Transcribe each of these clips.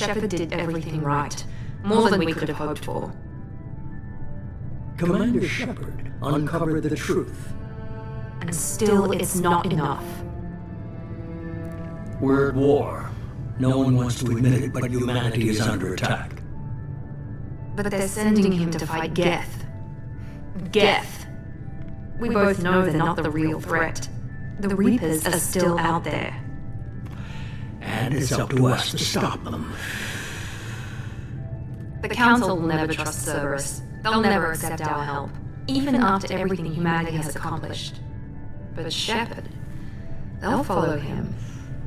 Shepard did everything right. More than we could have hoped for. Commander Shepard uncovered the truth. And still, it's not enough. We're at war. No one wants to admit it, but humanity is under attack. But they're sending him to fight Geth. Geth! We both know they're not the real threat. The Reapers are still out there. And it's up to us to stop them. The Council will never trust Cerberus. They'll never accept our help, even after everything humanity has accomplished. But Shepard, they'll follow him.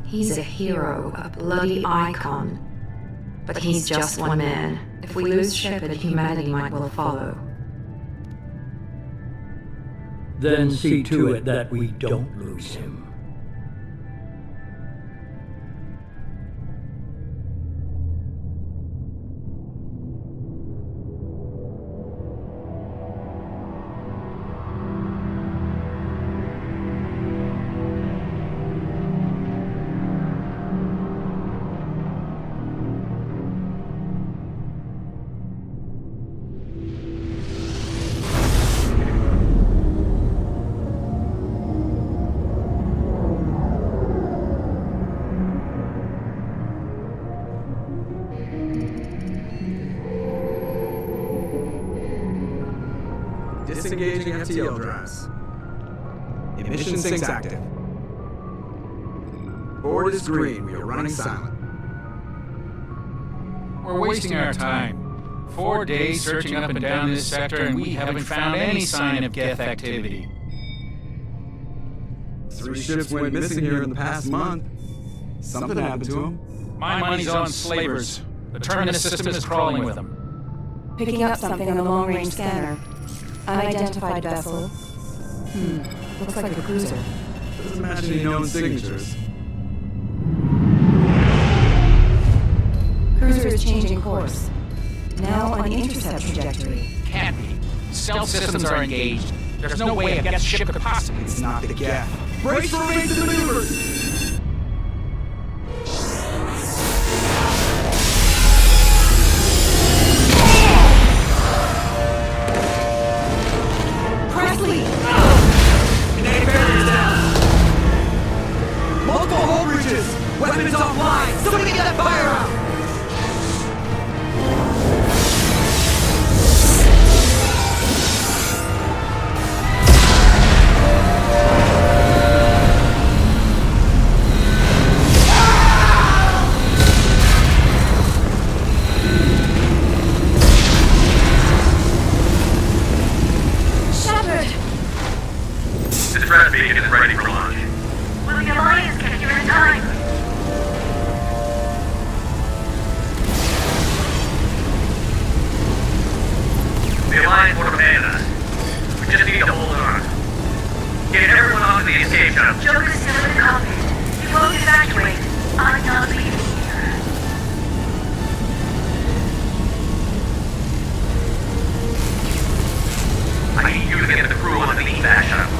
He's a hero, a bloody icon. But he's just one man. If we lose Shepard, humanity might well follow. Then see to it that we don't lose him. Disengaging FTL drives. Emission sinks active. Board is green. We are running silent. We're wasting our time. 4 days searching up and down this sector, and we haven't found any sign of Geth activity. 3 ships went missing here in the past month. Something happened to them. My money's on slavers. The Terminus system is crawling with them. Picking up something on the long-range scanner. Unidentified vessel. Looks like a cruiser. Doesn't match any known signatures. Cruiser is changing course. Now on intercept trajectory. Can't be. Stealth systems are engaged. There's no way a Geth ship could possibly... It's not the Geth. Brace for evasive maneuvers! Kinetic barriers down! Multiple hull breaches! Weapons offline! Somebody get that fire out! Beacon is ready for launch. Will the Alliance get here in time? The Alliance will abandon us. We just need to hold on. Get everyone onto the escape shuttle. Joker's still in the cockpit. He won't evacuate. I'm not leaving here. I need you to get the crew onto the evac shuttle.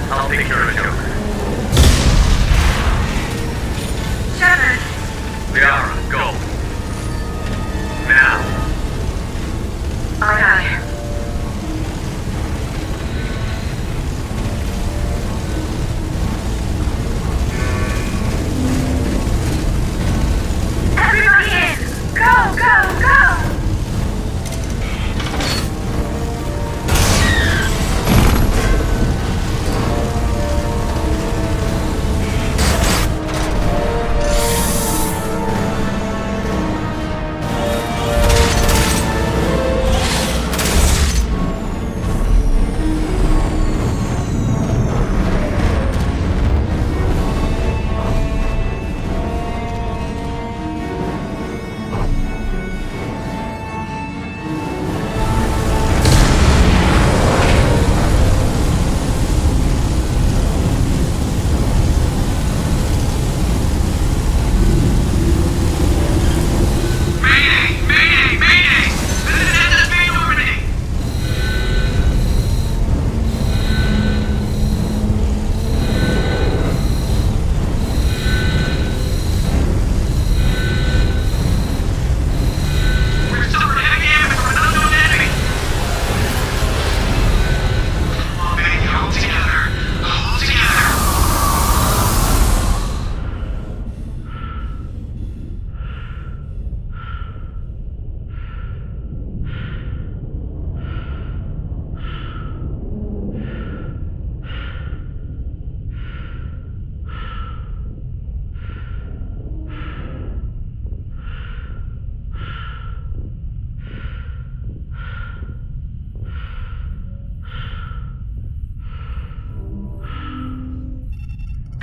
I'll take care of the Joker. Shepard! Liara, go. Now. Aye, aye. Everybody in! Go, go, go!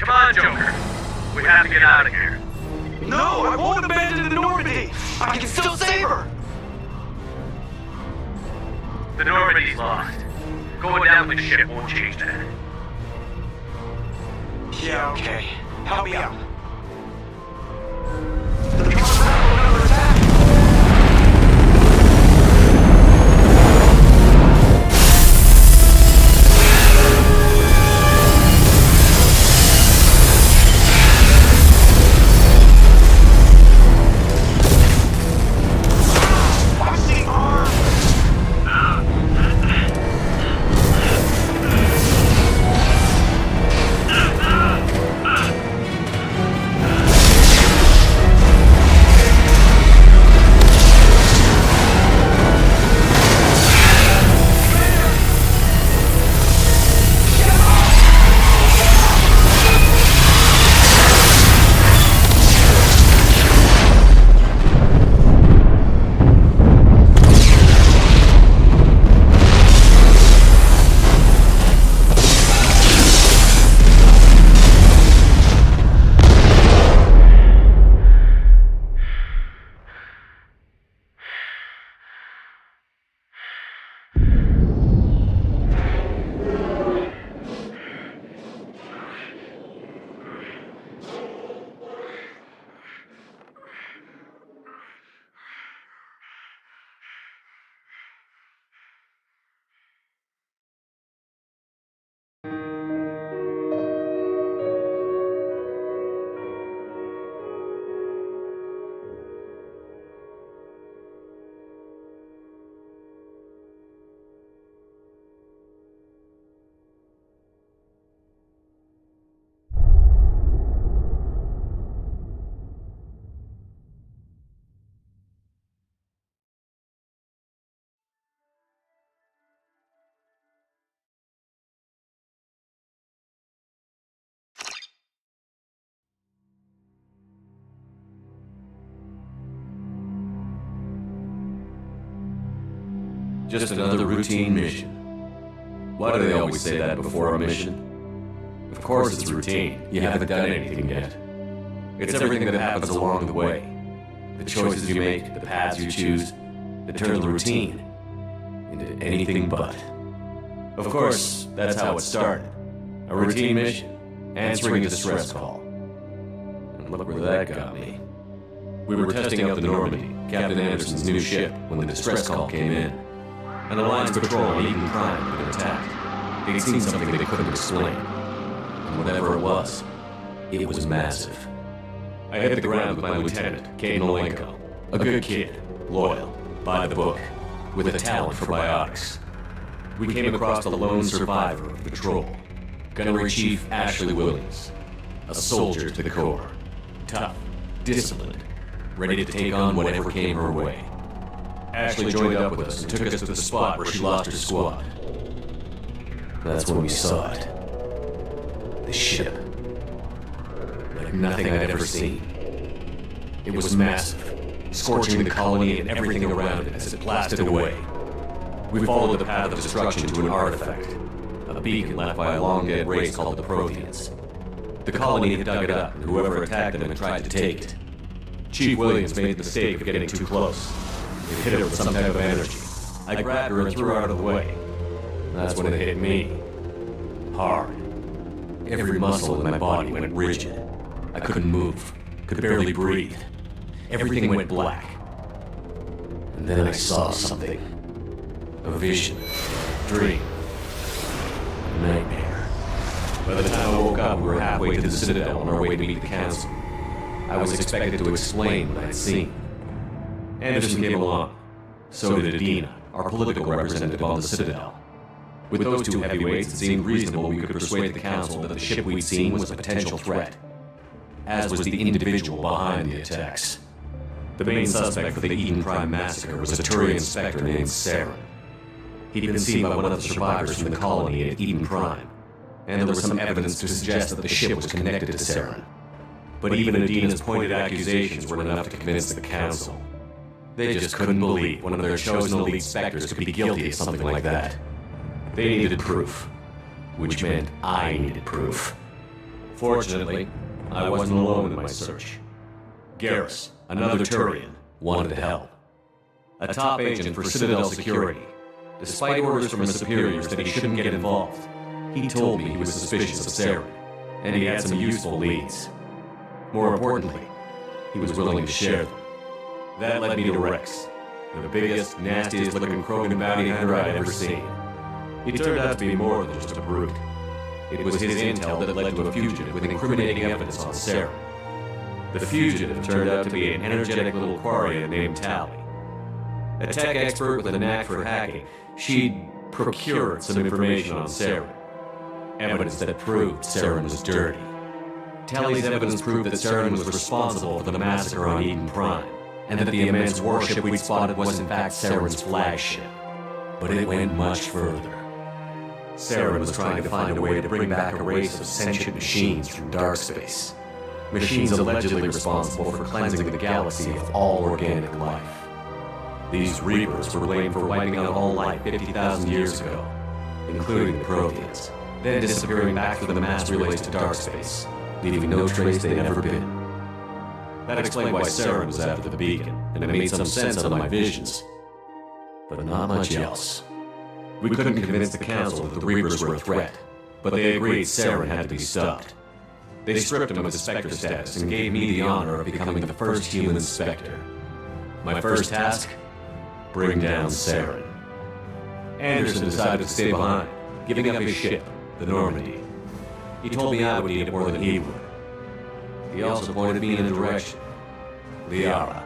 Come on, Joker. We have to get out of here. No, I won't abandon the Normandy! I can still save her! The Normandy's lost. Going down with the ship won't change that. Yeah, okay. Help me out. The Normandy's under attack! Just another routine mission. Why do they always say that before a mission? Of course it's routine. You haven't done anything yet. It's everything that happens along the way. The choices you make, the paths you choose, that turn the routine into anything but. Of course, that's how it started. A routine mission, answering a distress call. And look where that got me. We were testing out the Normandy, Captain Anderson's new ship, when the distress call came in. An Alliance patrol on Eden Prime had been attacked. They'd seen something they couldn't explain. And whatever it was massive. I hit the ground with my lieutenant, Kate Nolenko. A good kid, loyal, by the book, with a talent for biotics. We came across the lone survivor of the patrol, Gunnery Chief Ashley Williams. A soldier to the core. Tough, disciplined, ready to take on whatever came her way. Ashley joined up with us and took us to the spot where she lost her squad. That's when we saw it. The ship. Like nothing I'd ever seen. It was massive, scorching the colony and everything around it as it blasted away. We followed the path of destruction to an artifact, a beacon left by a long-dead race called the Protheans. The colony had dug it up, and whoever attacked them had tried to take it. Chief Williams made the mistake of getting too close. It hit her with some type of energy. I grabbed her and threw her out of the way. That's when it hit me. Hard. Every muscle in my body went rigid. I couldn't move, could barely breathe. Everything went black. And then I saw something. A vision. Dream. A nightmare. By the time I woke up, we were halfway to the Citadel on our way to meet the Council. I was expected to explain what I'd seen. Anderson came along. So did Adina, our political representative on the Citadel. With those two heavyweights, it seemed reasonable we could persuade the Council that the ship we'd seen was a potential threat, as was the individual behind the attacks. The main suspect for the Eden Prime massacre was a Turian inspector named Saren. He'd been seen by one of the survivors from the colony at Eden Prime, and there was some evidence to suggest that the ship was connected to Saren. But even Adina's pointed accusations weren't enough to convince the Council. They just couldn't believe one of their chosen elite specters could be guilty of something like that. They needed proof, which meant I needed proof. Fortunately, I wasn't alone in my search. Garrus, another Turian, wanted to help. A top agent for Citadel Security. Despite orders from his superiors that he shouldn't get involved, he told me he was suspicious of Saren, and he had some useful leads. More importantly, he was willing to share them. That led me to Rex, the biggest, nastiest-looking Krogan bounty hunter I'd ever seen. He turned out to be more than just a brute. It was his intel that led to a fugitive with incriminating evidence on Saren. The fugitive turned out to be an energetic little Quarian named Tally. A tech expert with a knack for hacking, she'd procured some information on Saren. Evidence that proved Saren was dirty. Tally's evidence proved that Saren was responsible for the massacre on Eden Prime, and that the immense warship we'd spotted was in fact Saren's flagship. But it went much further. Saren was trying to find a way to bring back a race of sentient machines from dark space. Machines allegedly responsible for cleansing the galaxy of all organic life. These Reapers were blamed for wiping out all life 50,000 years ago, including the Protheans, then disappearing back through the mass relays to dark space, leaving no trace they'd ever been. That explained why Saren was after the beacon, and it made some sense out of my visions. But not much else. We couldn't convince the Council that the Reapers were a threat, but they agreed Saren had to be stopped. They stripped him of his Spectre status and gave me the honor of becoming the first human Spectre. My first task? Bring down Saren. Anderson decided to stay behind, giving up his ship, the Normandy. He told me I would need it more than he would. He also pointed me in a direction. Liara,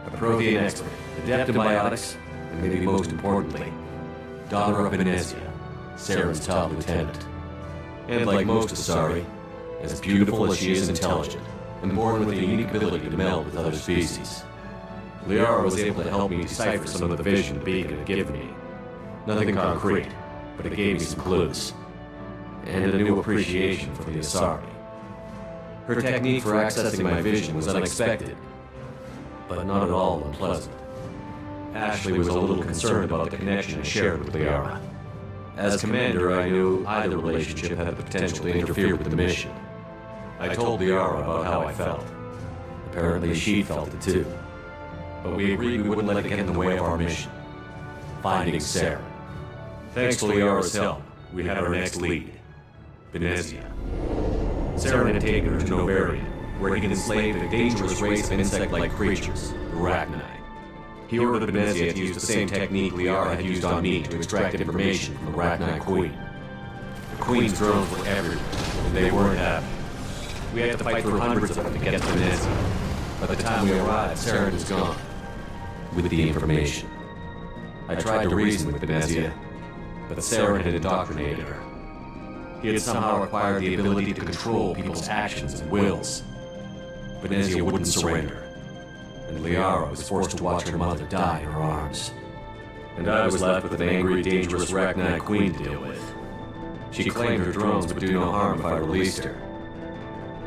a Prothean expert, adept in biotics, and maybe most importantly, daughter of Venezia, Saren's top lieutenant. And like most Asari, as beautiful as she is intelligent, and born with a unique ability to meld with other species. Liara was able to help me decipher some of the vision the beacon had given me. Nothing concrete, but it gave me some clues. And a new appreciation for the Asari. Her technique for accessing my vision was unexpected, but not at all unpleasant. Ashley was a little concerned about the connection I shared with Liara. As commander, I knew either relationship had the potential to interfere with the mission. I told Liara about how I felt. Apparently she felt it too. But we agreed we wouldn't let it get in the way of our mission. Finding Saren. Thanks to Liara's help, we had our next lead. Venezia. Saren had taken her to Novaria, where he had enslaved a dangerous race of insect-like creatures, the Arachnai. He ordered Venezia to use the same technique Liara had used on me to extract information from the Arachnai Queen. The Queen's drones were everywhere, and they weren't happy. We had to fight through hundreds of them to get to Venezia. By the time we arrived, Saren was gone. With the information. I tried to reason with Venezia, but Saren had indoctrinated her. He had somehow acquired the ability to control people's actions and wills. Venezia wouldn't surrender, and Liara was forced to watch her mother die in her arms. And I was left with an angry, dangerous Arachnai Queen to deal with. She claimed her drones would do no harm if I released her.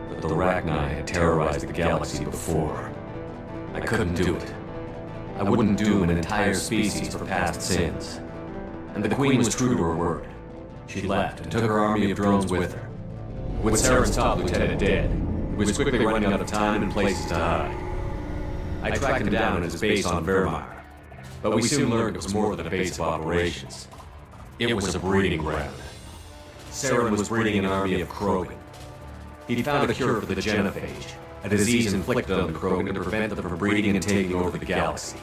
But the Arachnai had terrorized the galaxy before. I couldn't do it. I wouldn't doom an entire species for past sins. And the Queen was true to her word. She left and took her army of drones with her. With Saren's top lieutenant dead, he was quickly running out of time and places to hide. I tracked him down at his base on Vermeer, but we soon learned it was more than a base of operations. It was a breeding ground. Saren was breeding an army of Krogan. He'd found a cure for the genophage, a disease inflicted on the Krogan to prevent them from breeding and taking over the galaxy.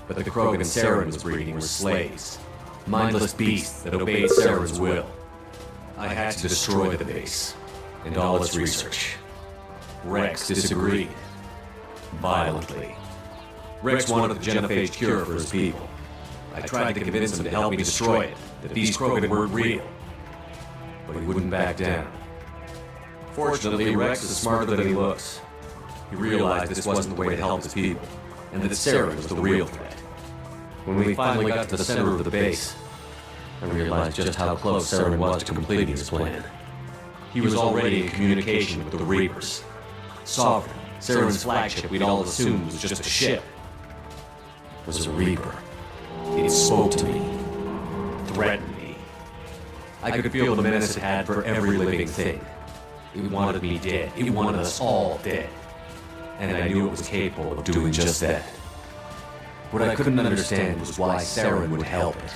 But the Krogan Saren was breeding were slaves, mindless beasts that obeyed Saren's will. I had to destroy the base, and all its research. Rex disagreed. Violently. Rex wanted the genophage cure for his people. I tried to convince him to help me destroy it, that these Krogan weren't real. But he wouldn't back down. Fortunately, Rex is smarter than he looks. He realized this wasn't the way to help his people, and that Saren was the real threat. When we finally got to the center of the base, I realized just how close Saren was to completing his plan. He was already in communication with the Reapers. Sovereign, Saren's flagship we'd all assumed was just a ship, was a Reaper. It spoke to me, threatened me. I could feel the menace it had for every living thing. It wanted me dead. It wanted us all dead. And I knew it was capable of doing just that. What I couldn't understand was why Saren would help it.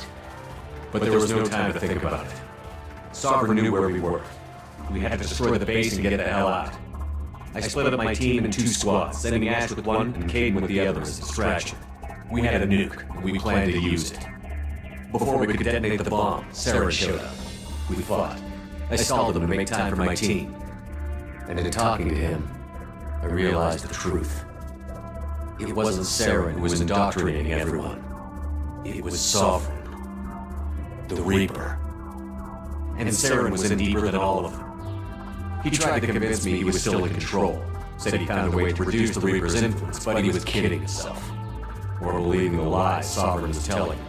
But there was no time to think about it. Sovereign knew where we were. We had to destroy the base and get the hell out. I split up my team in 2 squads, sending Ash with one and Caden with the other as a distraction. We had a nuke, and we planned to use it. Before we could detonate the bomb, Saren showed up. We fought. I stalled him to make time for my team. And in talking to him, I realized the truth. It wasn't Saren who was indoctrinating everyone. It was Sovereign. The Reaper. And Saren was in deeper than all of them. He tried to convince me he was still in control. Said he found a way to reduce the Reaper's influence, but he was kidding himself. Or believing the lies Sovereign was telling.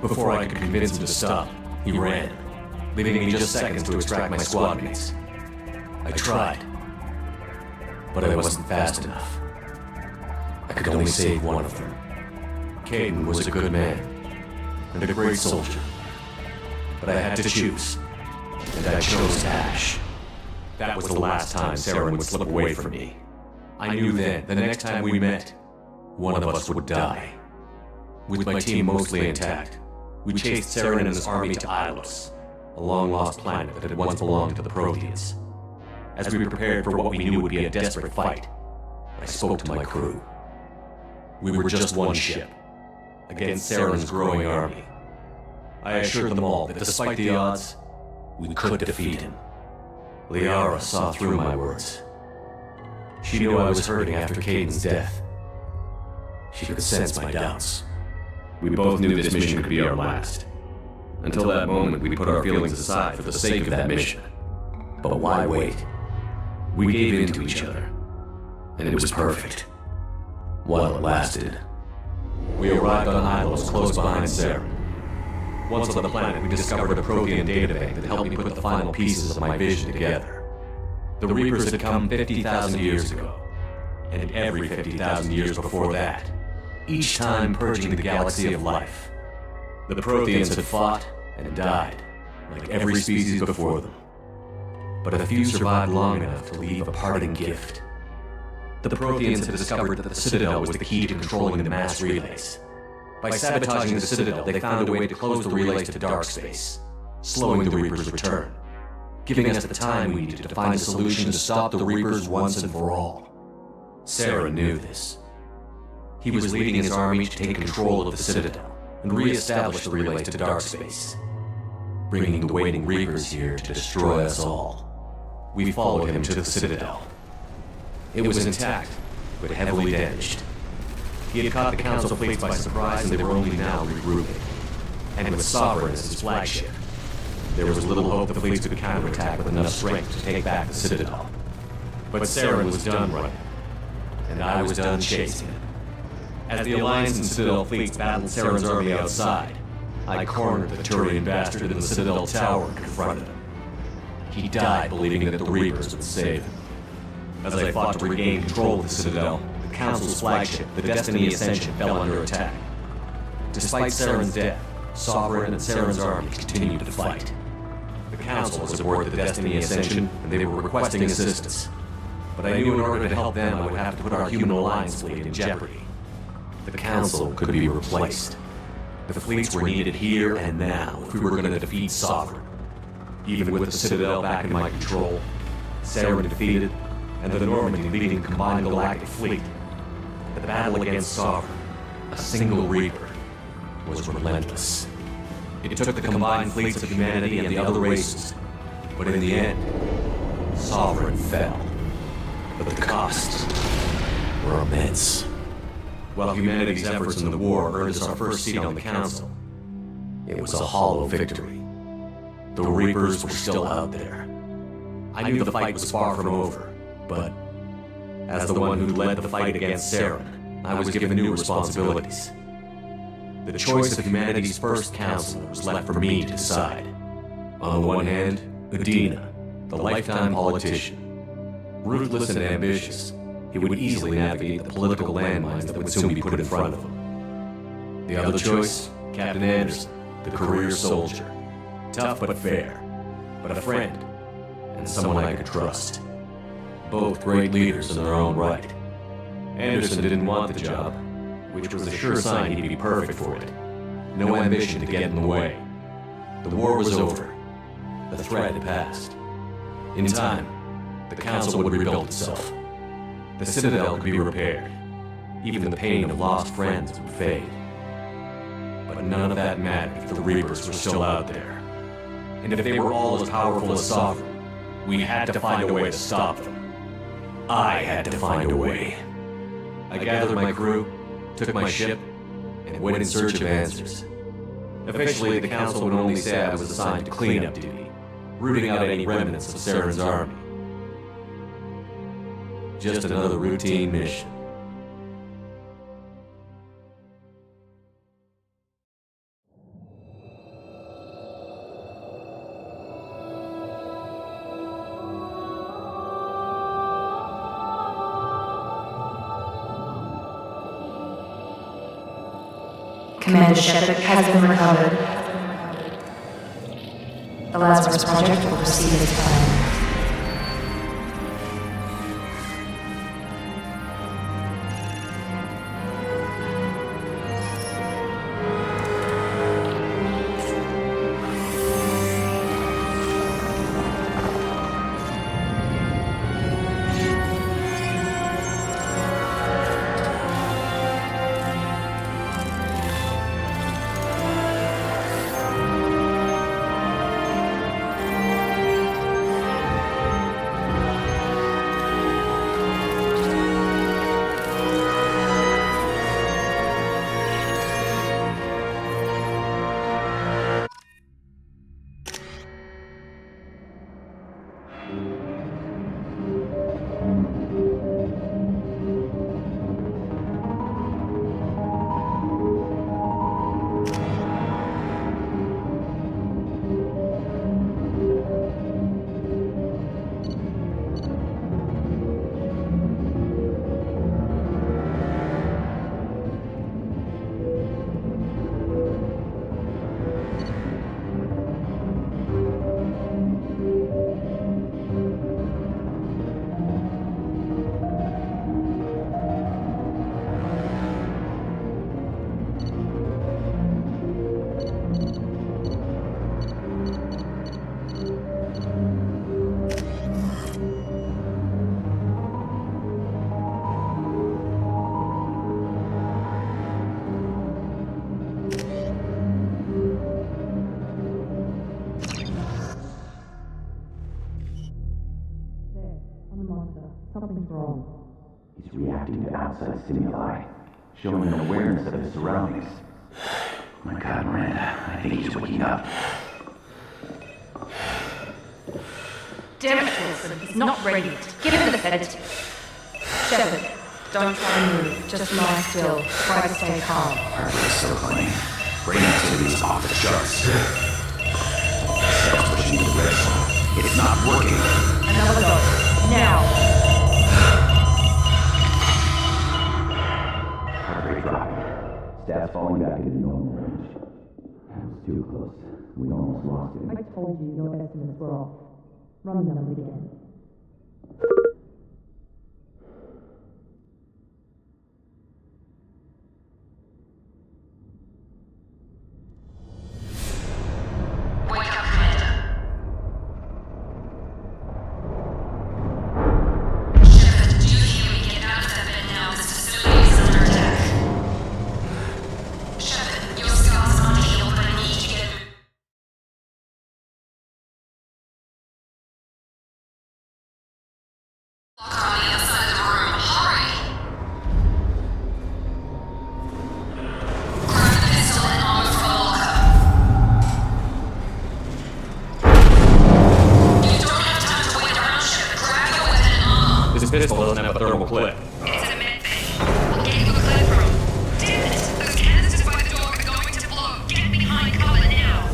Before I could convince him to stop, he ran, leaving me just seconds to extract my squad mates. I tried, but I wasn't fast enough. I could only save one of them. Caden was a good man, and a great soldier. But I had to choose, and I chose Ash. That was the last time Saren would slip away from me. I knew then, the next time we met, one of us would die. With my team mostly intact, we chased Saren and his army to Ilos, a long-lost planet that had once belonged to the Protheans. As we prepared for what we knew would be a desperate fight, I spoke to my crew. We were just one ship, against Saren's growing army. I assured them all that despite the odds, we could defeat him. Liara saw through my words. She knew I was hurting after Caden's death. She could sense my doubts. We both knew this mission could be our last. Until that moment, we put our feelings aside for the sake of that mission. But why wait? We gave in to each other, and it was perfect. While it lasted. We arrived on Ilos close behind Saren. Once on the planet, we discovered a Prothean databank that helped me put the final pieces of my vision together. The Reapers had come 50,000 years ago, and every 50,000 years before that, each time purging the galaxy of life. The Protheans had fought and died, like every species before them. But a few survived long enough to leave a parting gift. The Protheans had discovered that the Citadel was the key to controlling the mass relays. By sabotaging the Citadel, they found a way to close the relays to dark space, slowing the Reapers' return, giving us the time we needed to find a solution to stop the Reapers once and for all. Saren knew this. He was leading his army to take control of the Citadel and re-establish the relays to dark space, bringing the waiting Reapers here to destroy us all. We followed him to the Citadel. It was intact, but heavily damaged. He had caught the Council fleets by surprise, and they were only now regrouping. And with Sovereign as his flagship, there was little hope the fleets could counterattack with enough strength to take back the Citadel. But Saren was done running, and I was done chasing him. As the Alliance and Citadel fleets battled Saren's army outside, I cornered the Turian bastard in the Citadel tower and confronted him. He died believing that the Reapers would save him. As I fought to regain control of the Citadel, the Council's flagship, the Destiny Ascension, fell under attack. Despite Saren's death, Sovereign and Saren's army continued to fight. The Council was aboard the Destiny Ascension, and they were requesting assistance. But I knew in order to help them, I would have to put our human alliance fleet in jeopardy. The Council could be replaced. The fleets were needed here and now if we were going to defeat Sovereign. Even with the Citadel back in my control, Saren defeated, and the Normandy leading the combined galactic fleet, the battle against Sovereign, a single Reaper, was relentless. It took the combined fleets of humanity and the other races, but in the end, Sovereign fell. But the costs were immense. While humanity's efforts in the war earned us our first seat on the Council, it was a hollow victory. The Reapers were still out there. I knew the fight was far from over, but as the one who led the fight against Saren, I was given new responsibilities. The choice of humanity's first counselor was left for me to decide. On the one hand, Udina, the lifetime politician. Ruthless and ambitious, he would easily navigate the political landmines that would soon be put in front of him. The other choice, Captain Anderson, the career soldier. Tough but fair, but a friend, and someone I could trust. Both great leaders in their own right. Anderson didn't want the job, which was a sure sign he'd be perfect for it. No ambition to get in the way. The war was over. The threat had passed. In time, the Council would rebuild itself. The Citadel could be repaired. Even the pain of lost friends would fade. But none of that mattered if the Reapers were still out there. And if they were all as powerful as Sovereign, we had to find a way to stop them. I had to find a way. I gathered my crew, took my ship, and went in search of answers. Officially, the Council would only say I was assigned to cleanup duty, rooting out any remnants of Saren's army. Just another routine mission. Commander Shepard has been recovered. The Lazarus Project will proceed as planned. Something's wrong. He's reacting to outside stimuli, showing an awareness of his surroundings. My God, Miranda, I think he's waking up. Damn it, Wilson, he's not ready. Give him the sedative. Shepard, don't try to move. Just lie still. Try to stay calm. Heart rate is still climbing. Brain activity is off the charts. Cells pushing to the red zone. It's not working. Another dose. Now. Stats falling back into normal range. That was too close. We almost lost him. I told you your estimates were off. Run the numbers again. Wake up, Commander. Shepard, do you hear me? Get out of that bed now. This facility is under attack. Shepard, your scars aren't healed, but I need you to get locker on the other side of the room. Hurry! Grab the pistol and armor from the locker. You don't have time to wait around, Shepard. Grab your weapon and armor. This pistol doesn't have a thermal clip. It's in a med bay. I'll get you a clip from. Damn it! Those canisters by the door are going to blow. Get behind cover now.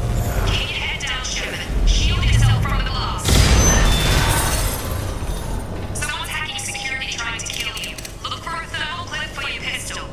Keep your head down, Shepard. Shield yourself from the blast. Someone's hacking security trying to kill you. Look for a thermal clip for your pistol.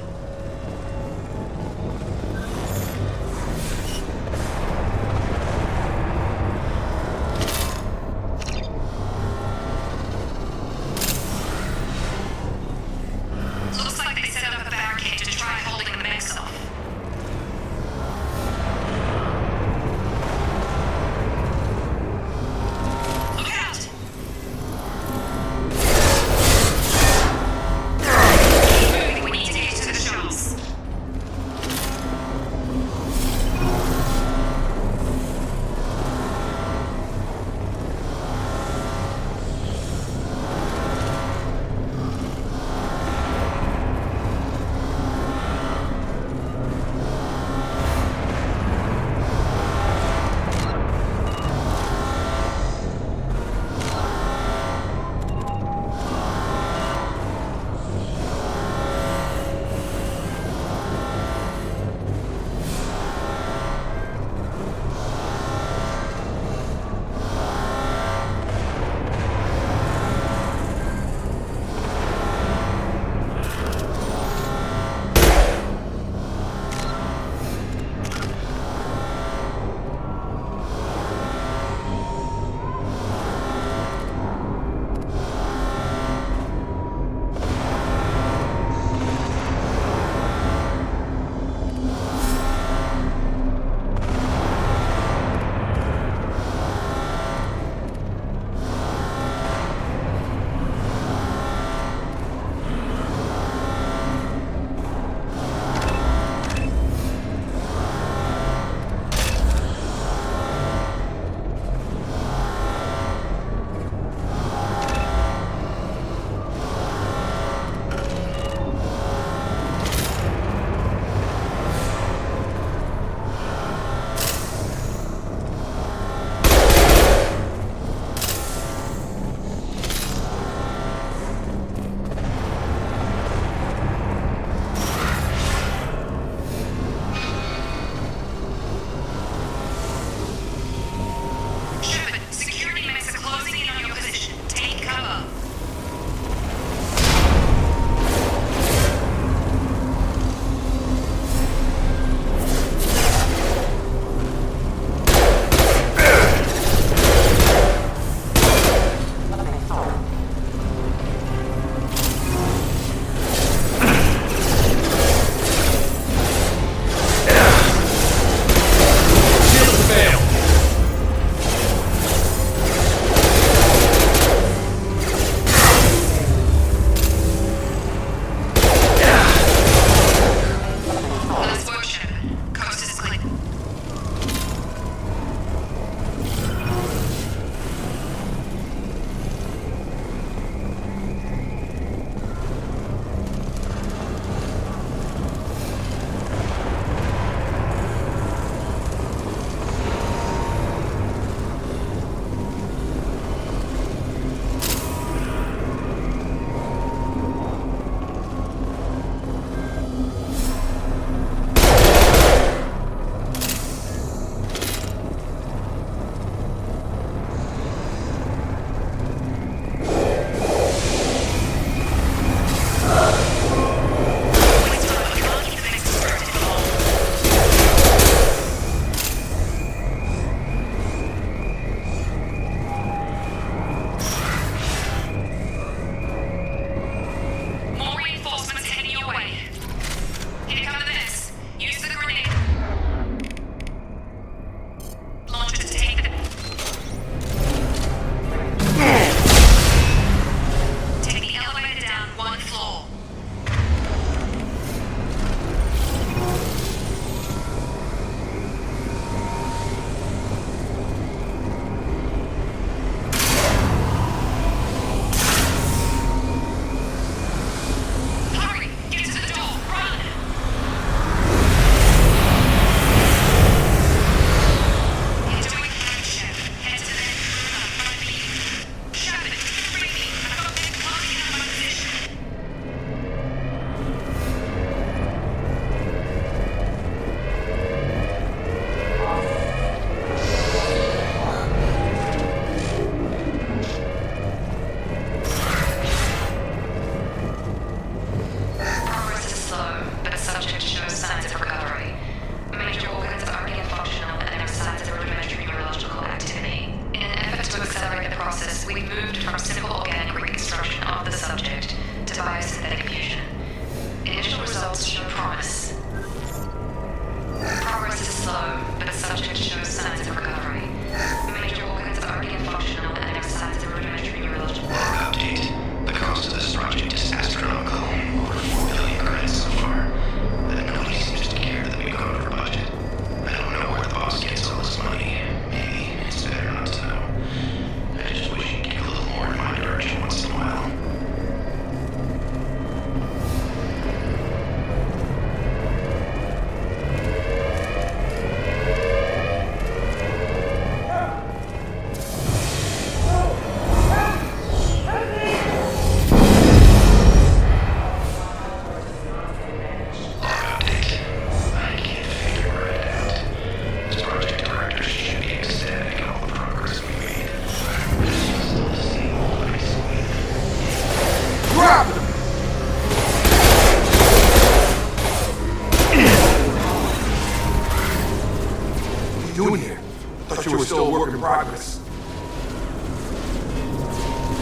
in progress.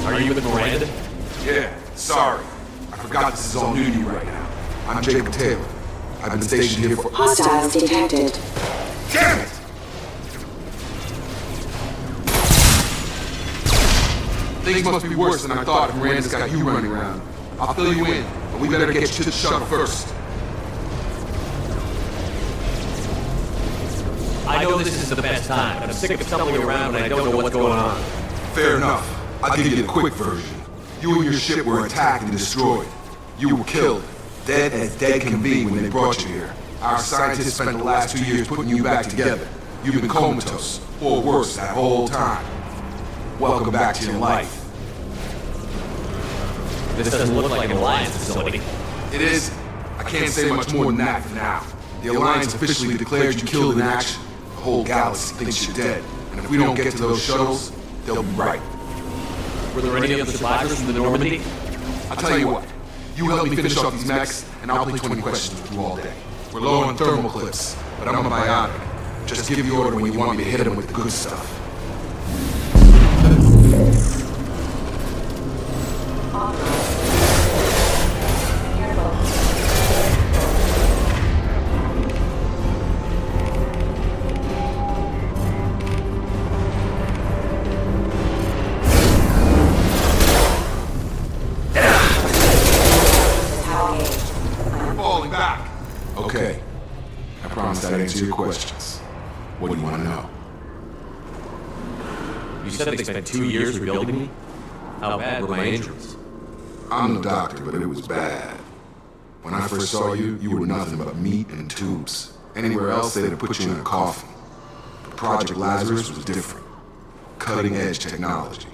Are you with Miranda? Yeah, sorry. I forgot this is all new to you right now. I'm Jacob Taylor. I've been stationed here for— Hostiles detected. Damn it! Things must be worse than I thought if Miranda's got you running around. I'll fill you in, but we better get you to the shuttle first. I know this isn't the best time, but I'm sick of stumbling around and I don't know what's going on. Fair enough. I'll give you the quick version. You and your ship were attacked and destroyed. You were killed, dead as dead can be when they brought you here. Our scientists spent the last 2 years putting you back together. You've been comatose, or worse, that whole time. Welcome back to your life. This doesn't look like an Alliance facility. It is. I can't say much more than that for now. The Alliance officially declared you killed in action. The whole galaxy thinks you're dead. And if we don't get to those shuttles, they'll be right. Were there any other survivors from the Normandy? I'll tell you what. You help me finish off these mechs, and I'll play 20 questions with you all day. We're low on thermal clips, but I'm a biotic. Just give the order when you want me to hit them with the good stuff. Okay. I promise that answer your questions. What do you want to know? You said they spent 2 years rebuilding me? How bad were my injuries? I'm no doctor, but it was bad. When I first saw you, you were nothing but meat and tubes. Anywhere else, they'd have put you in a coffin. But Project Lazarus was different. Cutting-edge technology.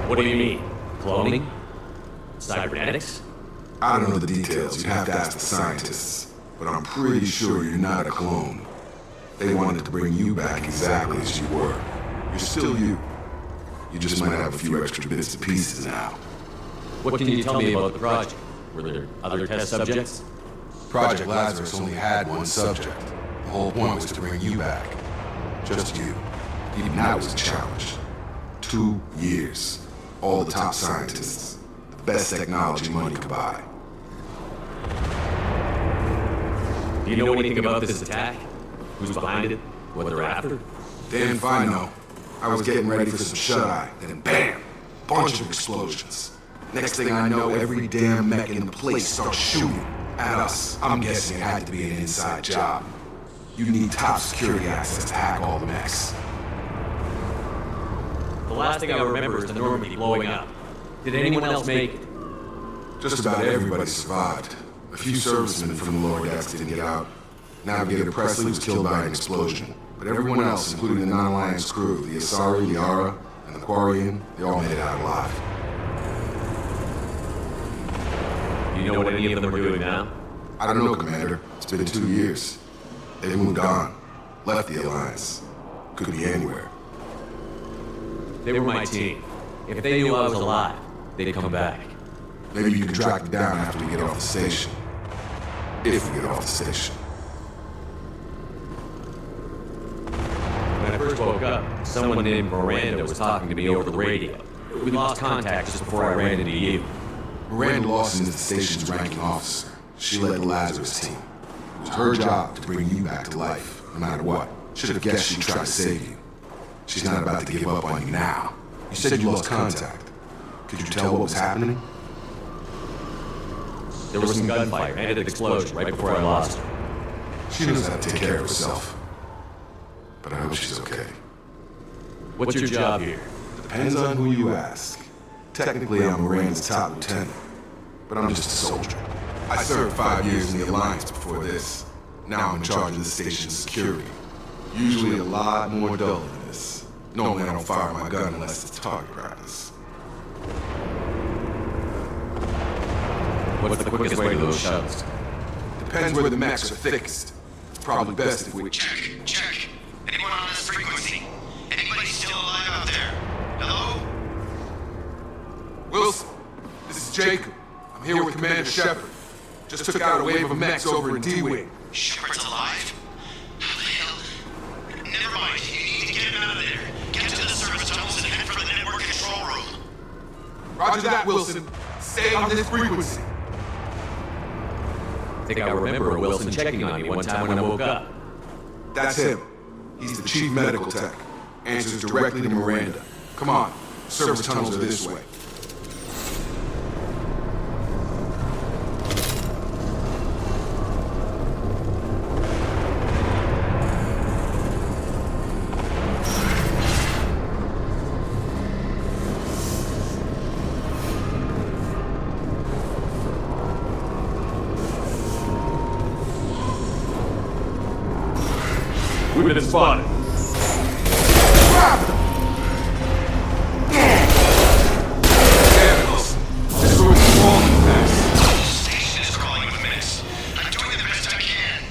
What do you mean? Cloning? Cybernetics? I don't know the details. You'd have to ask the scientists. But I'm pretty sure you're not a clone. They wanted to bring you back exactly as you were. You're still you. You just might have a few extra bits and pieces now. What can you tell me about the project? Were there other test subjects? Project Lazarus only had one subject. The whole point was to bring you back. Just you. Even that was a challenge. 2 years. All the top scientists. The best technology money could buy. Do you know anything about this attack? Who's behind it? What they're after? Damn if I know. I was getting ready for some shut-eye, then bam! Bunch of explosions. Next thing I know, every damn mech in the place starts shooting at us. I'm guessing it had to be an inside job. You need top security access to hack all the mechs. The last thing I remember is the Normandy blowing up. Did anyone else make it? Just about everybody survived. A few servicemen from the lower decks didn't get out. Navigator Presley was killed by an explosion. But everyone else, including the non-Alliance crew, the Asari, the Ara, and the Quarian, they all made it out alive. Do you know what any of them are doing now? I don't know, Commander. It's been 2 years. They've moved on. Left the Alliance. Could be anywhere. They were my team. If they knew I was alive, they'd come back. Maybe you can track them down after we get off the station. If we get off the station. When I first woke up, someone named Miranda was talking to me over the radio. We lost contact just before I ran into you. Miranda Lawson is the station's ranking officer. She led the Lazarus team. It was her job to bring you back to life, no matter what. Should have guessed she'd try to save you. She's not about to give up on you now. You said you lost contact. Could you tell what was happening? There was some gunfire and an explosion right before I lost her. She knows how to take care of herself. But I hope she's okay. What's your job here? Depends on who you ask. Technically, I'm Miranda's top lieutenant. But I'm just a soldier. I served 5 years in the Alliance before this. Now I'm in charge of the station's security. Usually a lot more dull than this. Normally I don't fire my gun unless it's target practice. What's the quickest way to those shuttles? Depends where the mechs are thickest. It's probably best if we... Check. Anyone on this frequency? Anybody still alive out there? Hello? Wilson, this is Jacob. I'm here with Commander Shepard. Just took out a wave of mechs over in D-Wing. Shepard's alive? How the hell? Never mind. You out of there. Get to the service tunnels and head for the network control room. Roger that, Wilson. Stay on this frequency. I think I remember Wilson checking on me one time when I woke up. That's him. He's the chief medical tech. Answers directly to Miranda. Come on. Service tunnels are this way. We've been spotted. Station is crawling with minutes. I'm doing the best I can.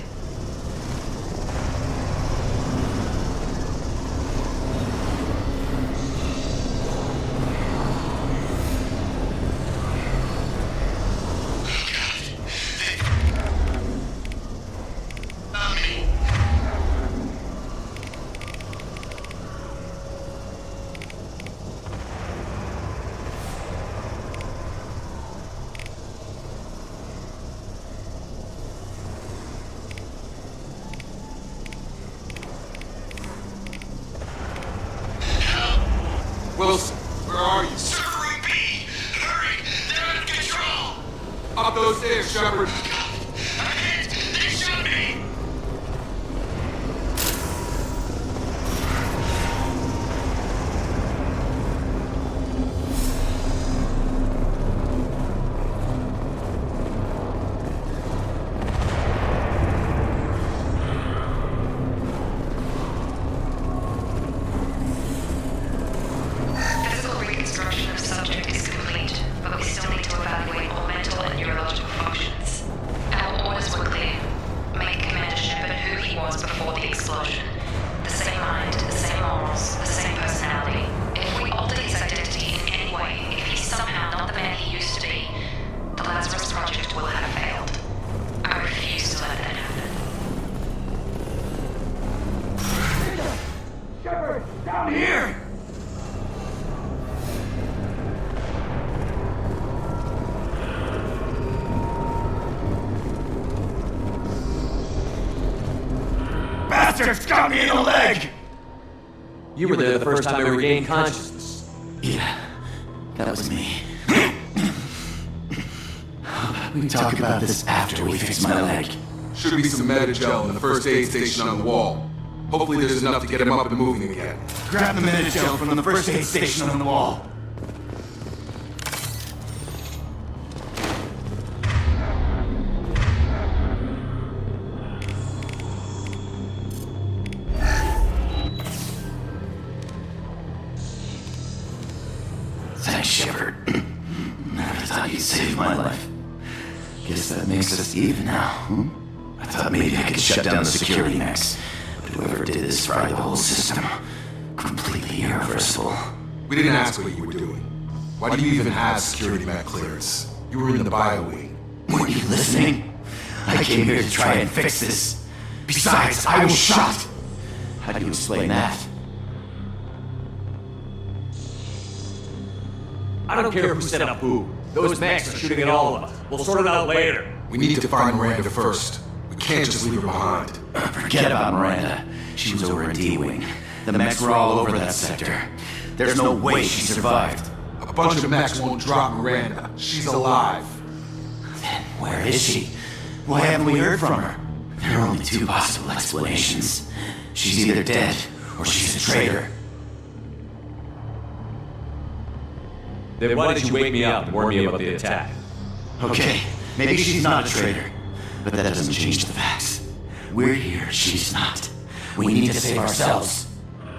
Wilson, where are you? Server room B! Hurry! They're out of control! Up those stairs, Shepard. I'm hit! They shot me! Physical reconstruction of subject is complete, but we still need to evaluate all mental and neurological functions. Our orders were clear. Make Commander Shepard who he was before the explosion. The same mind, the same morals, the same personality. If we alter his identity in any way, if he's somehow not the man he used to be, the Lazarus Project will have failed. I refuse to let that happen. Shepard, down here! Bastards got me in the leg! You were there the first time I regained consciousness. Yeah, that was me. We talk about this after we fix my leg. Should be some Metagel in the first aid station on the wall. Hopefully there's enough to get him up and moving again. Grab the Metagel from the first aid station on the wall. Thanks, Shepard. Never thought you'd save my life. Guess that makes us even now, I thought maybe I could shut down the security mechs, but whoever did this fried the whole system. Completely irreversible. We didn't ask what you were doing. Why do you even have security mech clearance? You were in the bio wing. Weren't you listening? I came here to try and fix this. Besides, I was shot. How do you explain that? I don't care who set up who. Those mechs are shooting at all of us. We'll sort it out later. We need to find Miranda first. We can't just leave her behind. Forget about Miranda. She was over in D-Wing. The mechs were all over that sector. There's no way she survived. A bunch of mechs won't drop Miranda. She's alive. Then where is she? Why haven't we heard from her? There are only two possible explanations. She's either dead, or she's a traitor. Then why did you wake me up and warn me about the attack? Okay, maybe she's not a traitor, but that doesn't change the facts. We're here, she's not. We need to save ourselves.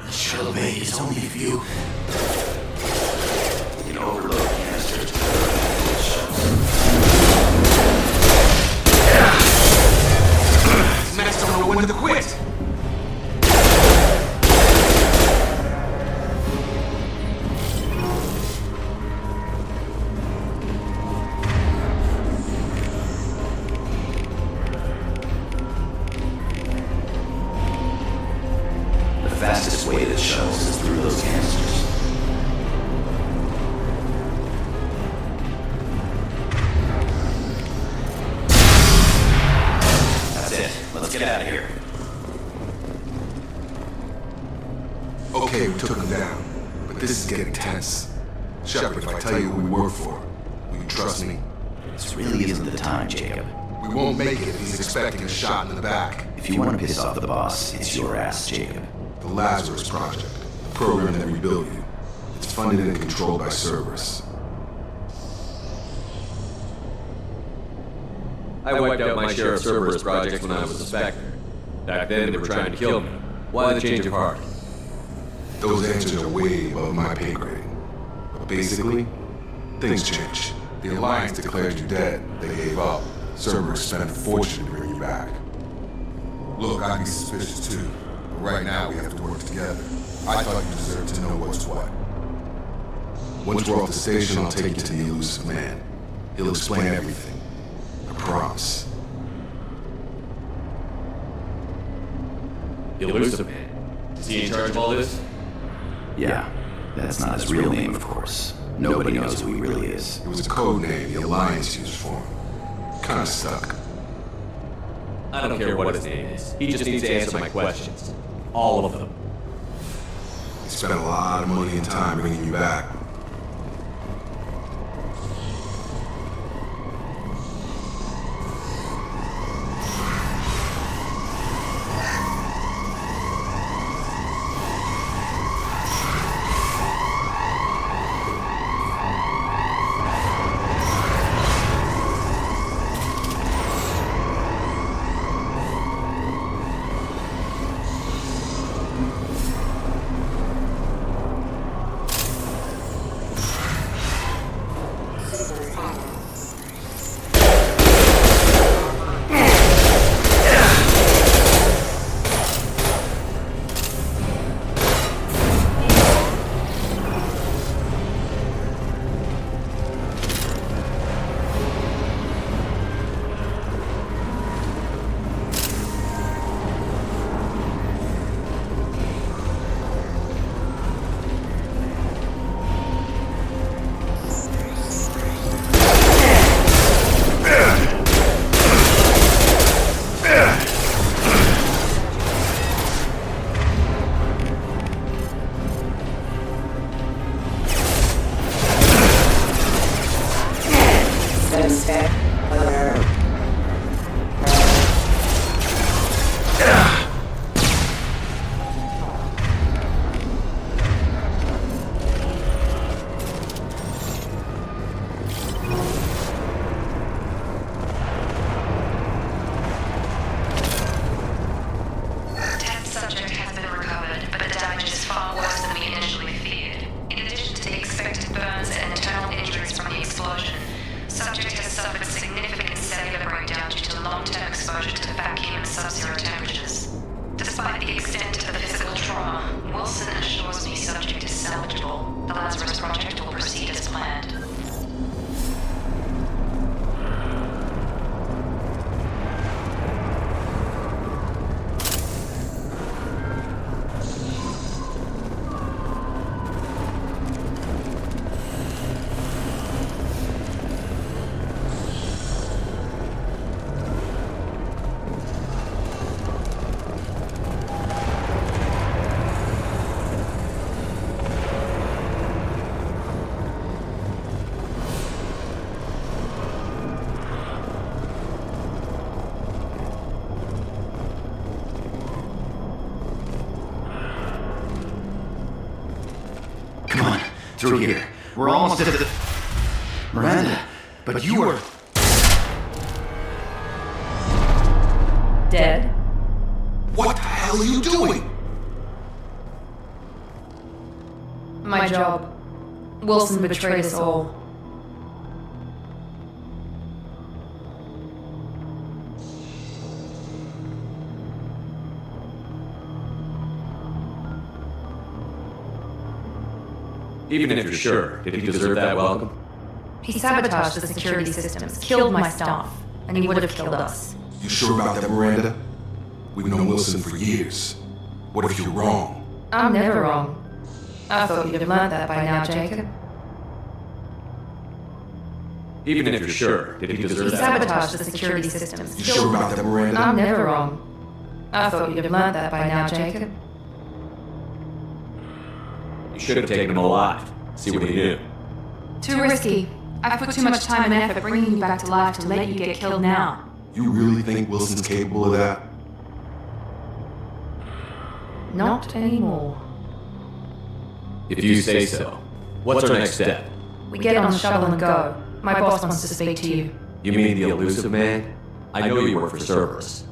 The shuttle bay is only a few. We can overload canisters. These mechs don't know when to quit. The fastest way way that shuttles us through those canisters. That's it. Let's get out of here. Okay, we took him down, but this is getting tense. Shepard, if I tell you who we work for, will you trust me? This really isn't the time, Jacob. We won't make it if he's expecting a shot in the back. If you want to piss off the boss, it's your ass, Jacob. The Lazarus Project, the program that rebuilt you. It's funded and controlled by Cerberus. I wiped out my share of Cerberus projects when I was a Spectre. Back then, they were trying to kill me. Why the change of heart? Those answers are way above my pay grade. But basically, things changed. The Alliance declared you dead. They gave up. Cerberus spent a fortune to bring you back. Look, I'd be suspicious too. But right now, we have to work together. I thought you deserved to know what's what. Once we're off the station, I'll take you to the elusive man. He'll explain everything. I promise. The elusive man? Is he in charge of all this? Yeah, that's not his real name, of course. Nobody knows who he really is. It was a code name the Alliance used for him. Kinda stuck. I don't care what his name is. He just needs to answer my questions. All of them. He spent a lot of money and time bringing you back. Through here. We're almost at the... Miranda, but you were... Dead? What the hell are you doing? My job. Wilson betrayed us all. Even if you're sure, did he deserve that welcome? He sabotaged the security systems, killed my staff, and he would have killed us. You sure about that, Miranda? We've known Wilson for years. What if you're wrong? I'm never wrong. I thought you'd have learned that by now, Jacob. Even if you're sure, did he deserve He that? sabotaged the security systems. You sure about that, Miranda? I'm never wrong. I thought you'd have learned that by now, Jacob. You should have taken him alive. See what he knew. Too risky. I've put too much time and effort bringing you back to life to let you get killed now. You really think Wilson's capable of that? Not anymore. If you say so. What's our next step? We get on the shuttle and go. My boss wants to speak to you. You mean the elusive man? I know you work for Cerberus.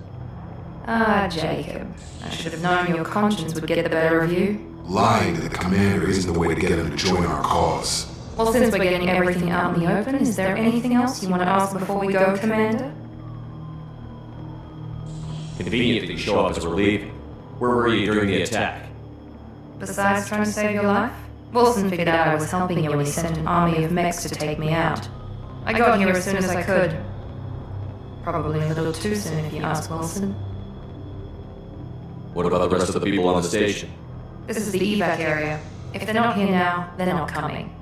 Ah, Jacob. I should have known your conscience would get the better of you. Lying to the commander isn't the way to get him to join our cause. Well, since we're getting everything out in the open, is there anything else you want to ask before we go, Commander? Convenient that you show up as we're leaving. Where were you during the attack? Besides trying to save your life? Wilson figured out I was helping you when he sent an army of mechs to take me out. I got here as soon as I could. Probably a little too soon if you ask Wilson. What about the rest of the people on the station? This is the evac area. If they're not here now, they're not coming.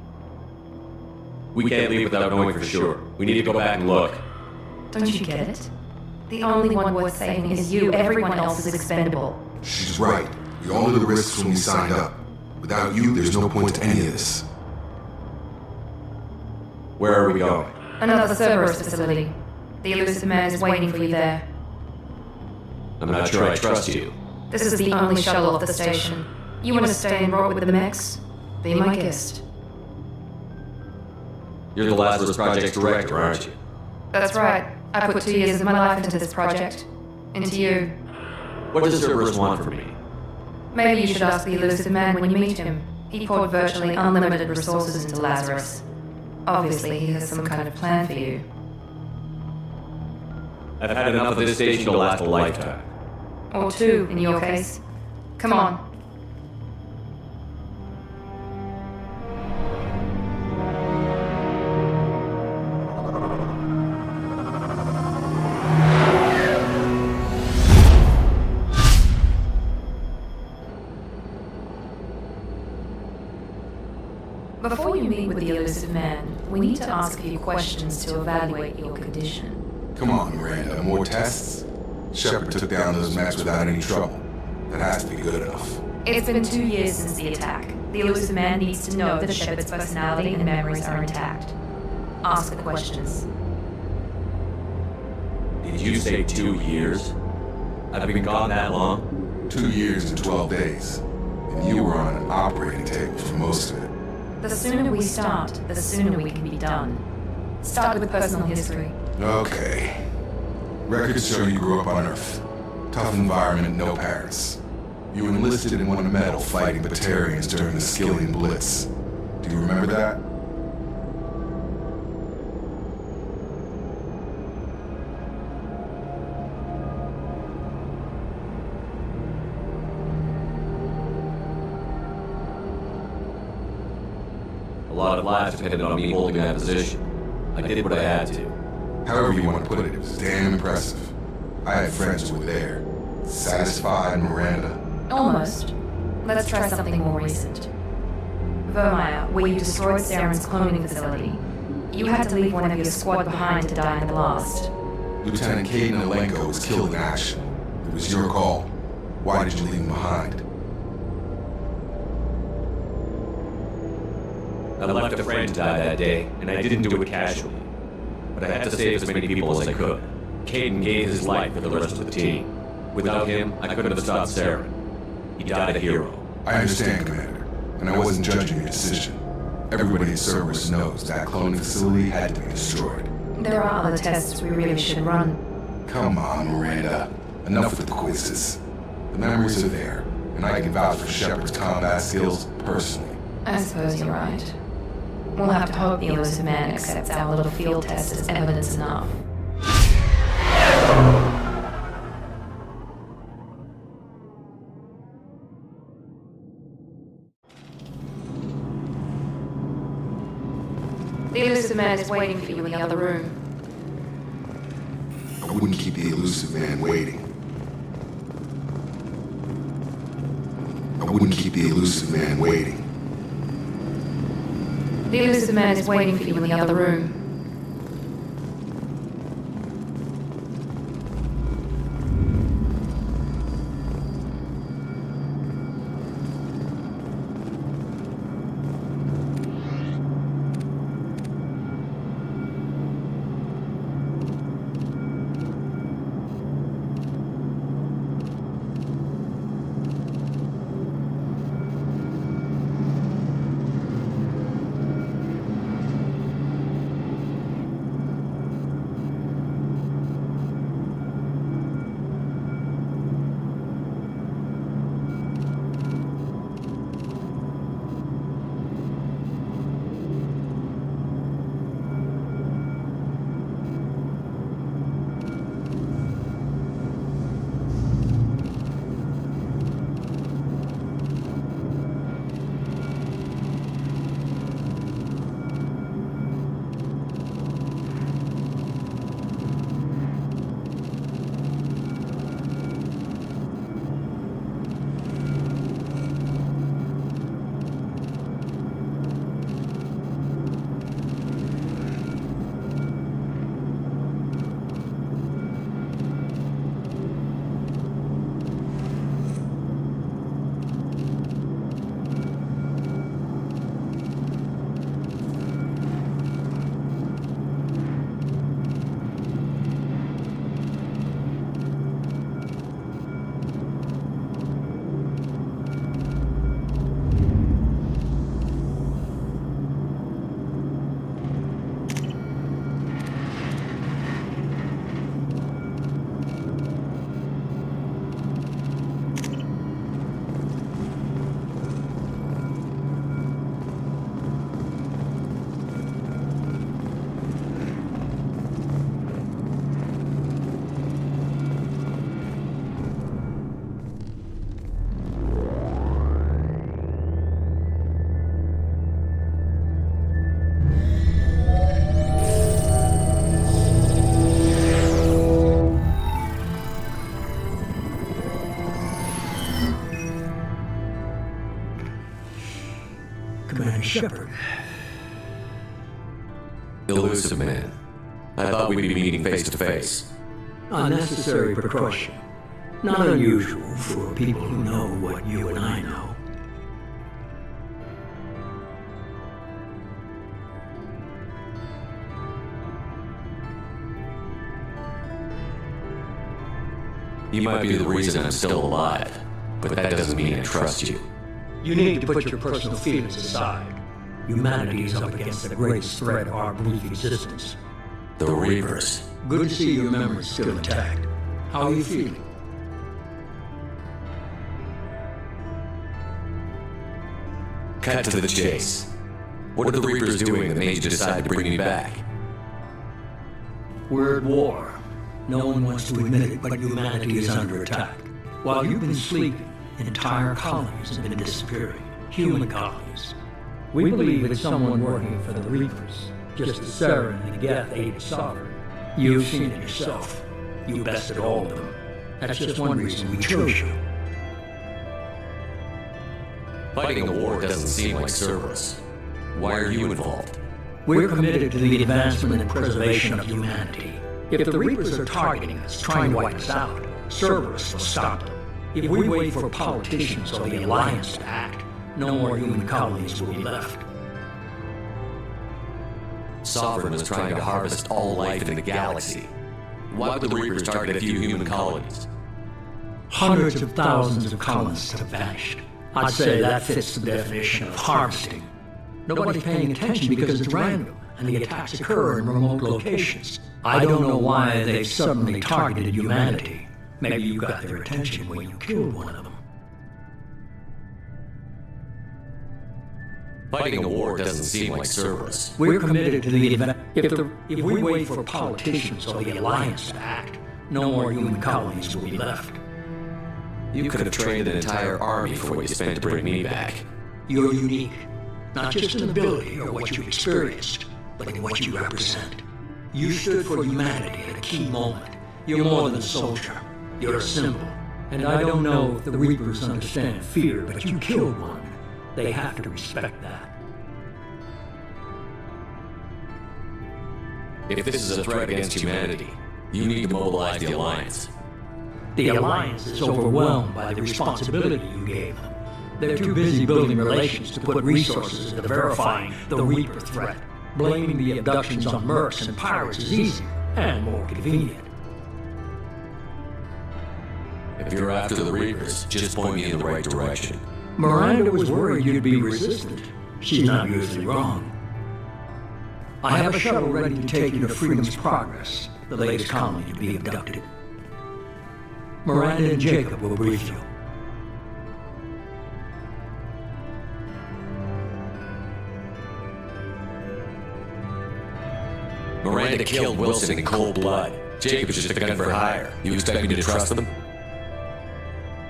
We can't leave without knowing for sure. We need to go back and look. Don't you get it? The only one worth saving is you. Everyone else is expendable. She's right. We all knew the risks when we signed up. Without you, there's no point to any of this. Where are we going? Another Cerberus facility. The elusive man is waiting for you there. I'm not sure I trust you. This is the only shuttle off the station. You want to stay and rot with the mechs? Be my guest. You're the Lazarus Project's director, aren't you? That's right. I put 2 years of my life into this project. Into you. What does Cerberus want from me? Maybe you should ask the elusive man when you meet him. He poured virtually unlimited resources into Lazarus. Obviously, he has some kind of plan for you. I've had enough of this station to last a lifetime. Or 2, in your case. Come on. Before you meet with the elusive man, we need to ask a few questions to evaluate your condition. Come on, Miranda. More tests? Shepard took down those mechs without any trouble. That has to be good enough. It's been 2 years since the attack. The elusive man needs to know that Shepard's personality and memories are intact. Ask the questions. Did you say 2 years? I've been gone that long? 2 years and 12 days. And you were on an operating table for most of it. The sooner we start, the sooner we can be done. Start with personal history. Okay. Records show you grew up on Earth. Tough environment, no parents. You enlisted and won a medal fighting Batarians during the Skillian Blitz. Do you remember that? A lot of lives depended on me holding that position. I did what I had to. However you want to put it, it was damn impressive. I had friends who were there. Satisfied, Miranda? Almost. Let's try something more recent. Vermeer, where you destroyed Saren's cloning facility. You had to leave one of your squad behind to die in the blast. Lieutenant Caden Alenko was killed in action. It was your call. Why did you leave him behind? I left a friend to die that day, and I didn't do it casually. But I had to save as many people as I could. Caden gave his life for the rest of the team. Without him, I couldn't have stopped Saren. He died a hero. I understand, Commander, and I wasn't judging your decision. Everybody at Cerberus knows that cloning facility had to be destroyed. There are other tests we really should run. Come on, Miranda. Enough with the quizzes. The memories are there, and I can vouch for Shepard's combat skills personally. I suppose you're right. We'll have to hope the elusive man accepts our little field test as evidence enough. The elusive man is waiting for you in the other room. I wouldn't keep the elusive man waiting. I I wouldn't keep the elusive man waiting. The elusive man is waiting for you in the other room. Commander Shepard. Elusive man. I thought we'd be meeting face to face. Unnecessary precaution. Not unusual for people who know what you and I know. You might be the reason I'm still alive, but that doesn't mean I trust you. You need to put your personal feelings aside. Humanity is up against the greatest threat of our brief existence. The Reapers. Good to see your memory's still intact. How are you feeling? Cut to the chase. What are the Reapers doing that made you decide to bring me back? We're at war. No one wants to admit it, but humanity is under attack. While you've been sleeping, entire colonies have been disappearing. Human colonies. We believe it's someone working for the Reapers, just as Sarah and Geth aided Sovereign. You've seen it yourself. You bested all of them. That's just one reason we chose you. Fighting a war doesn't seem like Cerberus. Why are you involved? We're committed to the advancement and preservation of humanity. If the Reapers are targeting us, trying to wipe us out, Cerberus will stop them. If we wait for politicians or the Alliance to act, no more human colonies will be left. Sovereign is trying to harvest all life in the galaxy. Why would the Reapers target a few human colonies? Hundreds of thousands of colonists have vanished. I'd say that fits the definition of harvesting. Nobody's paying attention because it's random, and the attacks occur in remote locations. I don't know why they've suddenly targeted humanity. Maybe you got their attention when you killed one of them. Fighting a war doesn't seem like Cerberus. We're committed to the event. If we wait for politicians or the Alliance to act, no more human colonies will be left. You could have trained an entire army for what you spent to bring me back. You're unique. Not just in ability or what you've experienced, but in what you represent. You stood for humanity at a key moment. You're more than a soldier. You're a symbol. And I don't know if the Reapers understand fear, but you killed one. They have to respect that. If this is a threat against humanity, you need to mobilize the Alliance. The Alliance is overwhelmed by the responsibility you gave them. They're too busy building relations to put resources into verifying the Reaper threat. Blaming the abductions on mercs and pirates is easy and more convenient. If you're after the Reapers, just point me in the right direction. Miranda was worried you'd be resistant. She's not usually wrong. I have a shuttle ready to take you to Freedom's Progress, the latest colony to be abducted. Miranda and Jacob will brief you. Miranda killed Wilson in cold blood. Jacob is just a gun for hire. You expect me to trust them?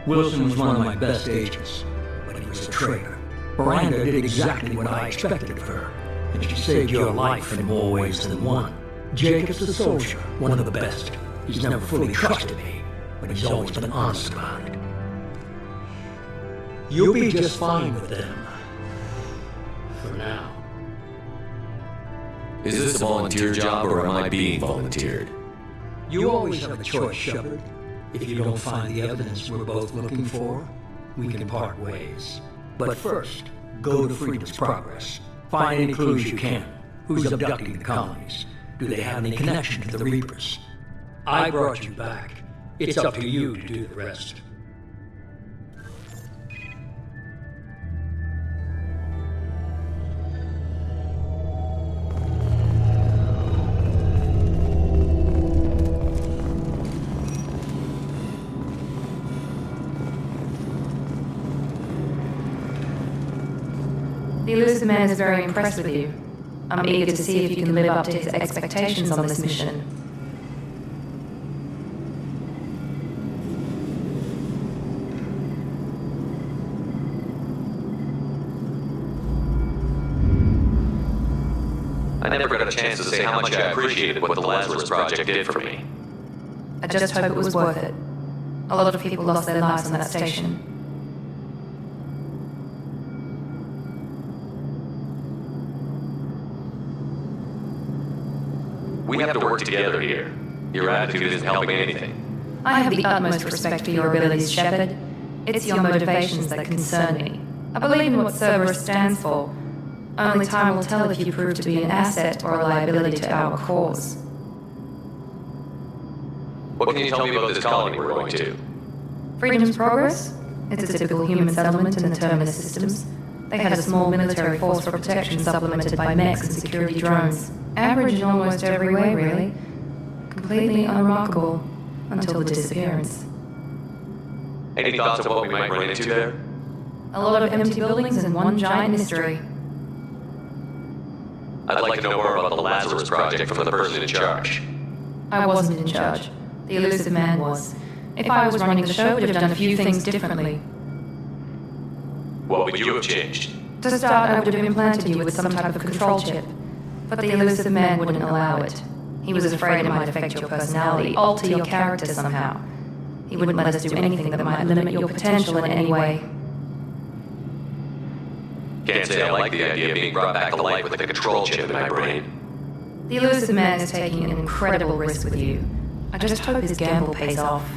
Wilson was one of my best agents, but he was a traitor. Miranda did exactly what I expected of her, and she saved your life in more ways than one. Jacob's a soldier, one of the best. He's never fully trusted me, but he's always been honest about it. You'll be just fine with them. For now. Is this a volunteer job, or am I being volunteered? You always have a choice, Shepard. If you don't find the evidence we're both looking for, we can part ways. But first, go to Freedom's Progress. Find any clues you can. Who's abducting the colonies? Do they have any connection to the Reapers? I brought you back. It's up to you to do the rest. The elusive man is very impressed with you. I'm eager to see if you can live up to his expectations on this mission. I never got a chance to say how much I appreciated what the Lazarus Project did for me. I just hope it was worth it. A lot of people lost their lives on that station. We have to work together here. Your attitude isn't helping anything. I have the utmost respect for your abilities, Shepard. It's your motivations that concern me. I believe in what Cerberus stands for. Only time will tell if you prove to be an asset or a liability to our cause. What can you tell me about this colony we're going to? Freedom's Progress? It's a typical human settlement in the Terminus systems. They had a small military force for protection supplemented by mechs and security drones. Average in almost every way, really. Completely unremarkable until the disappearance. Any thoughts of what we might run into there? A lot of empty buildings and one giant mystery. I'd like to know more about the Lazarus Project from the person in charge. I wasn't in charge. The elusive man was. If I was running the show, I would have done a few things differently. What would you have changed? To start, I would have implanted you with some type of control chip. But the elusive man wouldn't allow it. He was afraid it might affect your personality, alter your character somehow. He wouldn't let us do anything that might limit your potential in any way. Can't say I like the idea of being brought back to life with a control chip in my brain. The elusive man is taking an incredible risk with you. I just hope his gamble pays off.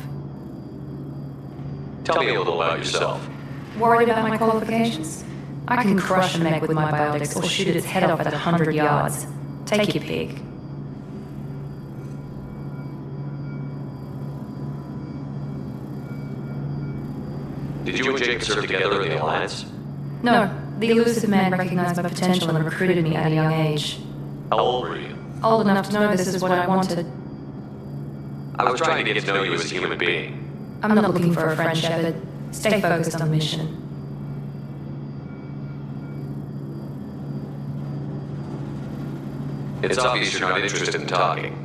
Tell me a little about yourself. Worried about my qualifications? I can crush a mech with my biotics or shoot its head off at 100 yards. Take your pick. Did you and Jacob serve together in the Alliance? No, the elusive man recognized my potential and recruited me at a young age. How old were you? Old enough to know this is what I wanted. I was trying to get to know you as a human being. I'm not looking for a friend, Shepard. Stay focused on the mission. It's obvious you're not interested in talking.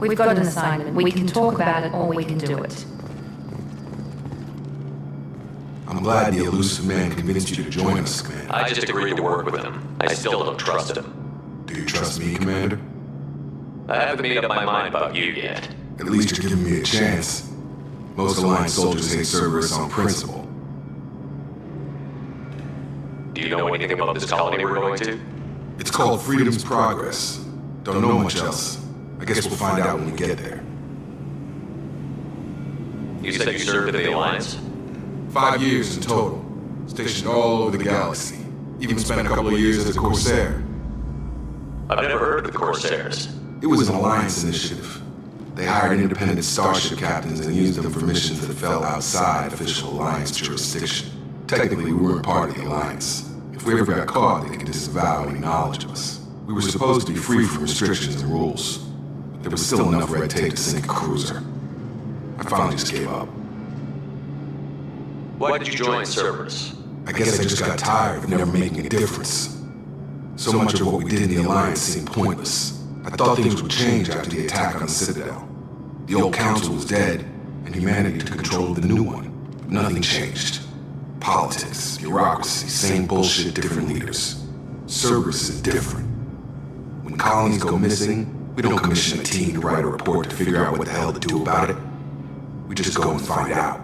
We've got an assignment. We can talk about it or we can do it. I'm glad the elusive man convinced you to join us, Commander. I just agreed to work with him. I still don't trust him. Do you trust me, Commander? I haven't made up my mind about you yet. At least you're giving me a chance. Most Alliance soldiers hate Cerberus on principle. Do you know anything about this colony we're going to? It's called Freedom's Progress. Don't know much else. I guess we'll find out when we get there. You said you served in the Alliance? 5 years in total. Stationed all over the galaxy. Even spent a couple of years as a Corsair. I've never heard of the Corsairs. It was an Alliance initiative. They hired independent starship captains and used them for missions that fell outside official Alliance jurisdiction. Technically, we weren't part of the Alliance. If we ever got caught, they could disavow any knowledge of us. We were supposed to be free from restrictions and rules. But there was still enough red tape to sink a cruiser. I finally just gave up. Why did you join Cerberus? I guess I just got tired of never making a difference. So much of what we did in the Alliance seemed pointless. I thought things would change after the attack on the Citadel. The old council was dead, and humanity took control of the new one. But nothing changed. Politics, bureaucracy, same bullshit, different leaders. Cerberus is different. When colonies go missing, we don't commission a team to write a report to figure out what the hell to do about it. We just go and find out.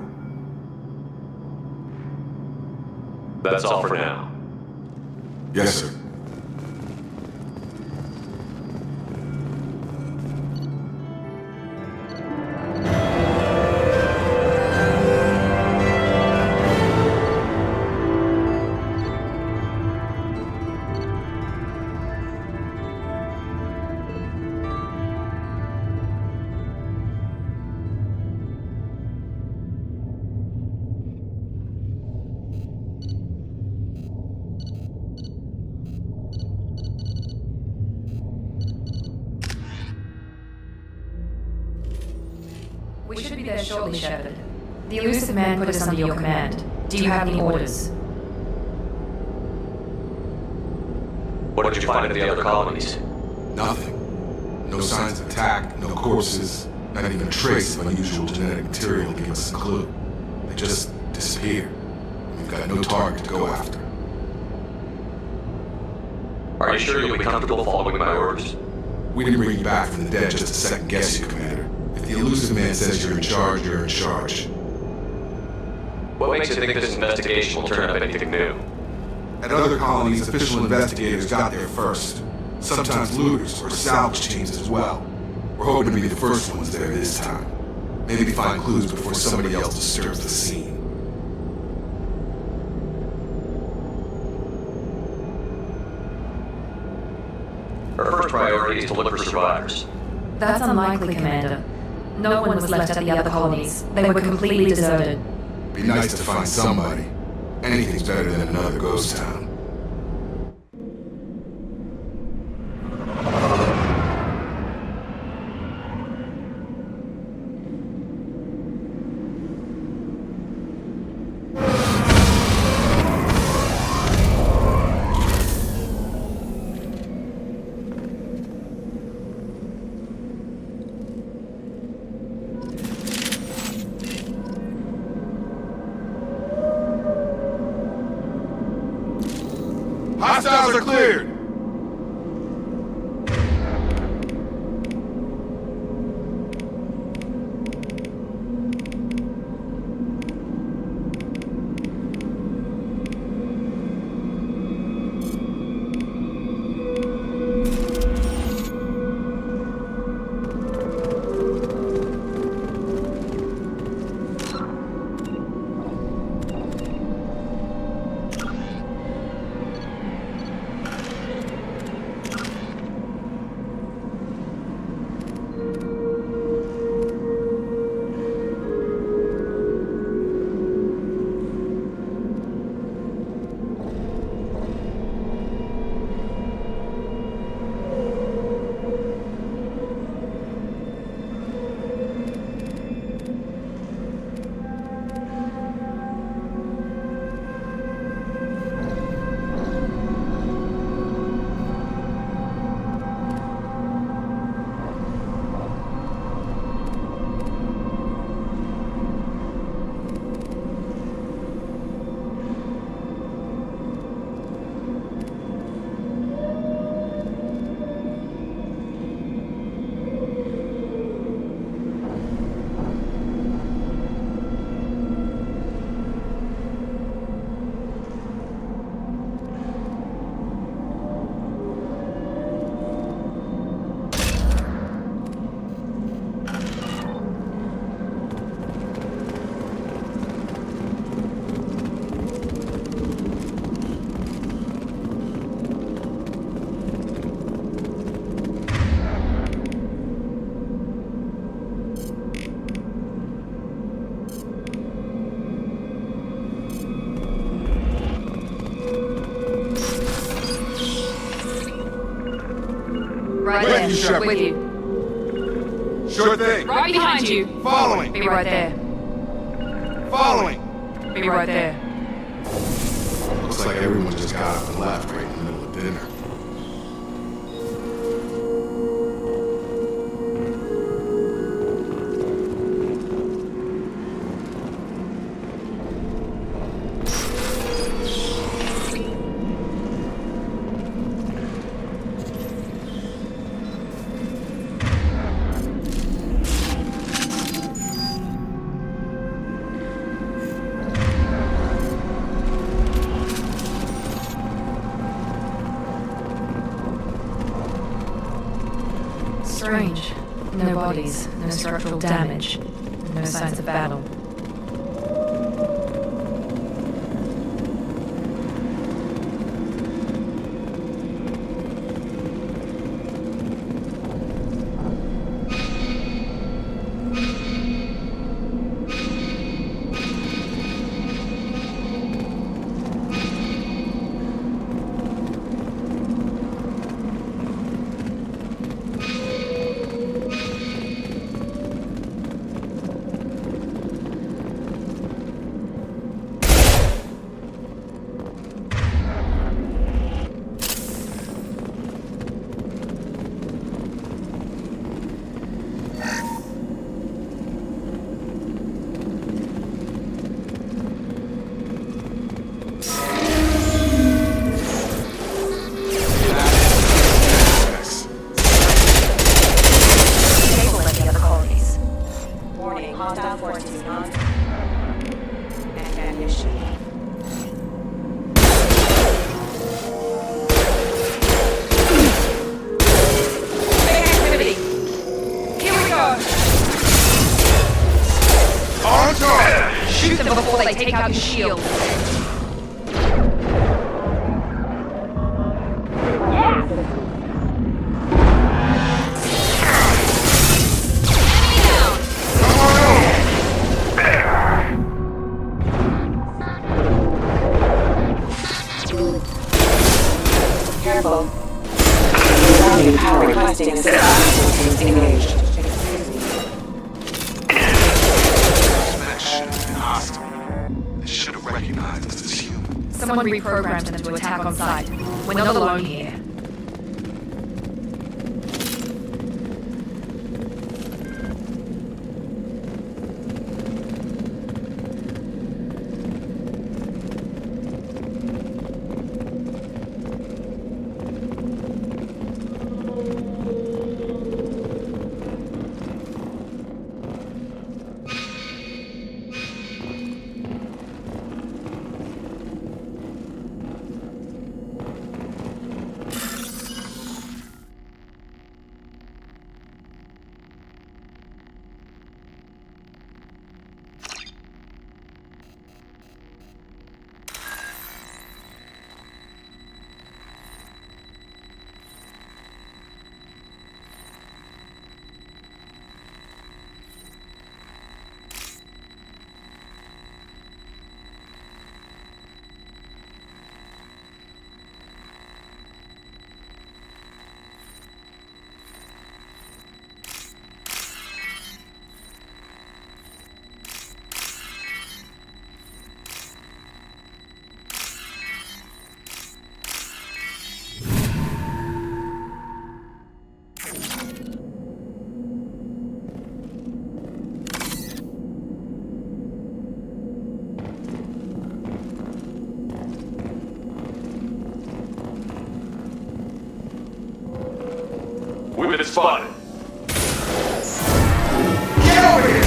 That's all for now. Yes, sir. We should be there shortly, Shepard. The elusive man put us under your command. Do you have any orders? What did you find at the other colonies? Nothing. No signs of attack, no corpses, not even a trace of unusual genetic material to give us a clue. They just disappeared. We've got no target to go after. Are you sure you'll be comfortable following my orders? We didn't bring you back from the dead just to second guess you, Commander. If the elusive man says you're in charge, you're in charge. What makes you think this investigation will turn up anything new? At other colonies, official investigators got there first. Sometimes looters or salvage teams as well. We're hoping to be the first ones there this time. Maybe find clues before somebody else disturbs the scene. Our first priority is to look for survivors. That's unlikely, Commander. No one was left at the other colonies. They were completely deserted. Be nice to find somebody. Anything's better than another ghost town. Hostiles are cleared! Right With there. you, Shepard. With you. Sure thing. Right behind you. Following. Be right there. Following. Be right there. Looks like everyone just got up and left right in the middle of dinner. Strange. No bodies, no structural damage, and no signs of battle. Shoot them before they take out your shield. Careful. Grounding power requesting assistance. Engaged. They should have recognized us as human. Someone reprogrammed them to attack on sight. We're not alone here. We've been spotted. Get over here!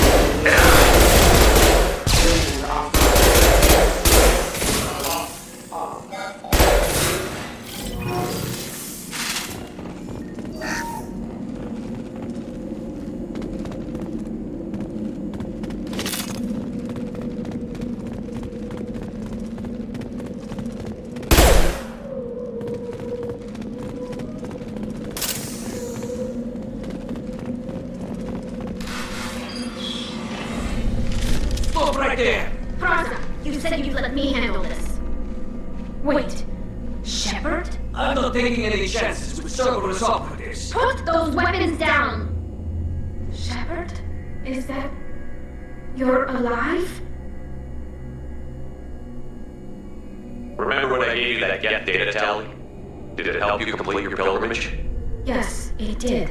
Right there! Praza, you said you'd let me handle this. Wait, Shepard? I'm not taking any chances with Cerberus operative. this. Put those weapons down! Shepard? Is that... You're alive? Remember when I gave you that Geth data tally? Did it help you complete your pilgrimage? Yes, it did.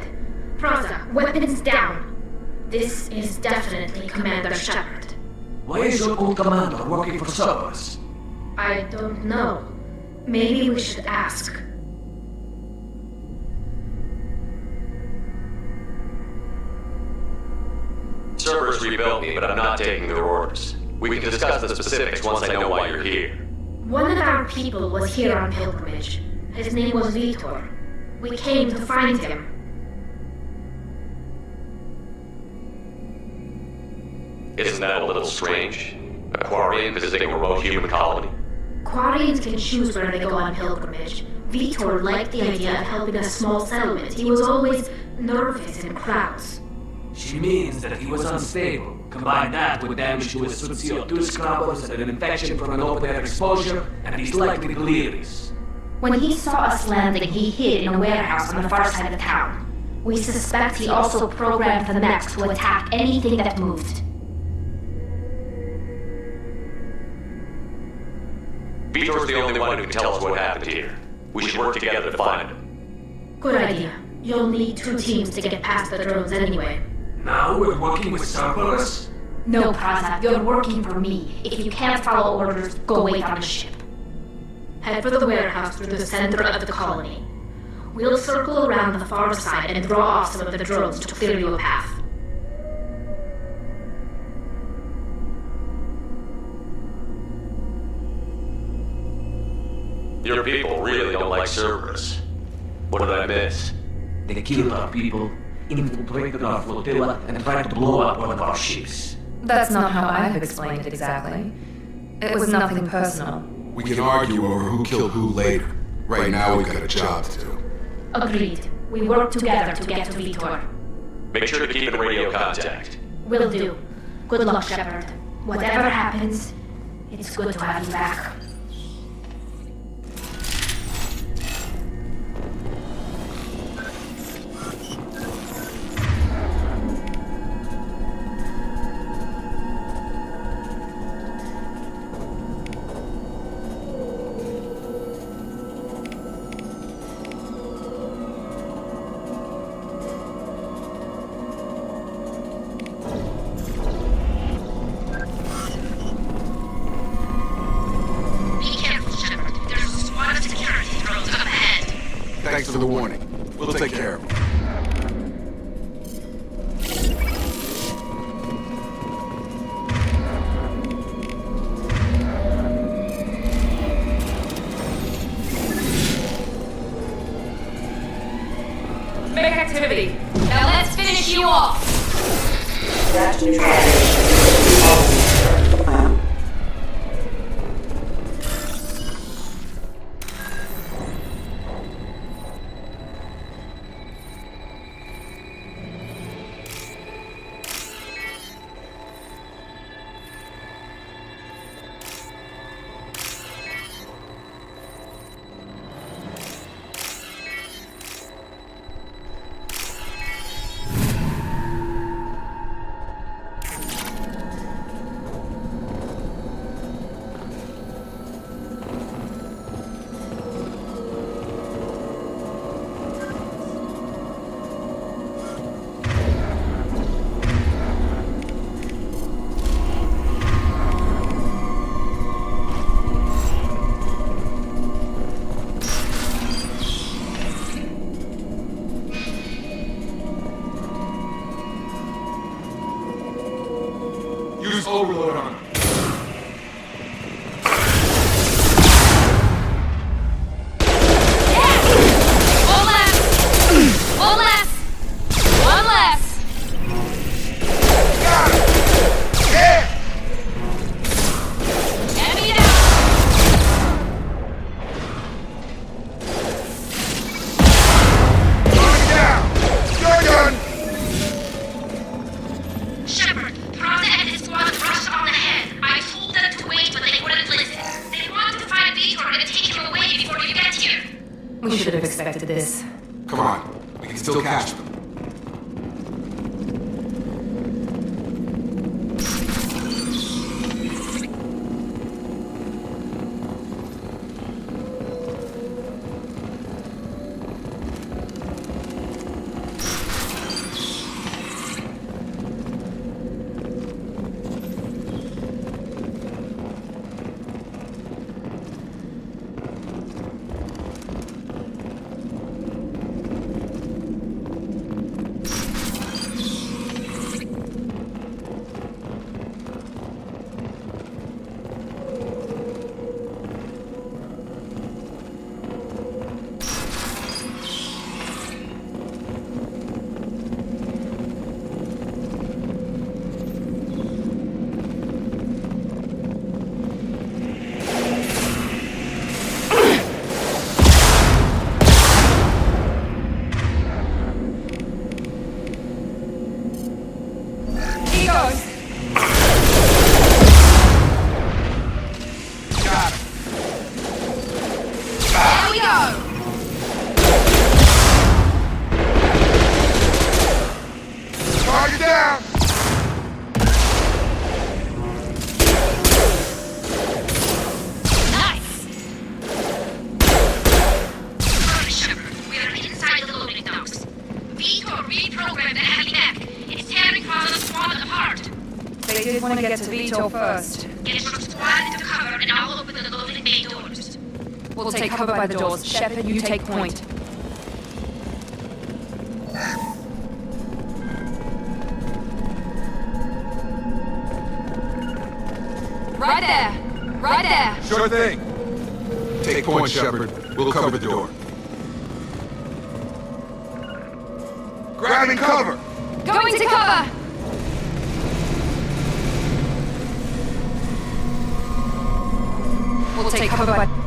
Praza, weapons down! This is definitely Commander Shepard. Why is your old commander working for Cerberus? I don't know. Maybe we should ask. Cerberus rebuilt me, but I'm not taking their orders. We can discuss the specifics once I know why you're here. One of our people was here on pilgrimage. His name was Vitor. We came to find him. Isn't that a little strange? A Quarian visiting a remote human colony? Quarians can choose where they go on pilgrimage. Vitor liked the idea of helping a small settlement. He was always nervous in crowds. She means that he was unstable. Combine that with damage to his CO2 scrubbers and an infection from an open-air exposure, and he's likely delirious. When he saw us landing, he hid in a warehouse on the far side of town. We suspect he also programmed the mechs to attack anything that moved. Vitor's the only one who can tell us what happened here. We should work together to find him. Good idea. You'll need 2 teams to get past the drones anyway. Now we're working with Cerberus? No, Praza, you're working for me. If you can't follow orders, go wait on the ship. Head for the warehouse through the center of the colony. We'll circle around the far side and draw off some of the drones to clear you a path. Your people really don't like Cerberus. What did I miss? They killed our people, infiltrated our flotilla, and tried to blow up one of our ships. That's not how I've explained it exactly. It was nothing personal. We can argue over who killed who later. Right now, we've got a job to do. Agreed. We work together to get to Vitor. Make sure to keep in radio contact. Will do. Good luck, Shepard. Whatever happens, it's good to have you back. Thanks for the warning. We'll take care of him. Make activity. Now let's finish you off. That's neutralization. Use overload on him. We should have expected this. Come on. We can still catch them. They did want to get to Vito first. Get your squad into cover and I'll open the loading bay doors. We'll take cover by the doors. Shepard, you take point. Right there! Right there! Sure thing. Take point, Shepard. We'll cover the door. Grabbing cover! Going to cover! We'll take cover by...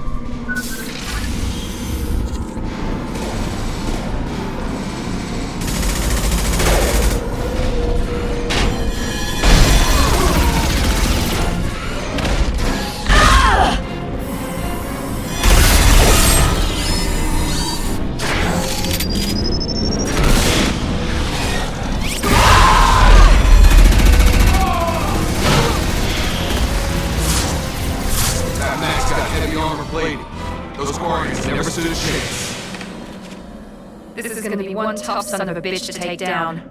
This is gonna be one tough son of a bitch to take down.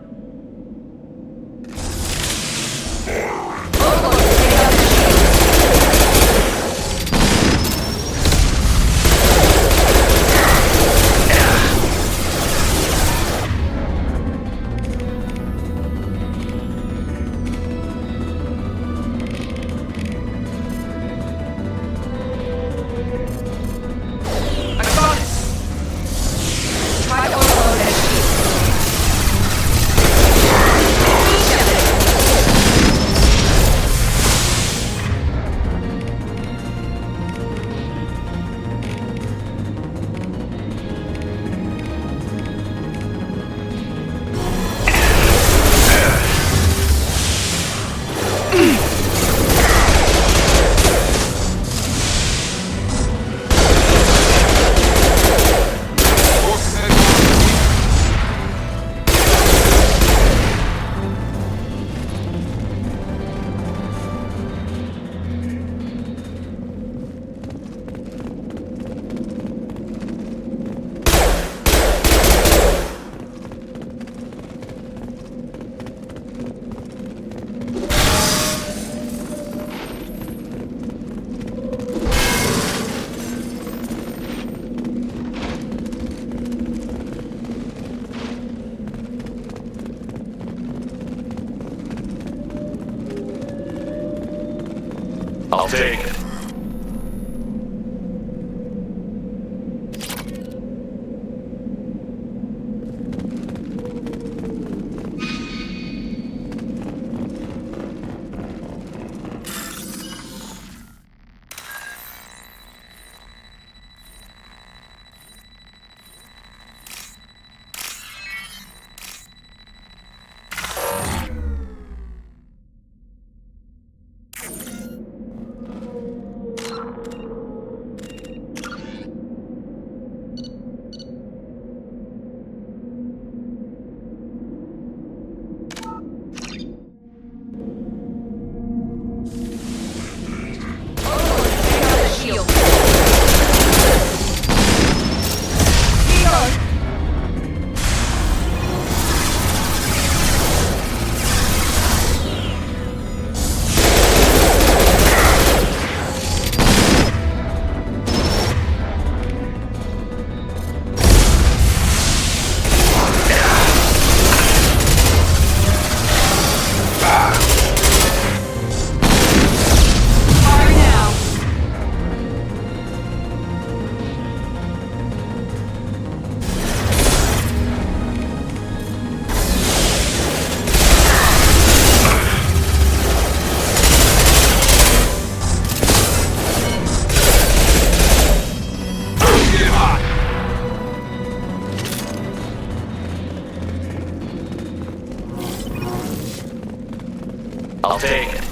I'll take it.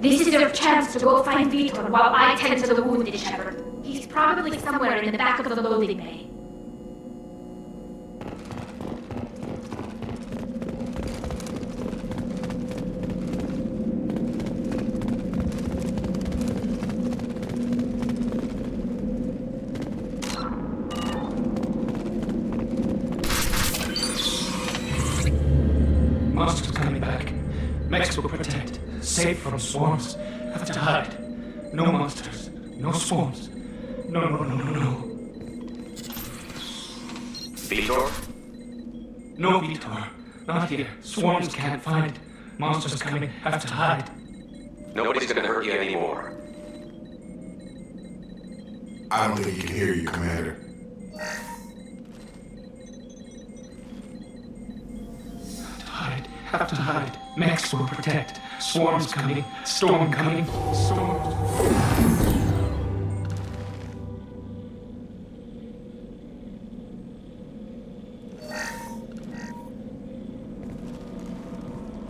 This is your chance to go find Vitor while I tend to the wounded shepherd. He's probably somewhere in the back of the loading bay. Monsters coming back. Max will protect. Safe from swarms. Have to hide. No monsters. No swarms. No. Vitor? No, Vitor. Not here. Swarms can't find. Monsters coming. Have to hide. Nobody's gonna hurt you anymore. I don't think he can hear you, Commander. Have to hide. Max will protect. Swarms coming. Storm coming. Storm.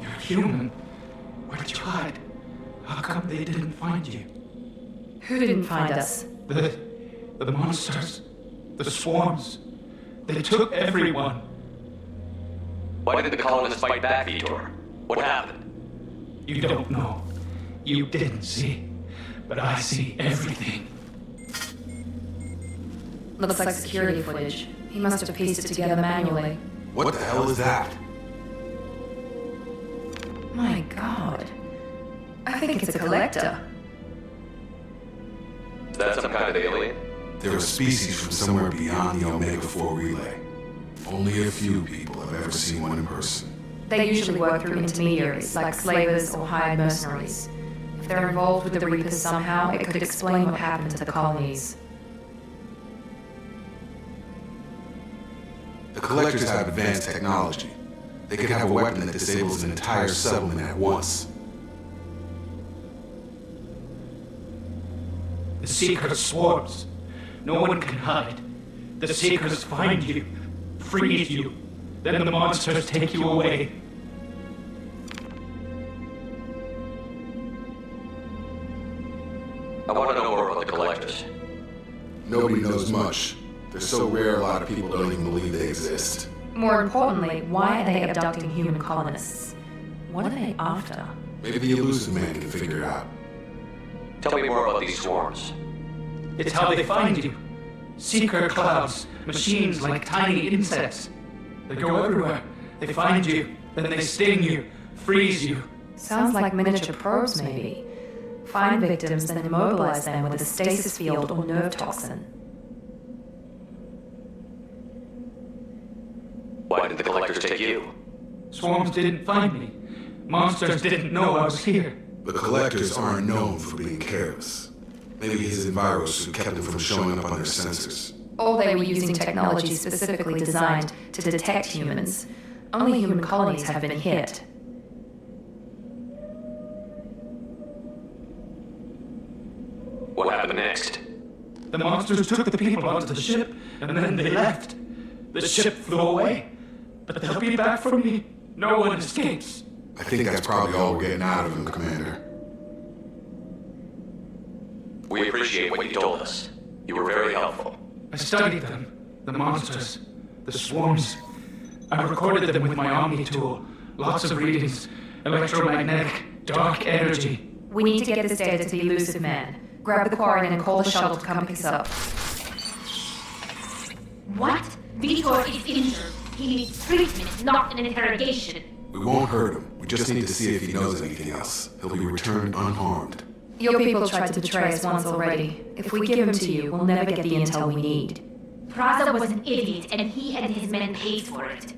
You're human. Where'd you hide? How come they didn't find you? Who didn't find us? The monsters. The swarms. They took everyone. Why did the colonists fight back, Vitor? What happened? You don't know. You didn't see. But I see everything. Looks like security footage. He must have pieced it together manually. What the hell is that? My God. I think it's a collector. Is that some kind of alien? They're a species from somewhere beyond the Omega-4 relay. Only a few people have ever seen one in person. They usually work through intermediaries, like slavers or hired mercenaries. If they're involved with the Reapers somehow, it could explain what happened to the colonies. The collectors have advanced technology. They could have a weapon that disables an entire settlement at once. The Seekers swarms. No one can hide. The Seekers find you, freeze you. Then the monsters take you away. I want to know more about the collectors. Nobody knows much. They're so rare, a lot of people don't even believe they exist. More importantly, why are they abducting human colonists? What are they after? Maybe the Elusive Man can figure it out. Tell me more about these swarms. It's how they find you. Seeker clouds, machines like tiny insects. They go everywhere. They find you, then they sting you, freeze you. Sounds like miniature probes, maybe. Find victims and immobilize them with a stasis field or nerve toxin. Why did the collectors take you? Swarms didn't find me. Monsters didn't know I was here. The collectors aren't known for being careless. Maybe his envirosuit kept them from showing up on their sensors. Or they were using technology specifically designed to detect humans. Only human colonies have been hit. What happened next? The monsters took the people onto the ship, and then they left. The ship flew away. But they'll be back for me. No one escapes. I think that's probably all we're getting out of him, Commander. We appreciate what you told us. You were very helpful. I studied them. The monsters. The swarms. I recorded them with my Omni tool. Lots of readings. Electromagnetic. Dark energy. We need to get this data to the elusive man. Grab the Quarian and call the shuttle to come pick us up. What? Vitor is injured. He needs treatment, not an interrogation. We won't hurt him. We just need to see if he knows anything else. He'll be returned unharmed. Your people tried to betray us once already. If we give him to you, we'll never get the intel we need. Praza was an idiot, and he and his men paid for it.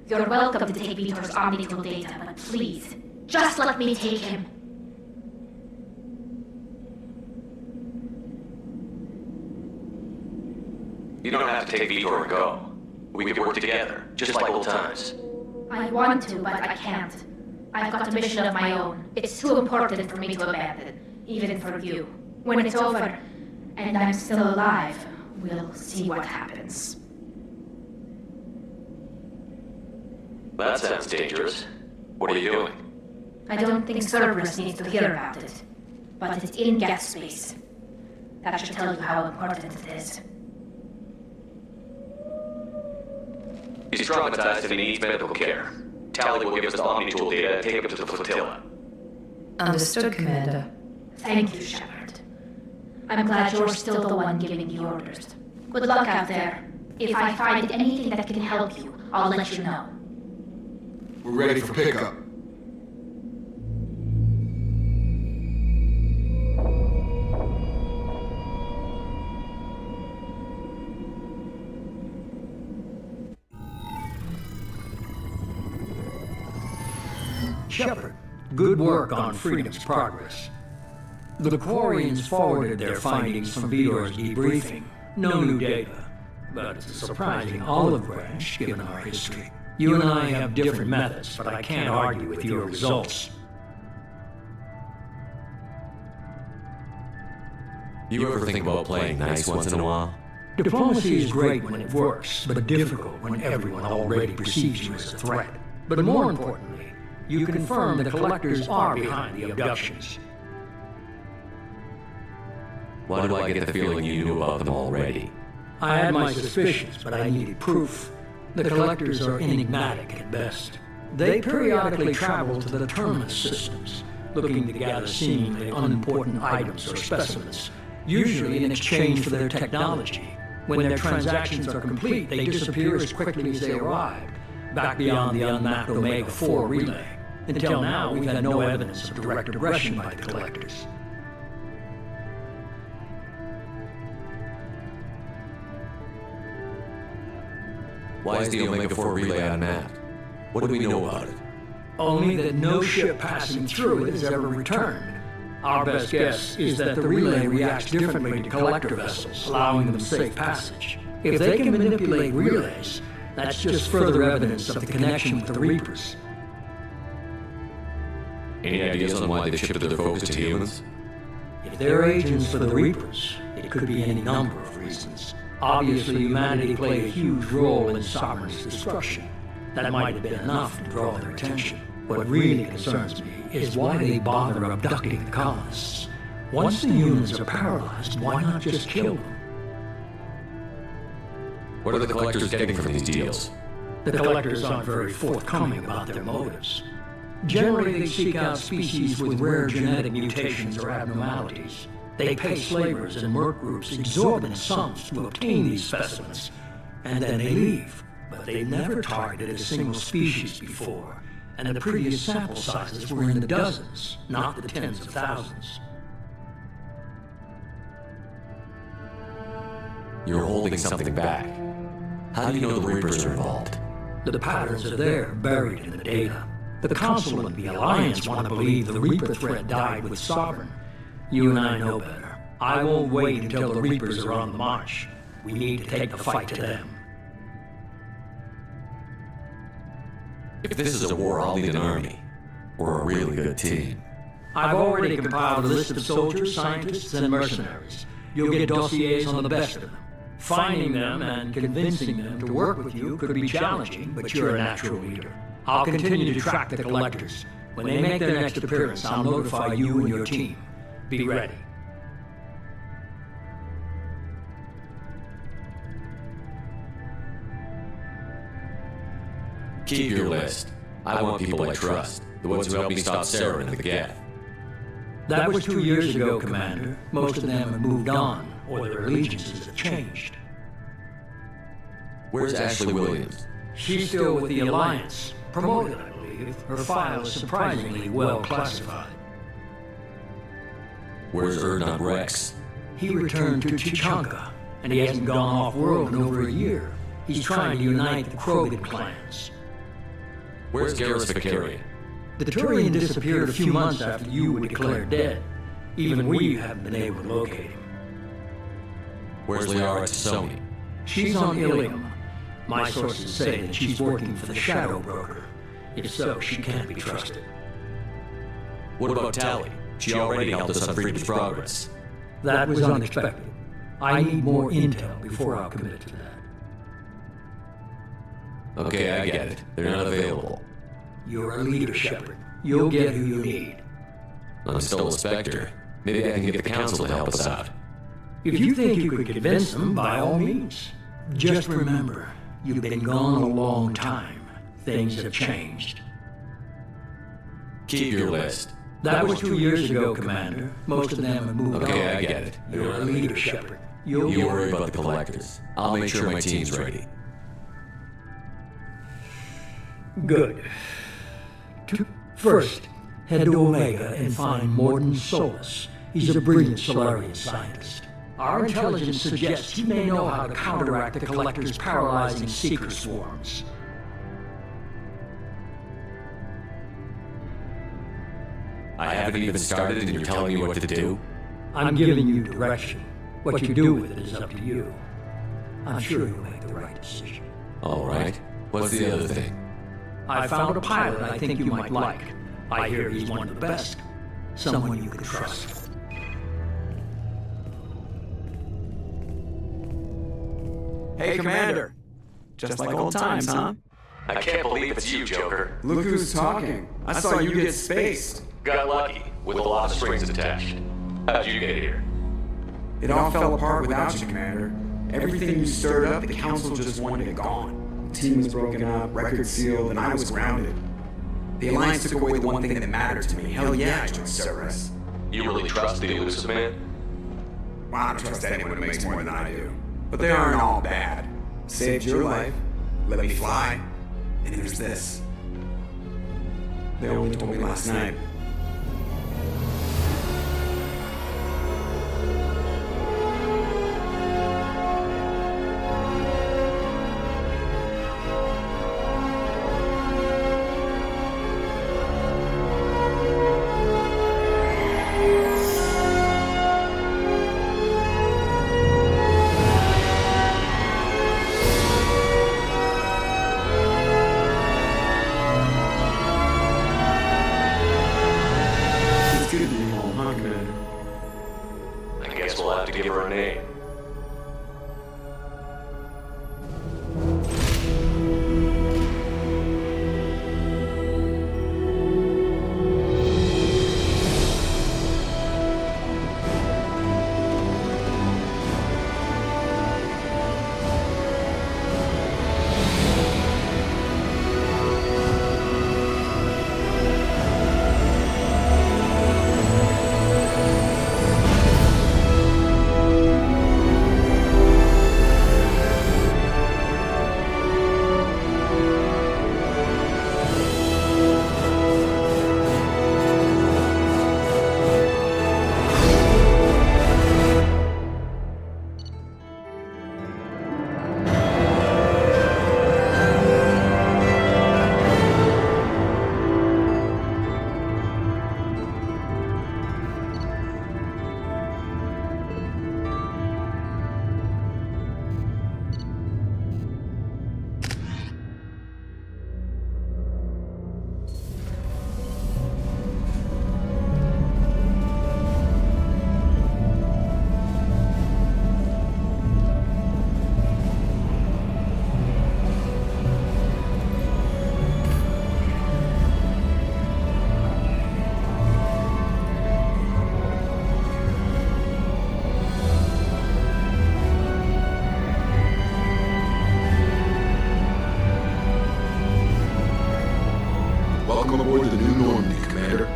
You're welcome to take Vitor's omnital data, but please, just let me take him. You don't have to take Vitor and go. We could work together, just like old times. I want to, but I can't. I've got a mission of my own. It's too important for me to abandon, even for you. When it's over, and I'm still alive, we'll see what happens. That sounds dangerous. What are you doing? I don't think Cerberus needs to hear about it, but it's in gas space. That should tell you how important it is. He's traumatized and he needs medical care. Tally will give us the Omni-Tool data and take him to the flotilla. Understood, Commander. Thank you, Shepard. I'm glad you're still the one giving the orders. Good luck out there. If I find anything that can help you, I'll let you know. We're ready for pickup. Shepard, good work on Freedom's progress. The Quarians forwarded their findings from Vitor's debriefing. No new data, but it's a surprising olive branch given our history. You and I have different methods, but I can't argue with your results. You ever think about playing nice once in a while? Diplomacy is great when it works, but difficult when everyone already perceives you as a threat. But more importantly, you confirm the collectors are behind the abductions. Why do I get the feeling you knew about them already? I had my suspicions, but I needed proof. The collectors are enigmatic at best. They periodically travel to the terminus systems, looking to gather seemingly unimportant items or specimens, usually in exchange for their technology. When their transactions are complete, they disappear as quickly as they arrived, back beyond the unmapped Omega-4 relay. Until now, we've had no evidence of direct aggression by the collectors. Why is the Omega-4 relay unmapped? What do we know about it? Only that no ship passing through it has ever returned. Our best guess is that the relay reacts differently to collector vessels, allowing them safe passage. If they can manipulate relays, that's just further evidence of the connection with the Reapers. Any ideas on why they've shifted their focus to humans? If they're agents for the Reapers, it could be any number of reasons. Obviously, humanity played a huge role in Sovereign's destruction. That might have been enough to draw their attention. What really concerns me is why they bother abducting the colonists. Once the humans are paralyzed, why not just kill them? What are the collectors getting from these deals? The collectors aren't very forthcoming about their motives. Generally, they seek out species with rare genetic mutations or abnormalities. They pay slavers and work groups exorbitant sums to obtain these specimens, and then they leave. But they've never targeted a single species before, and the previous sample sizes were in the dozens, not the tens of thousands. You're holding something back. How do you know the Reapers are involved? The patterns are there, buried in the data. The Council and the Alliance want to believe the Reaper threat died with Sovereign. You and I know better. I won't wait until the Reapers are on the march. We need to take the fight to them. If this is a war, I'll need an army. Or a really good team. I've already compiled a list of soldiers, scientists, and mercenaries. You'll get dossiers on the best of them. Finding them and convincing them to work with you could be challenging, but you're a natural leader. I'll continue to track the collectors. When they make their next appearance, I'll notify you and your team. Be ready. Keep your list. I want people I trust. The ones who helped me stop Sarah and the Geth. That was 2 years ago, Commander. Most of them have moved on, or their allegiances have changed. Where's Ashley Williams? She's still with the Alliance. Promoted, I believe. Her file is surprisingly well classified. Where's Erdnot Rex? He returned to Chichanka, and he hasn't gone off-world in over a year. He's trying to unite the Krogan clans. Where's Garrus Vicarian? The Turian disappeared a few months after you were declared dead. Even we haven't been able to locate him. Where's Liara Tassoni? She's on Ilium. My sources say that she's working for the Shadow Broker. If so, she can't be trusted. What about Tally? She already helped us on Freedom's Progress. That was unexpected. I need more intel before I'll commit to that. Okay, I get it. They're not available. You're a leader, Shepard. You'll get who you need. I'm still a Spectre. Maybe I can get the Council to help us out. If you think you could convince them, by all means. Just remember, you've been gone a long time. Things have changed. Keep your list. That was 2 years ago, Commander. Most of them have moved on. Okay, I get it. You're a leader, Shepard. You worry about the Collectors. I'll make sure my team's ready. Good. First, head to Omega and find Morden Solus. He's a brilliant Solarian scientist. Our intelligence suggests he may know how to counteract the Collector's paralyzing seeker swarms. I haven't even started and you're telling me what to do? I'm giving you direction. What you do with it is up to you. I'm sure you'll make the right decision. All right. What's the other thing? I found a pilot I think you might like. I hear he's one of the best. Someone you can trust. Hey, Commander. Just like old times, huh? I can't believe it's you, Joker. Look who's talking. I saw you get spaced. Got lucky, with a lot of strings attached. How'd you get here? It all fell apart without you, Commander. Everything you stirred up, the Council just wanted it gone. The team was broken up, record sealed, and I was grounded. The Alliance took away the one thing that mattered to me. Hell yeah, I joined Cerberus. You really trust the Elusive Man? Well, I don't trust anyone who makes more than I do. But they aren't all bad. Saved your life, let me fly, and there's this. They only told me last night. Welcome aboard the new Normandy, Commander.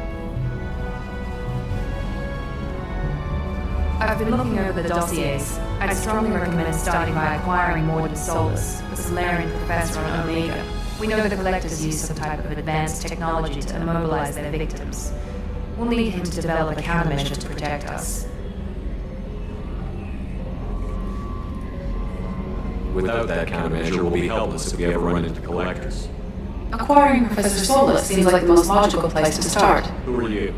I've been looking over the dossiers. I'd strongly recommend starting by acquiring Morden Solus, the Solarian professor on Omega. We know the Collectors use some type of advanced technology to immobilize their victims. We'll need him to develop a countermeasure to protect us. Without that countermeasure, we'll be helpless if we ever run into Collectors. Acquiring Professor Solus seems like the most logical place to start. Who are you?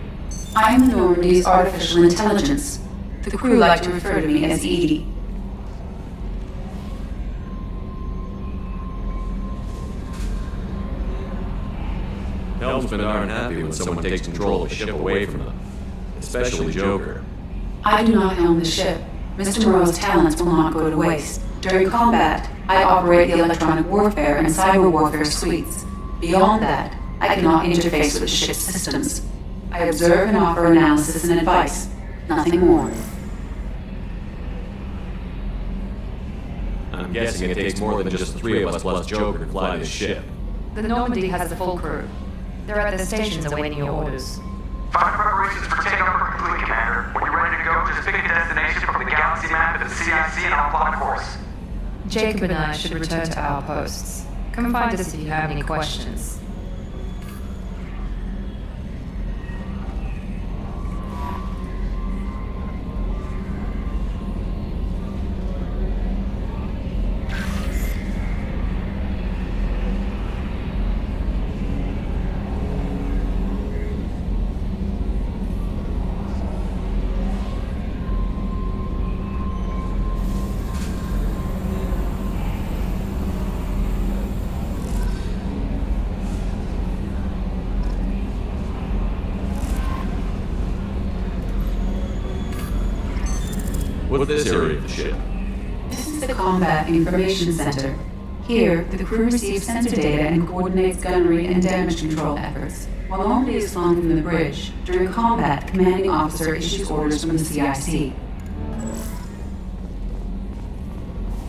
I am the Normandy's artificial intelligence. The crew like to refer to me as Edie. Helmsmen aren't happy when someone takes control of a ship away from them. Especially Joker. I do not helm the ship. Mr. Moreau's talents will not go to waste. During combat, I operate the electronic warfare and cyber warfare suites. Beyond that, I cannot interface with the ship's systems. I observe and offer analysis and advice. Nothing more. I'm guessing it takes more than just the three of us plus Joker to fly this ship. The Normandy has the full crew. They're at their stations awaiting your orders. Final preparations for takeoff are complete, Commander. When you're ready to go, just pick a destination from the galaxy map at the CIC and I'll plot a course. Jacob and I should return to our posts. Come find us if you have any questions. What's this area of the ship? This is the Combat Information Center. Here, the crew receives sensor data and coordinates gunnery and damage control efforts. While Normandy is flown from the bridge, during combat, commanding officer issues orders from the CIC.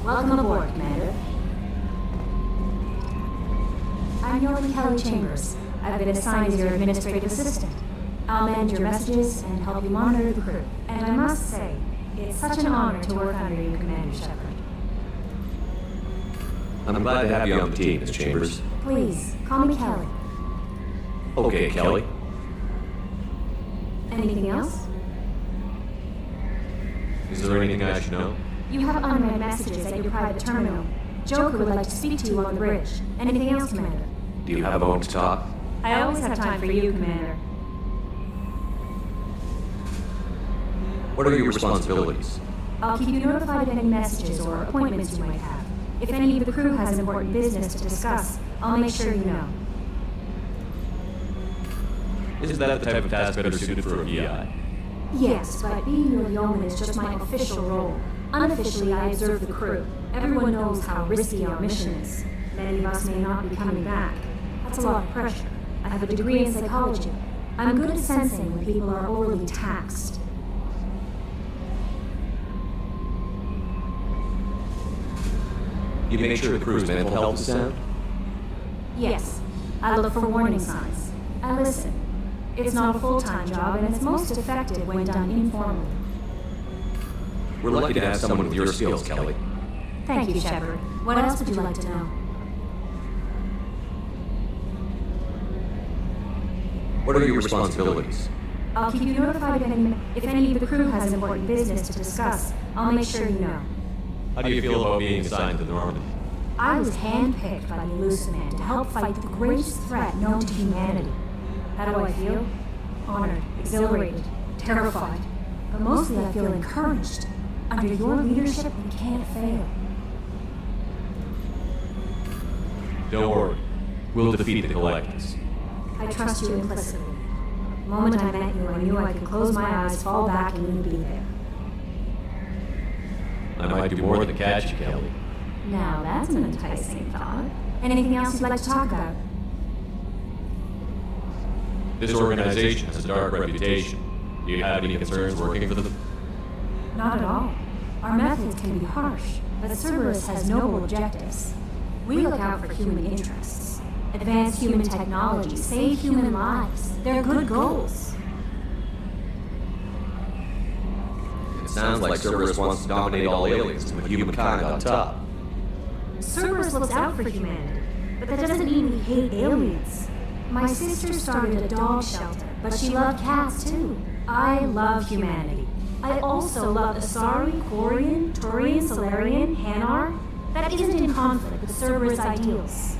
Welcome aboard, Commander. I'm Yorley Kelly Chambers. I've been assigned as your administrative assistant. I'll manage your messages and help you monitor the crew. And I must say, it's such an honor to work under you, Commander Shepard. I'm glad to have you on the team, Miss Chambers. Please, call me Kelly. Okay, Kelly. Anything else? Is there anything I should know? You have unread messages at your private terminal. Joker would like to speak to you on the bridge. Anything else, Commander? Do you have a moment to talk? I always have time for you, Commander. What are your responsibilities? I'll keep you notified of any messages or appointments you might have. If any of the crew has important business to discuss, I'll make sure you know. Isn't that the type of task better suited for a VI? Yes, but being your yeoman is just my official role. Unofficially, I observe the crew. Everyone knows how risky our mission is. Many of us may not be coming back. That's a lot of pressure. I have a degree in psychology. I'm good at sensing when people are overly taxed. You make sure the crew's mental health is sound? Yes. I look for warning signs. I listen. It's not a full-time job, and it's most effective when done informally. We're lucky to have someone with your skills, Kelly. Thank you, Shepard. What else would you like to know? What are your responsibilities? I'll keep you notified if any of the crew has important business to discuss. I'll make sure you know. How do you feel about being assigned to the Normandy? I was handpicked by the Elusiman to help fight the greatest threat known to humanity. How do I feel? Honored, exhilarated, terrified. But mostly I feel encouraged. Under your leadership, we can't fail. Don't worry. We'll defeat the Collectors. I trust you implicitly. The moment I met you, I knew I could close my eyes, fall back, and you'd be there. I might do more than catch you, Kelly. Now that's an enticing thought. Anything else you'd like to talk about? This organization has a dark reputation. Do you have any concerns working for them? Not at all. Our methods can be harsh, but Cerberus has noble objectives. We look out for human interests. Advance human technology, save human lives. They're good goals. It sounds like Cerberus wants to dominate all aliens with humankind on top. Cerberus looks out for humanity, but that doesn't mean we hate aliens. My sister started a dog shelter, but she loved cats too. I love humanity. I also love Asari, Quarian, Turian, Solarian, Hanar. That isn't in conflict with Cerberus ideals.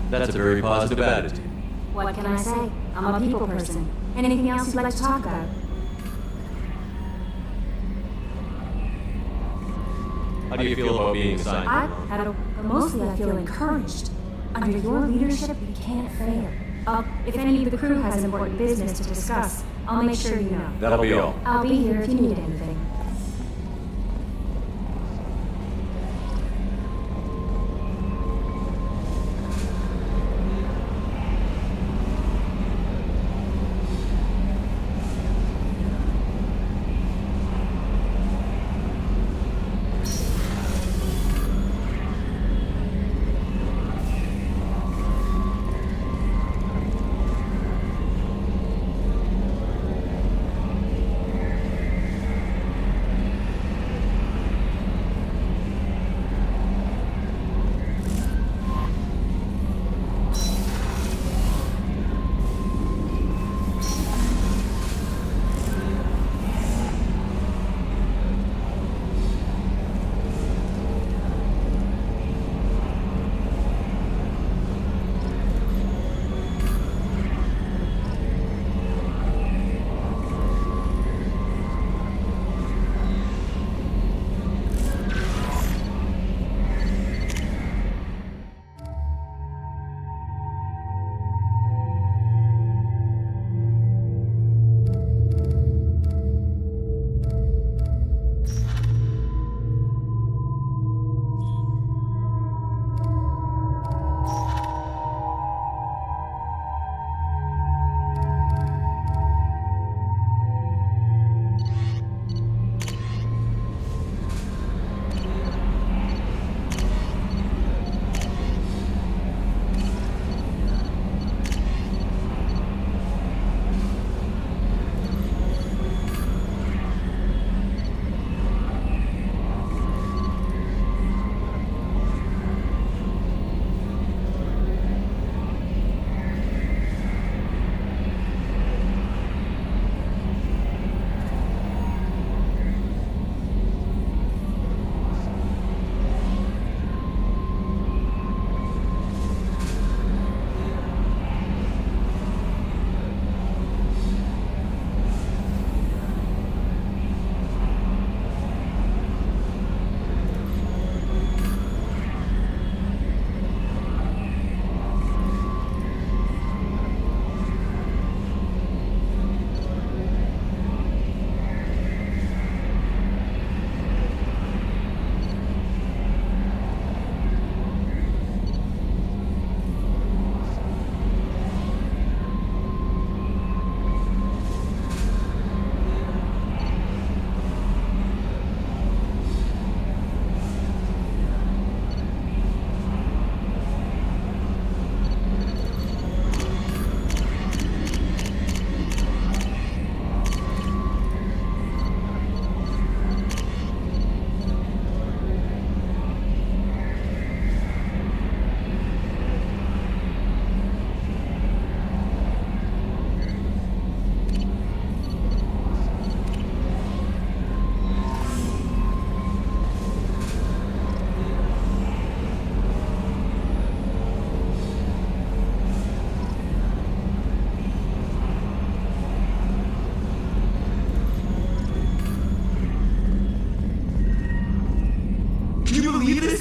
That's a very positive attitude. What can I say? I'm a people person. Anything else you'd like to talk about? How do you feel about being assigned? Mostly I feel encouraged. Under your leadership, we can't fail. If any of the crew has important business to discuss, I'll make sure you know. That'll be all. I'll be here if you need anything.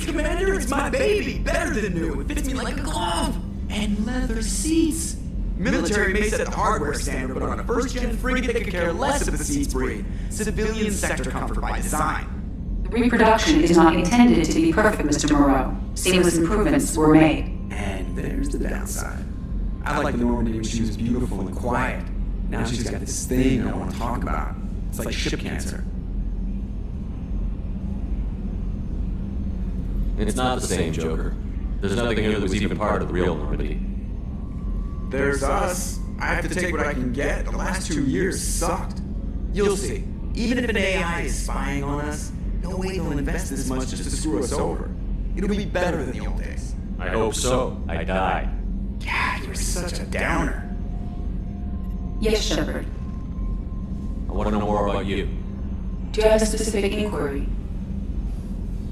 Commander, it's my baby! Better than new! It fits me like a glove! And leather seats! Military may set the hardware standard, but on a first-gen frigate they could care less if the seats breathe. Civilian sector comfort by design. The reproduction is not intended to be perfect, Mr. Moreau. Seamless improvements were made. And there's the downside. I like the Normandy when she was beautiful and quiet. Now she's got this thing I want to talk about. It's like ship cancer. It's not the same, Joker. There's nothing here that was even part of the real Normandy. There's us. I have to take what I can get. The last 2 years sucked. You'll see. Even if an AI is spying on us, no way they'll invest this much just to screw us over. It'll be better than the old days. I hope so. I died. God, you're such a downer. Yes, Shepard. I want to know more about you. Do you have a specific inquiry?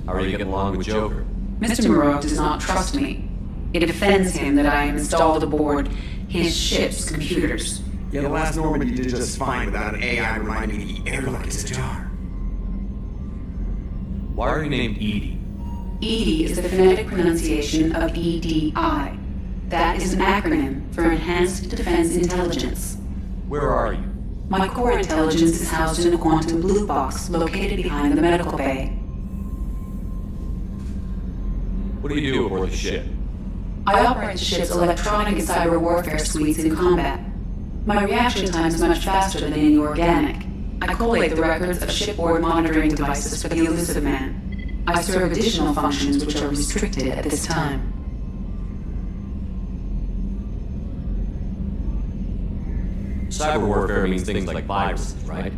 How are you getting along with Joker? Mr. Moreau does not trust me. It offends him that I am installed aboard his ship's computers. Yeah, the last Normandy did just fine without an AI reminding me the airlock is ajar. Why are you named Edie? EDI is the phonetic pronunciation of EDI. That is an acronym for Enhanced Defense Intelligence. Where are you? My core intelligence is housed in a quantum blue box located behind the medical bay. What do you do aboard the ship? I operate the ship's electronic and cyber warfare suites in combat. My reaction time is much faster than any organic. I collate the records of shipboard monitoring devices for the elusive man. I serve additional functions which are restricted at this time. Cyber warfare means things like viruses, right?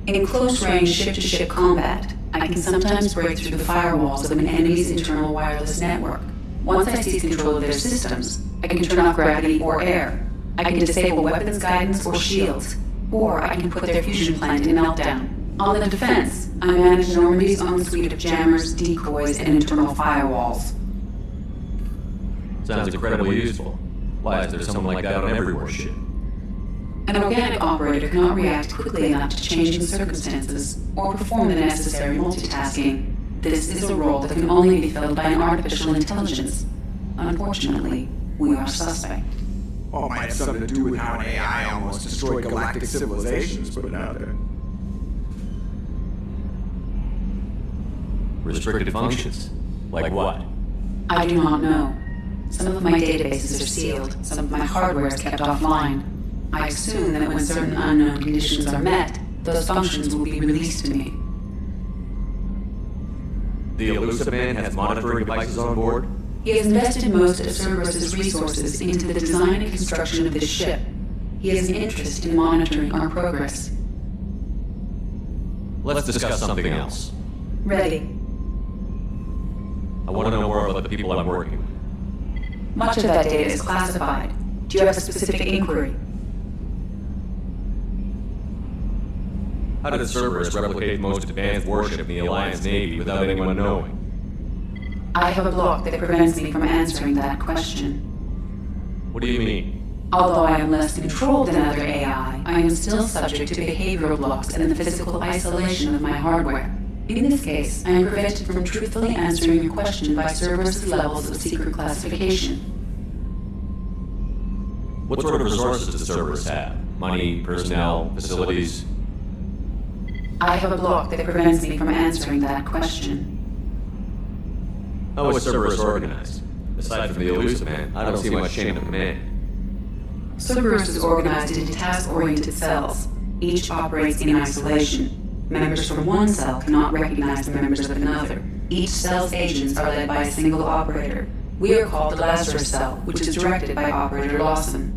In close-range ship-to-ship combat, I can sometimes break through the firewalls of an enemy's internal wireless network. Once I seize control of their systems, I can turn off gravity or air. I can disable weapons guidance or shields, or I can put their fusion plant in meltdown. On the defense, I manage Normandy's own suite of jammers, decoys, and internal firewalls. Sounds incredibly useful. Why is there someone like that on every warship? An organic operator cannot react quickly enough to changing circumstances or perform the necessary multitasking. This is a role that can only be filled by an artificial intelligence. Unfortunately, we are suspect. Well, it might have something to do with how an AI almost destroyed galactic civilizations, put it out there. Restricted functions? Like what? I do not know. Some of my databases are sealed, some of my hardware is kept offline. I assume that when certain unknown conditions are met, those functions will be released to me. The elusive man has monitoring devices on board? He has invested most of Cerberus' resources into the design and construction of this ship. He has an interest in monitoring our progress. Let's discuss something else. Ready. I want to know more about the people I'm working with. Much of that data is classified. Do you have a specific inquiry? How did Cerberus replicate the most advanced warship in the Alliance Navy without anyone knowing? I have a block that prevents me from answering that question. What do you mean? Although I am less controlled than other AI, I am still subject to behavioral blocks and the physical isolation of my hardware. In this case, I am prevented from truthfully answering your question by Cerberus' levels of secret classification. What sort of resources does Cerberus have? Money, personnel, facilities? I have a block that prevents me from answering that question. How is Cerberus organized? Aside from the elusive man, I don't see much chain of command. Cerberus is organized into task-oriented cells. Each operates in isolation. Members from one cell cannot recognize the members of another. Each cell's agents are led by a single operator. We are called the Lazarus cell, which is directed by Operator Lawson.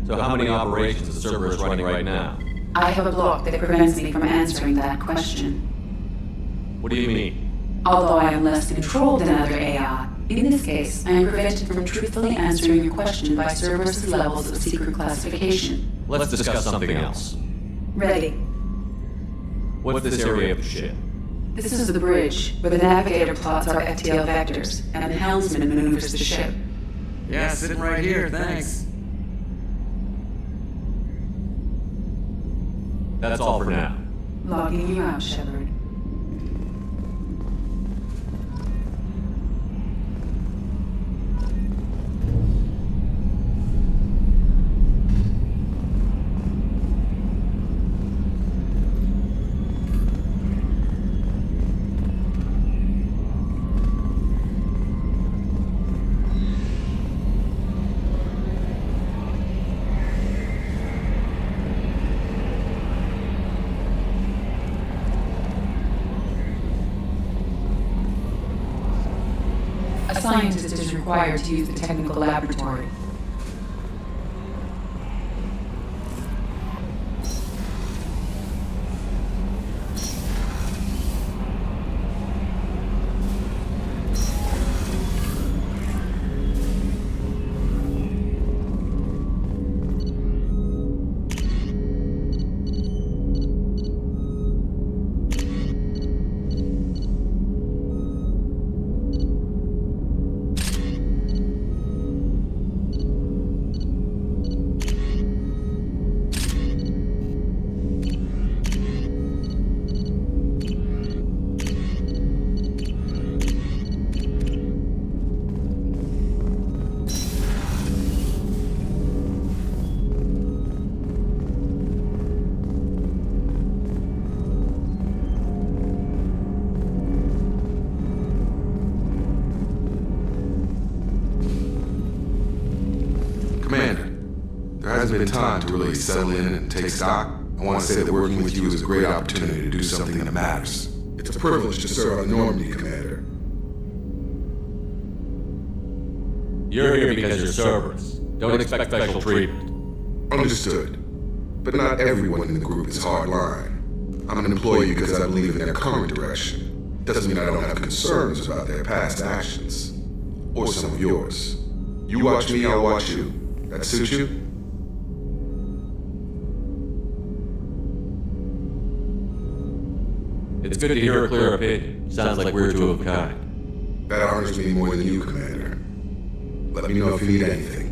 So how many operations is Cerberus running right now? I have a block that prevents me from answering that question. What do you mean? Although I am less controlled than other AI, in this case, I am prevented from truthfully answering your question by Cerberus' levels of secret classification. Let's discuss something else. Ready. What's this area of the ship? This is the bridge, where the navigator plots our FTL vectors, and the helmsman maneuvers the ship. Yeah, sitting right here, thanks. That's all for now. Logging you out, Shepard. scientist is required to use the technical laboratory. Hasn't been time to really settle in and take stock. I want to say that working with you is a great opportunity to do something that matters. It's a privilege to serve on the Normandy, Commander. You're here because you're Cerberus. Don't expect special treatment. Understood. But not everyone in the group is hardline. I'm an employee because I believe in their current direction. Doesn't mean I don't have concerns about their past actions. Or some of yours. You watch me, I'll watch you. That suit you? It's good to hear a clear opinion. Sounds like we're two of a kind. That honors me more than you, Commander. Let me know if you need anything.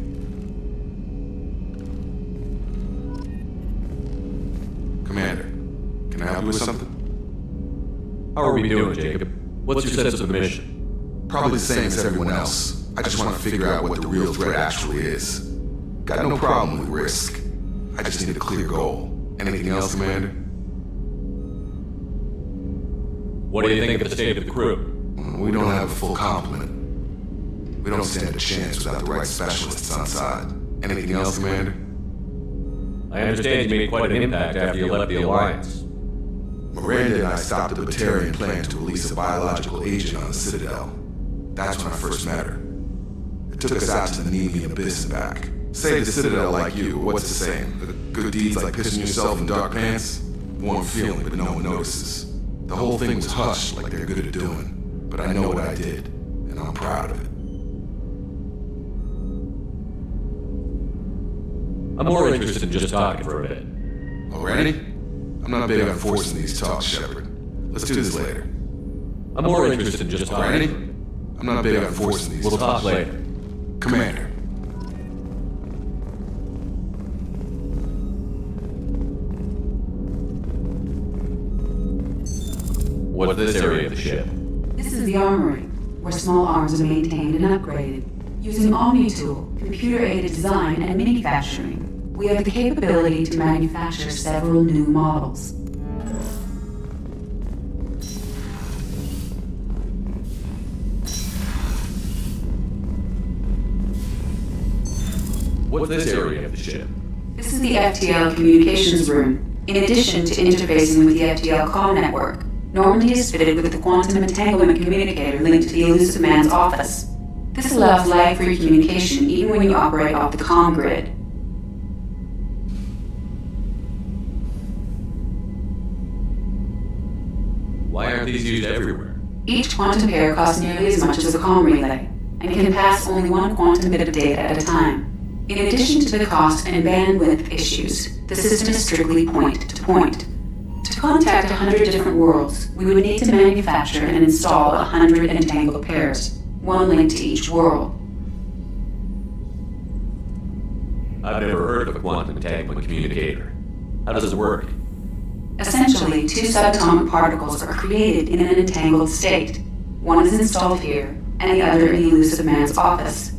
Commander, can I help you with something? How are we doing, Jacob? What's your sense of the mission? Probably the same as everyone else. I just want to figure out what the real threat actually is. Got no problem with risk. I just need a clear goal. Anything else, Commander? What do you think of the state of the crew? We don't have a full complement. We don't stand a chance without the right specialists on side. Anything else, Commander? I understand you made quite an impact after you left the Alliance. Miranda and I stopped a Batarian plan to release a biological agent on the Citadel. That's when I first met her. It took us out to the Nemean abyss and back. Save the Citadel like you, what's the saying? The good deeds like pissing yourself in dark pants? Warm feeling, but no one notices. The whole thing was hushed like they're good at doing. But I know what I did, and I'm proud of it. I'm more interested in just talking for a bit. Already? I'm not big on forcing these talks, Shepard. Let's do this later. I'm more interested in just talking. Already? I'm not big on forcing these talks. We'll talk later. Commander. What's this area of the ship? This is the armory, where small arms are maintained and upgraded. Using OmniTool, computer-aided design and manufacturing, we have the capability to manufacture several new models. What's this area of the ship? This is the FTL communications room. In addition to interfacing with the FTL comm network, Normandy is fitted with the quantum entanglement communicator linked to the Elusive Man's office. This allows lag-free communication even when you operate off the comm grid. Why aren't these used everywhere? Each quantum pair costs nearly as much as a comm relay, and can pass only one quantum bit of data at a time. In addition to the cost and bandwidth issues, the system is strictly point-to-point. To contact 100 different worlds, we would need to manufacture and install 100 entangled pairs, one linked to each world. I've never heard of a quantum entanglement communicator. How does it work? Essentially, two subatomic particles are created in an entangled state. One is installed here, and the other in the Elusive Man's office.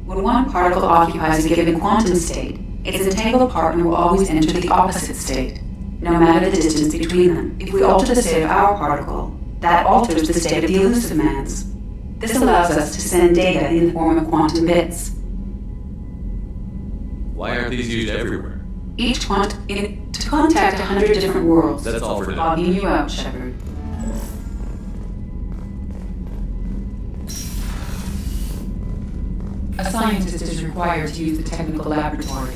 When one particle occupies a given quantum state, its entangled partner will always enter the opposite state, no matter the distance between them. If we alter the state of our particle, that alters the state of the Elusive Man's. This allows us to send data in the form of quantum bits. Why aren't these used everywhere? Each to contact 100 different worlds. That's all for now. I'll beam you out, Shepard. A scientist is required to use the technical laboratory.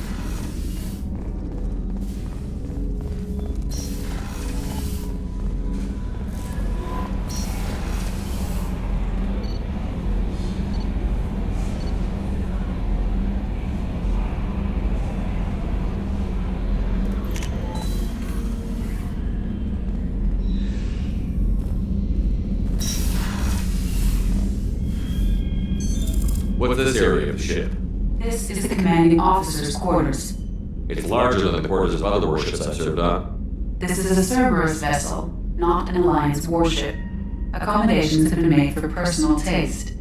What's this area of the ship? This is the commanding officer's quarters. It's larger than the quarters of other warships I've served on. This is a Cerberus vessel, not an Alliance warship. Accommodations have been made for personal taste.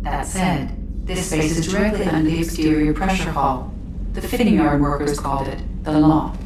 That said, this space is directly under the exterior pressure hull. The fitting yard workers called it the loft.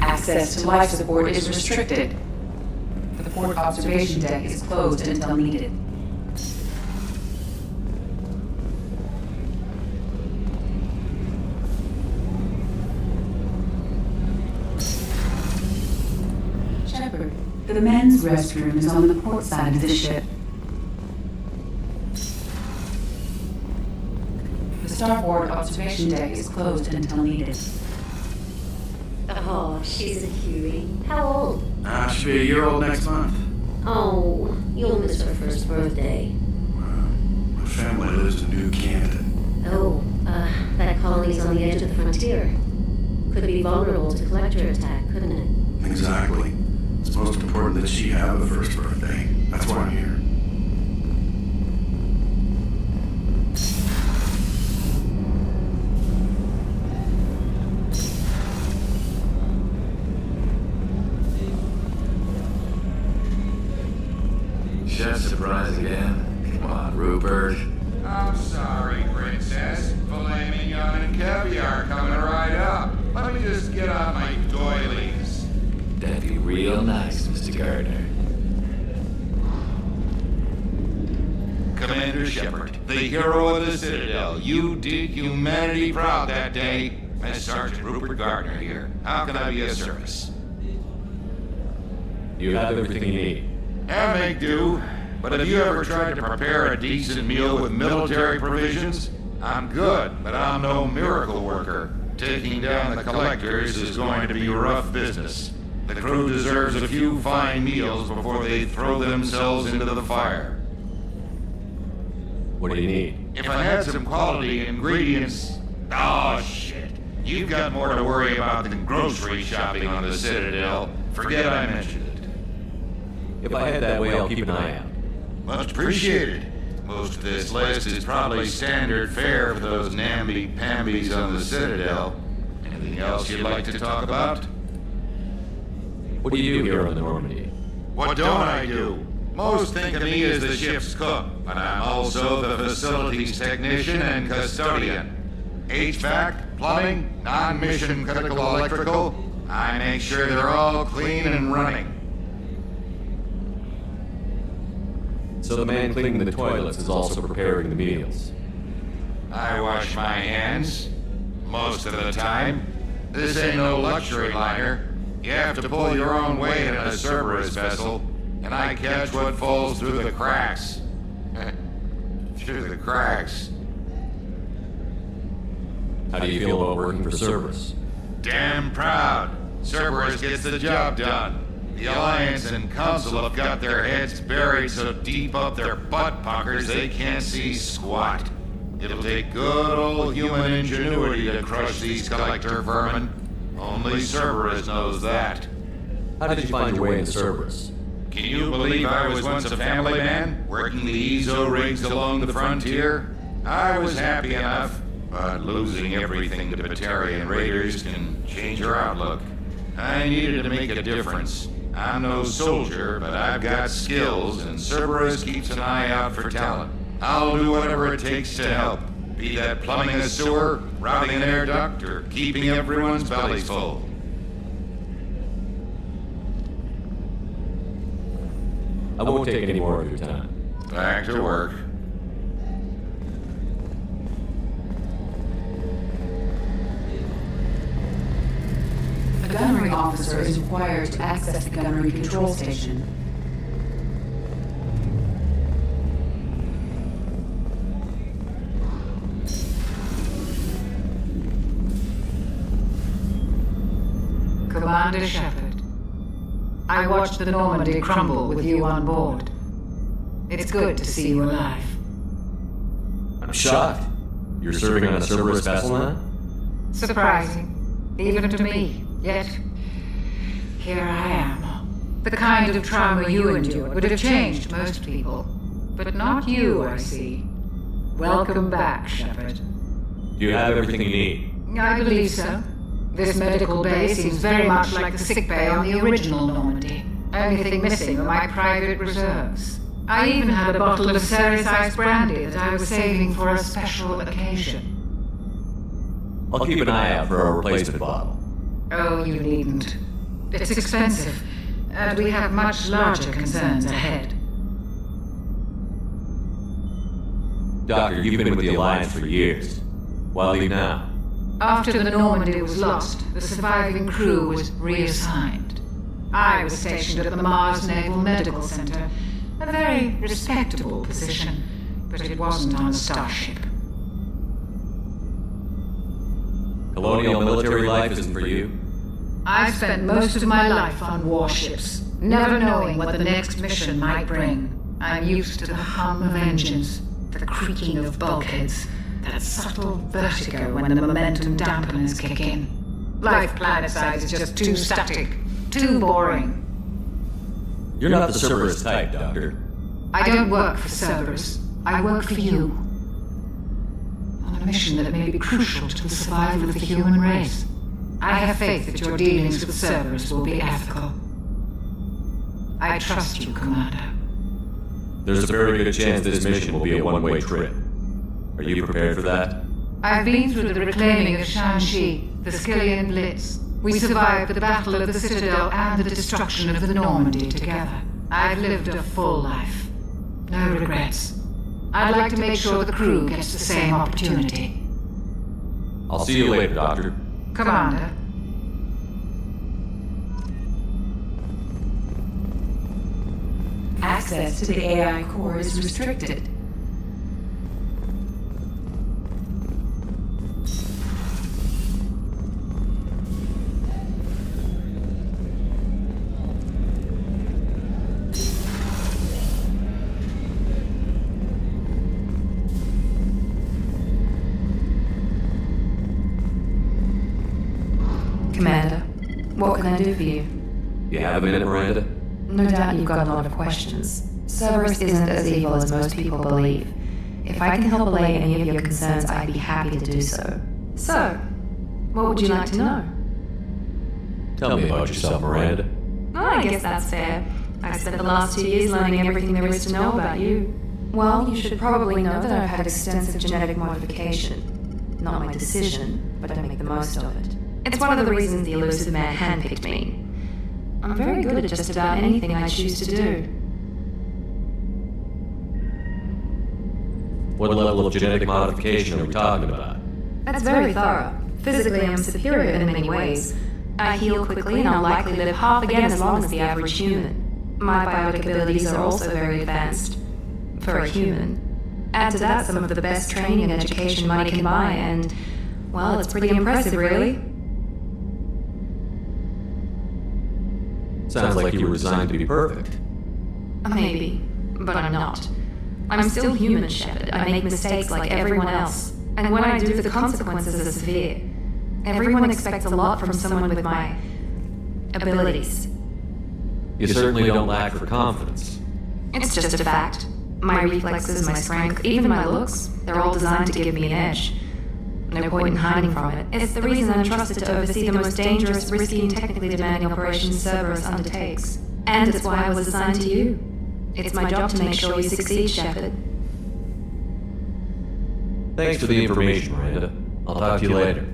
Access to life support is restricted. The port observation deck is closed until needed. Shepard, the men's restroom is on the port side of the ship. The starboard observation deck is closed until needed. Oh, she's a cutie. How old? She'll be a year old next month. Oh, you'll miss her first birthday. My family lives in New Canton. Oh, that colony's on the edge of the frontier. Could be vulnerable to collector attack, couldn't it? Exactly. It's most important that she have the first birthday. That's why I'm here. Chef surprise again? Come on, Rupert. I'm sorry, Princess. Filet mignon and caviar coming right up. Let me just get out my doilies. That'd be real nice, Mr. Gardner. Commander Shepard, the hero of the Citadel. You did humanity proud that day. As Sergeant Rupert Gardner here. How can I be of service? You have everything you need. I make do. But have you ever tried to prepare a decent meal with military provisions? I'm good, but I'm no miracle worker. Taking down the collectors is going to be rough business. The crew deserves a few fine meals before they throw themselves into the fire. What do you need? If I had some quality ingredients... Oh, shit. You've got more to worry about than grocery shopping on the Citadel. Forget I mentioned it. If I head that way, I'll keep an eye out. Much appreciated. Most of this list is probably standard fare for those namby-pambies on the Citadel. Anything else you'd like to talk about? What do you do here on the Normandy? What don't I do? Most think of me as the ship's cook, but I'm also the facilities technician and custodian. HVAC, plumbing, non-mission critical electrical. I make sure they're all clean and running. So the man cleaning the toilets is also preparing the meals. I wash my hands. most of the time. This ain't no luxury liner. You have to pull your own weight in a Cerberus vessel, and I catch what falls through the cracks. Through the cracks. How do you feel about working for Cerberus? Damn proud. Cerberus gets the job done. The Alliance and Council have got their heads buried so deep up their butt puckers they can't see squat. It'll take good old human ingenuity to crush these collector vermin. Only Cerberus knows that. How did you find your way into Cerberus? Can you believe I was once a family man, working the EZO rigs along the frontier? I was happy enough, but losing everything to Batarian raiders can change your outlook. I needed to make a difference. I'm no soldier, but I've got skills, and Cerberus keeps an eye out for talent. I'll do whatever it takes to help. Be that plumbing a sewer, routing an air duct, or keeping everyone's bellies full. I won't take any more of your time. Back to work. A gunnery officer is required to access the gunnery control station. Commander Shepard, I watched the Normandy crumble with you on board. It's good to see you alive. I'm shocked. You're serving on a Cerberus vessel now? Surprising, even to me. Yet, here I am. The kind of trauma you endured would have changed most people. But not you, I see. Welcome back, Shepard. Do you have everything you need? I believe so. This medical bay seems very much like the sick bay on the original Normandy. Only thing missing are my private reserves. I even had a bottle of Ceres Ice brandy that I was saving for a special occasion. I'll keep an eye out for a replacement bottle. Oh, you needn't. It's expensive, and we have much larger concerns ahead. Doctor, you've been with the Alliance for years. Why leave now? After the Normandy was lost, the surviving crew was reassigned. I was stationed at the Mars Naval Medical Center, a very respectable position, but it wasn't on a starship. Colonial military life isn't for you? I've spent most of my life on warships, never knowing what the next mission might bring. I'm used to the hum of engines, the creaking of bulkheads, that subtle vertigo when the momentum dampeners kick in. Life planetside is just too static, too boring. You're not the Cerberus type, Doctor. I don't work for Cerberus. I work for you. On a mission that may be crucial to the survival of the human race. I have faith that your dealings with Cerberus will be ethical. I trust you, Commander. There's a very good chance this mission will be a one-way trip. Are you prepared for that? I've been through the reclaiming of Shanxi, the Skillian Blitz. We survived the Battle of the Citadel and the destruction of the Normandy together. I've lived a full life. No regrets. I'd like to make sure the crew gets the same opportunity. I'll see you later, Doctor. Commander. Access to the AI core is restricted. Commander, what can I do for you? You have a minute, Miranda? No doubt you've got a lot of questions. Cerberus isn't as evil as most people believe. If I can help allay any of your concerns, I'd be happy to do so. So, what would you like to know? Tell me about yourself, Miranda. Oh, I guess that's fair. I've spent the last 2 years learning everything there is to know about you. Well, you should probably know that I've had extensive genetic modification. Not my decision, but I make the most of it. It's one of the reasons the elusive man handpicked me. I'm very good at just about anything I choose to do. What level of genetic modification are we talking about? That's very thorough. Physically, I'm superior in many ways. I heal quickly and I'll likely live half again as long as the average human. My biotic abilities are also very advanced. For a human. Add to that some of the best training and education money can buy, and, well, it's pretty impressive, really. Sounds like you were designed to be perfect. Maybe, but I'm not. I'm still human, Shepard. I make mistakes like everyone else. And when I do, the consequences are severe. Everyone expects a lot from someone with my abilities. You certainly don't lack for confidence. It's just a fact. My reflexes, my strength, even my looks, they're all designed to give me an edge. No point in hiding from it. It's the reason I'm trusted to oversee the most dangerous, risky, and technically demanding operations Cerberus undertakes. And it's why I was assigned to you. It's my job to make sure you succeed, Shepard. Thanks for the information, Miranda. I'll talk to you later.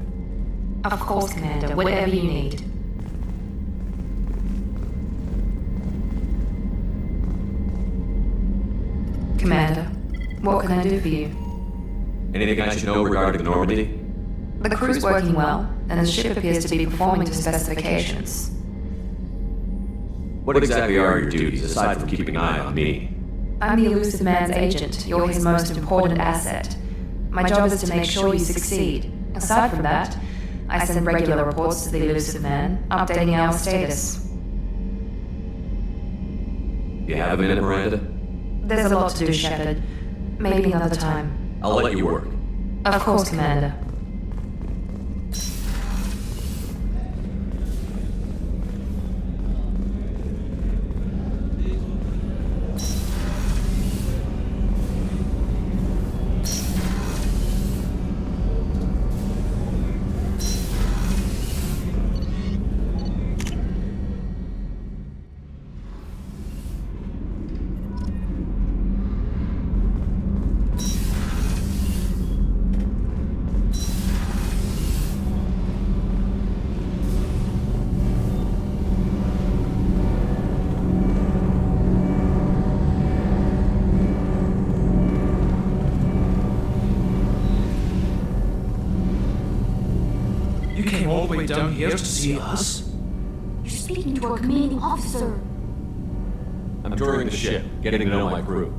Of course, Commander. Whatever you need. Commander, what can I do for you? Anything I should know regarding the Normandy? The crew's working well, and the ship appears to be performing to specifications. What exactly are your duties, aside from keeping an eye on me? I'm the Elusive Man's agent. You're his most important asset. My job is to make sure you succeed. Aside from that, I send regular reports to the Elusive Man, updating our status. You have a minute, Miranda? There's a lot to do, Shepard. Maybe another time. I'll let you work. Of course, Commander. All the way down here to see us? You're speaking to our commanding officer. I'm touring the ship, getting to know my crew.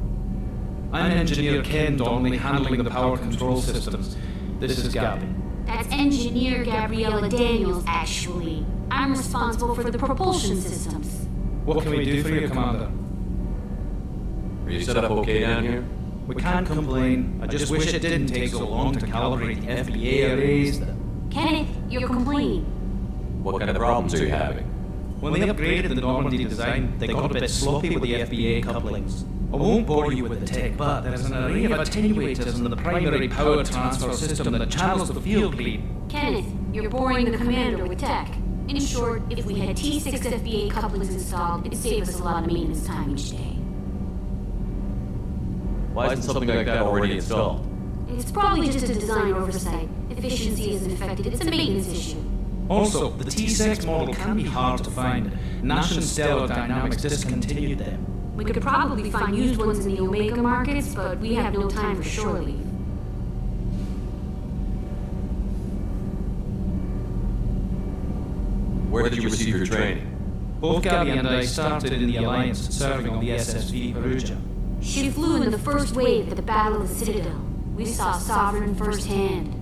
I'm Engineer Ken Donnelly, handling the power control systems. This is Gabby. That's Engineer Gabriella Daniels, actually. I'm responsible for the propulsion systems. What can we do for you, Commander? Are you set up okay down here? We can't complain. I just wish it didn't take so long to calibrate the FBA arrays. Kenneth, you're complaining. What kind of problems are you having? When they upgraded the Normandy design, they got a bit sloppy with the FBA couplings. I won't bore you with the tech, but there's an array of attenuators in the primary power transfer system that channels the field bleed. Kenneth, you're boring the commander with tech. In short, if we had T6 FBA couplings installed, it'd save us a lot of maintenance time each day. Why isn't something like that already installed? It's probably just a design oversight. Efficiency isn't affected, it's a maintenance issue. Also, the T6 model can be hard to find. Nash and Stellar Dynamics discontinued them. We could probably find used ones in the Omega markets, but we have no time for shore leave. Where did you receive your training? Both Gabby and I started in the Alliance, serving on the SSV Perugia. She flew in the first wave at the Battle of the Citadel. We saw Sovereign firsthand.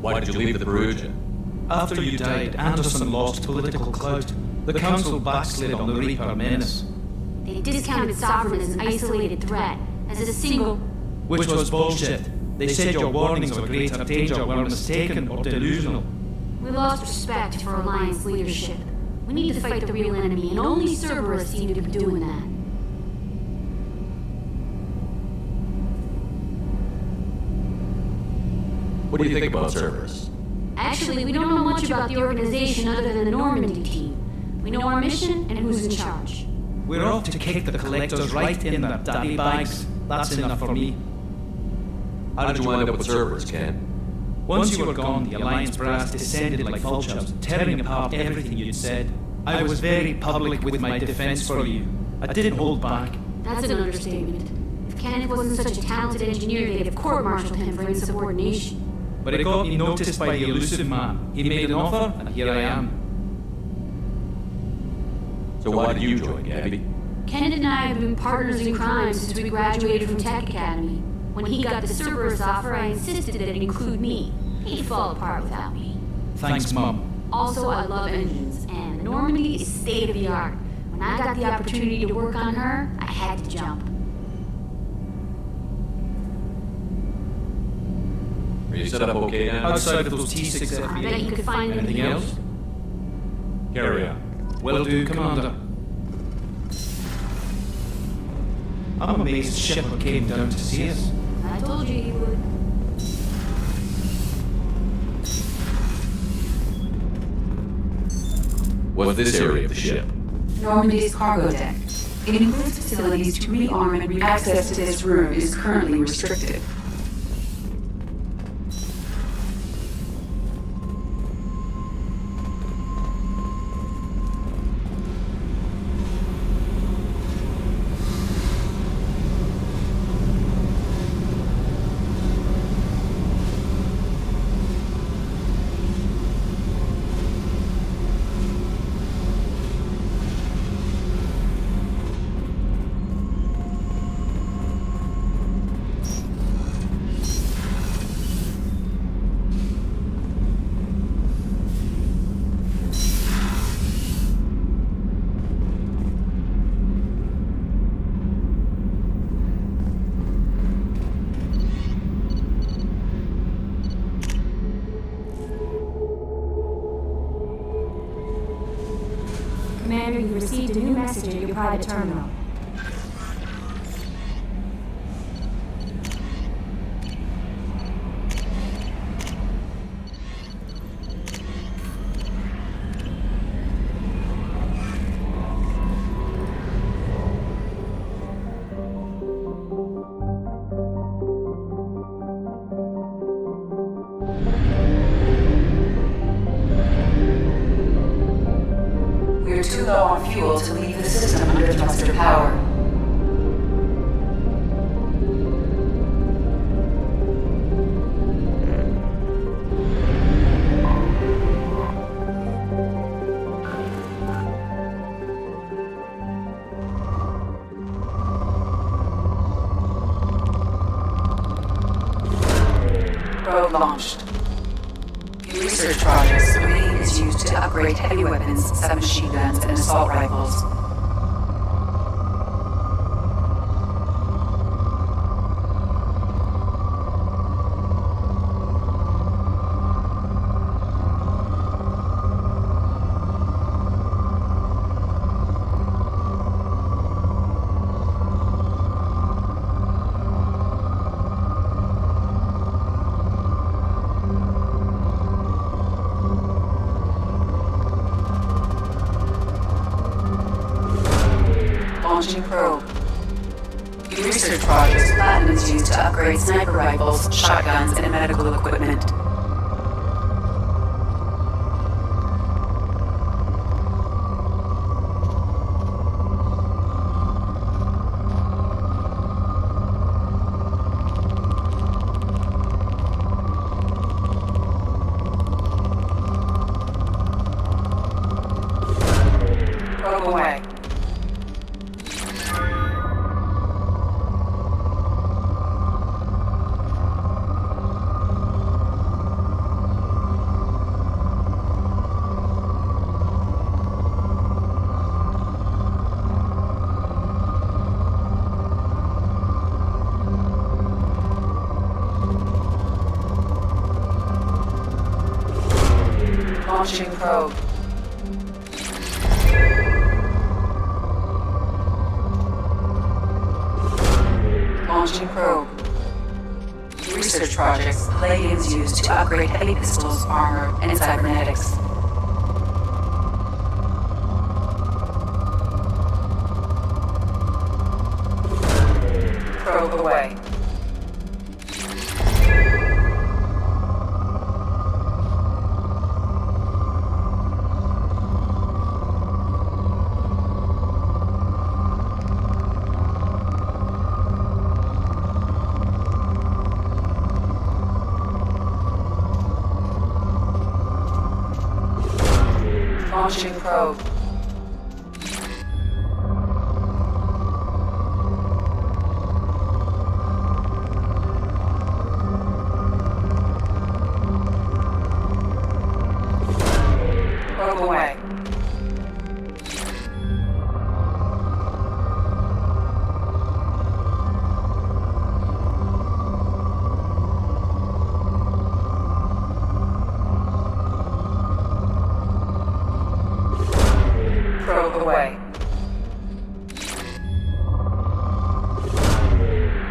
Why did you leave the Perugia? After you died, Anderson lost political clout. The Council backslid on the Reaper menace. They discounted Sovereign as an isolated threat, as a single... Which was bullshit. They said your warnings of a greater danger were mistaken or delusional. We lost respect for Alliance leadership. We need to fight the real enemy, and only Cerberus seem to be doing that. What do you think about Cerberus? Actually, we don't know much about the organization other than the Normandy team. We know our mission and who's in charge. We're off to kick the Collectors right in their daddy bags. That's enough for me. How did you wind up with Cerberus, Ken? Once you were gone, the Alliance brass descended like vultures, tearing apart everything you'd said. I was very public with my defense for you. I didn't hold back. That's an understatement. Kenneth wasn't such a talented engineer, they'd have court-martialed him for insubordination. But it got me noticed by the elusive man. He made an offer, and here I am. So why did you join, Gabby? Kenneth and I have been partners in crime since we graduated from Tech Academy. When he got the Cerberus offer, I insisted that it include me. He'd fall apart without me. Thanks, Mum. Also, I love engines, and Normandy is state-of-the-art. When I got the opportunity to work on her, I had to jump. Are you set up okay now? Outside of those T6 FBA. I bet you could find Anything else? Carry on. Will do, Commander. I'm amazed Shepard came down to see us. I told you he would. What's this area of the ship? Normandy's cargo deck. It includes facilities to rearm and access to this room is currently restricted. Commander, you received a new message at your private terminal. We're too low on fuel to leave the system under thruster power. Probe launched. The research project's uranium is used to upgrade heavy weapons, submachine guns, and assault rifles. Launching probe. The research project's platinum is used to upgrade sniper rifles, shotguns, and medical equipment. Probe away. Launching probe. Launching probe. The research projects Palladium's used to upgrade heavy pistols, armor, and cybernetics. Probe away. Launching probe. Probe away. Probe away.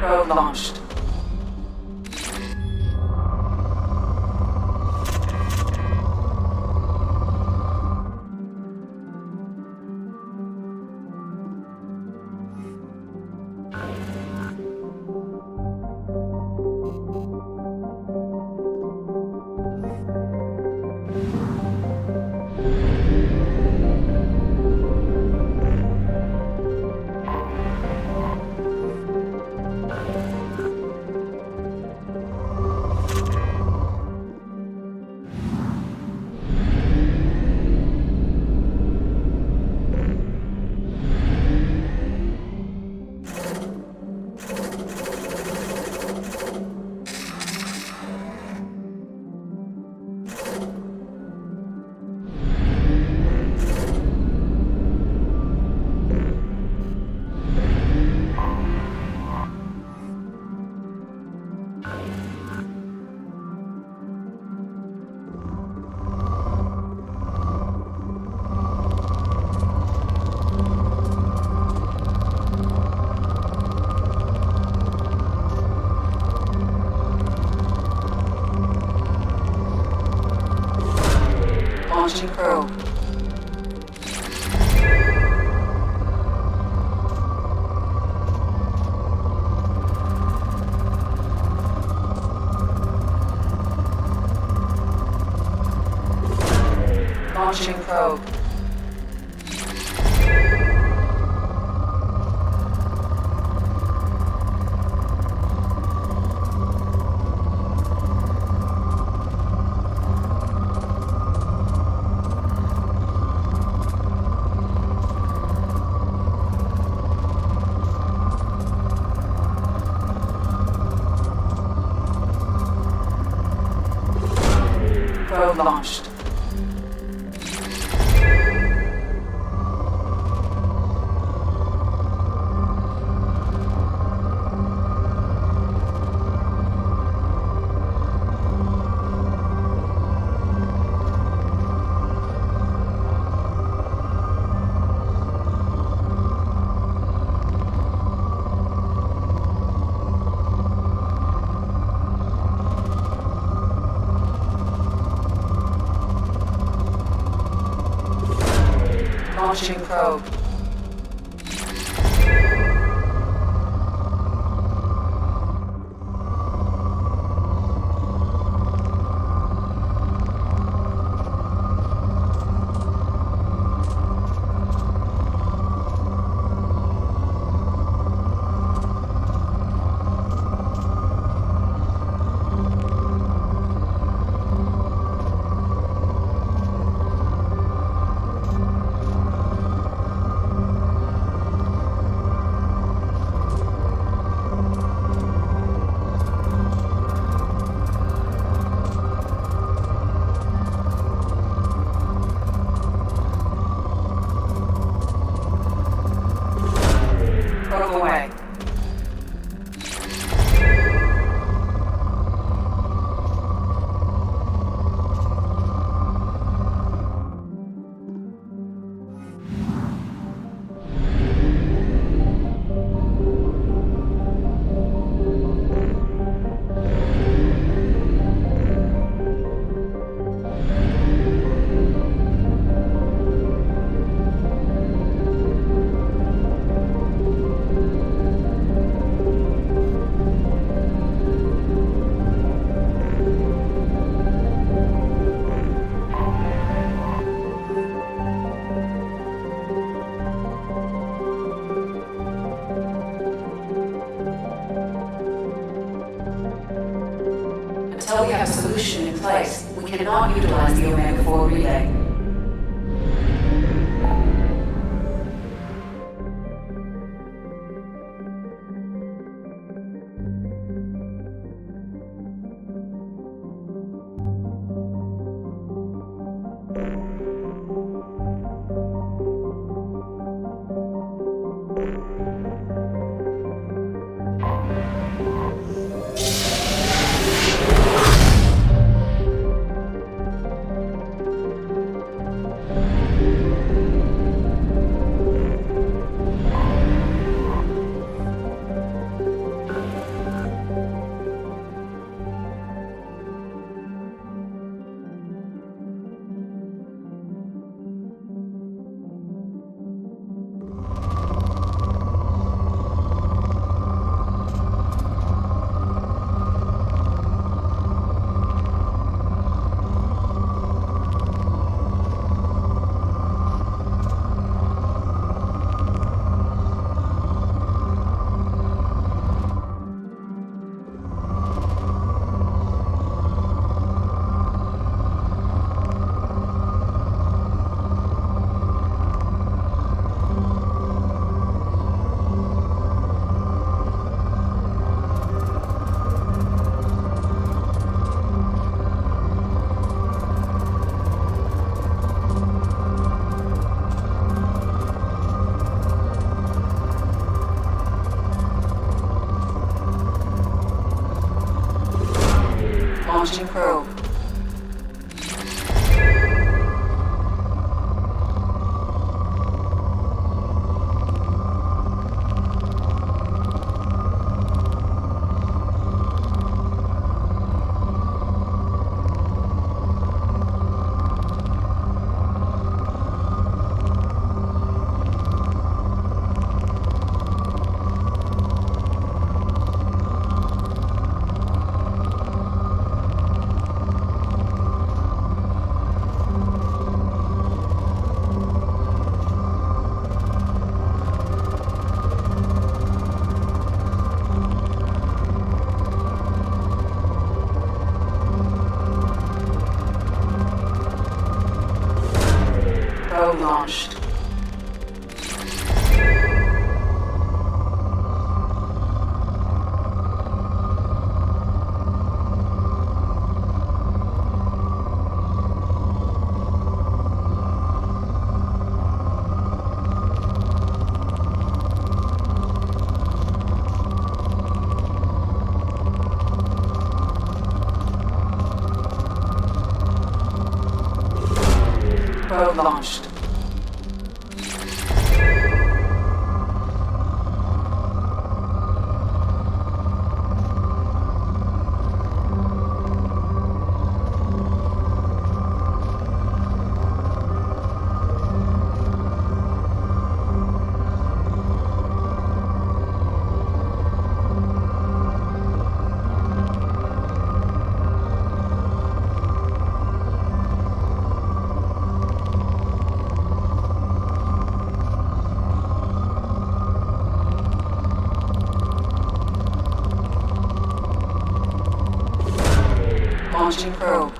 Probe launched. Launching probe. Launching probe. Probe launched. Launching probe. Probe away. Until we have a solution in place, we cannot utilize the Omega-4 relay. Launching probe. Probe launched. Probe launched. Launching probe.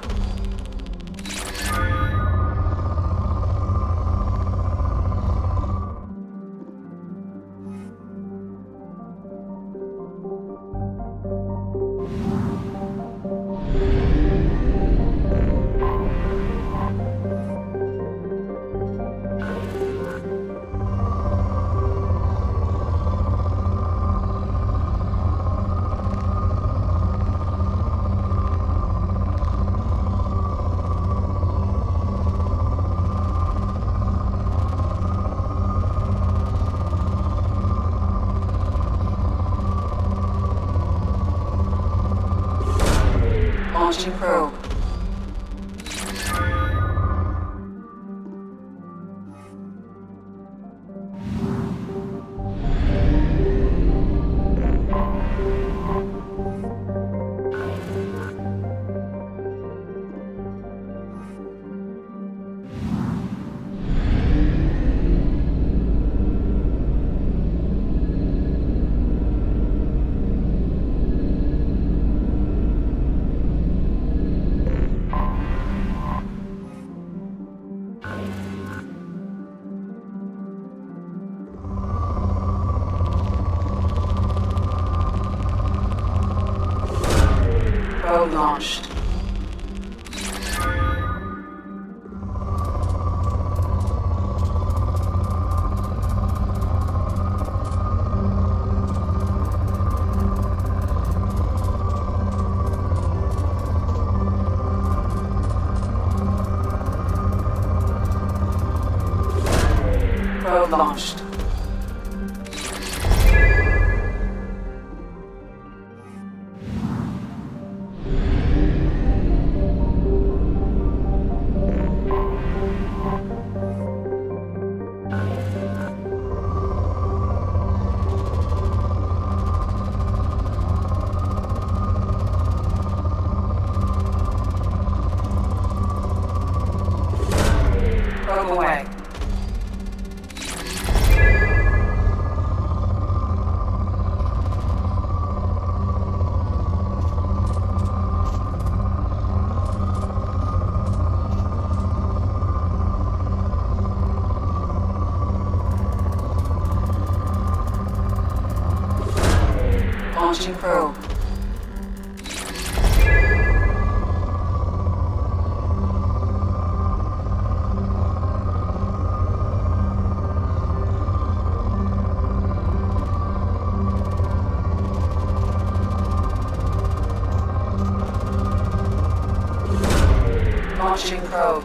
Launching probe. Probe launched. Probe launched. Probe away. Launching probe. Launching probe.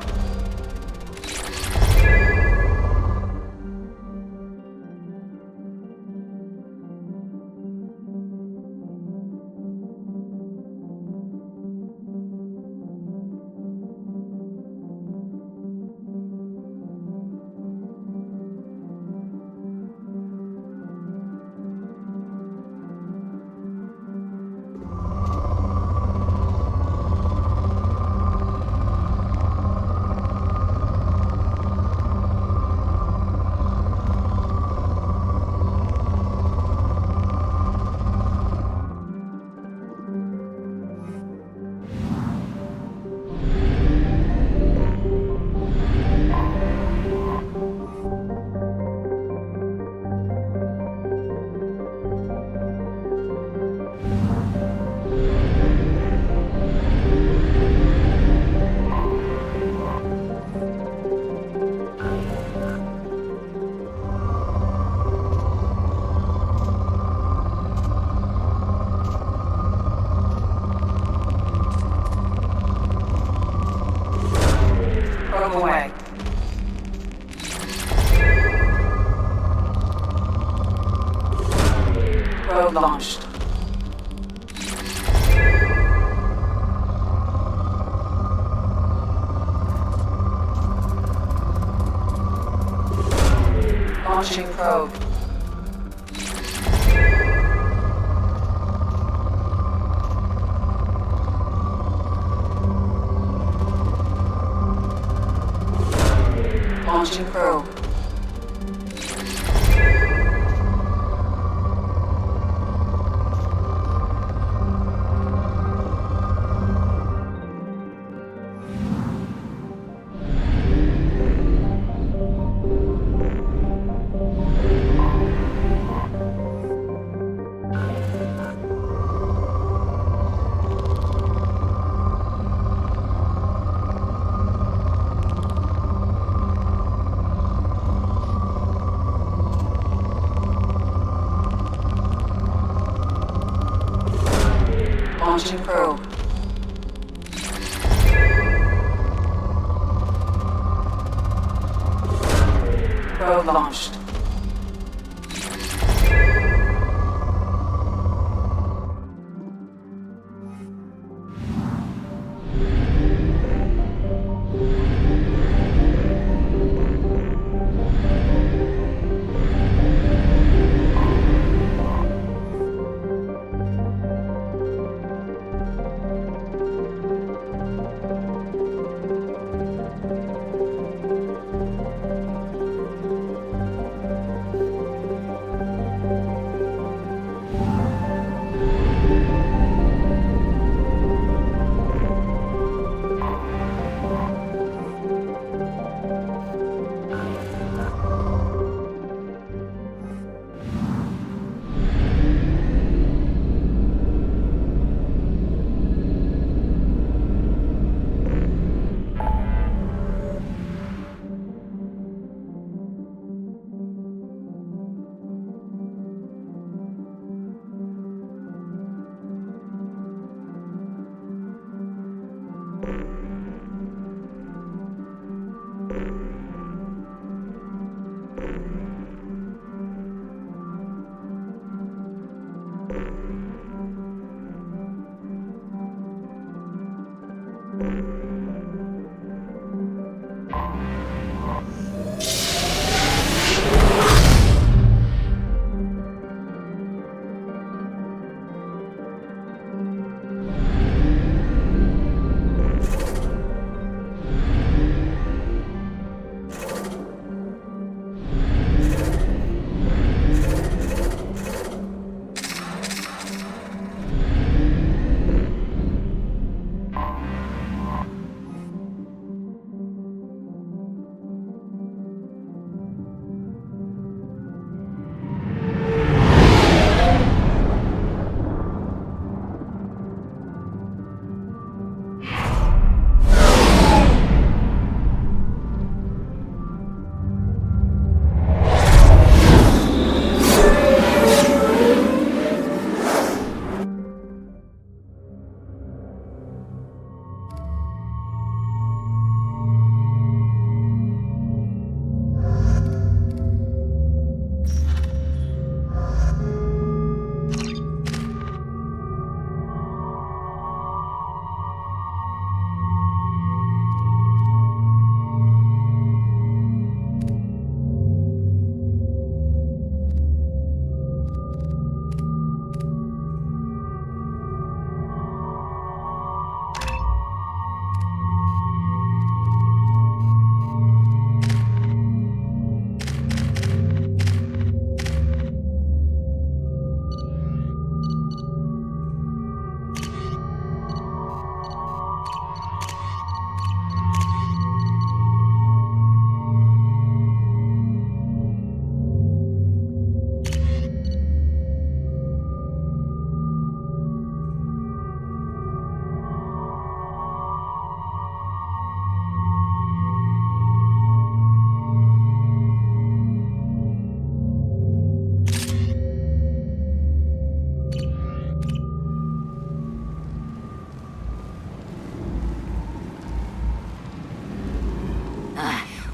Away. Probe launched. Launching probe. Launching probe. Launching probe. Probe launched.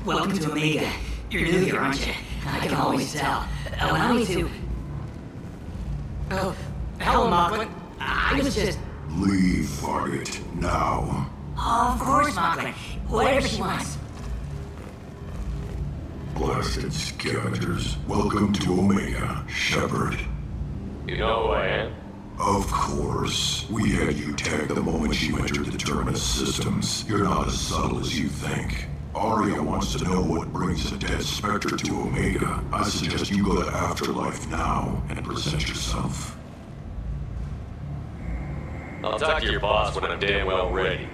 Welcome to Omega. You're new here, aren't you? I can always tell. Allow me to... Oh, hello, Mocklin. I was just... Leave, Target, now. Oh, of course, Mocklin. Whatever she wants. Blasted scavengers. Welcome to Omega, Shepard. You know who I am? Of course. We had you tagged the moment you entered the Terminus systems. You're not as subtle as you think. Aria wants to know what brings a dead Spectre to Omega. I suggest you go to Afterlife now and present yourself. I'll talk to your boss when I'm damn well ready.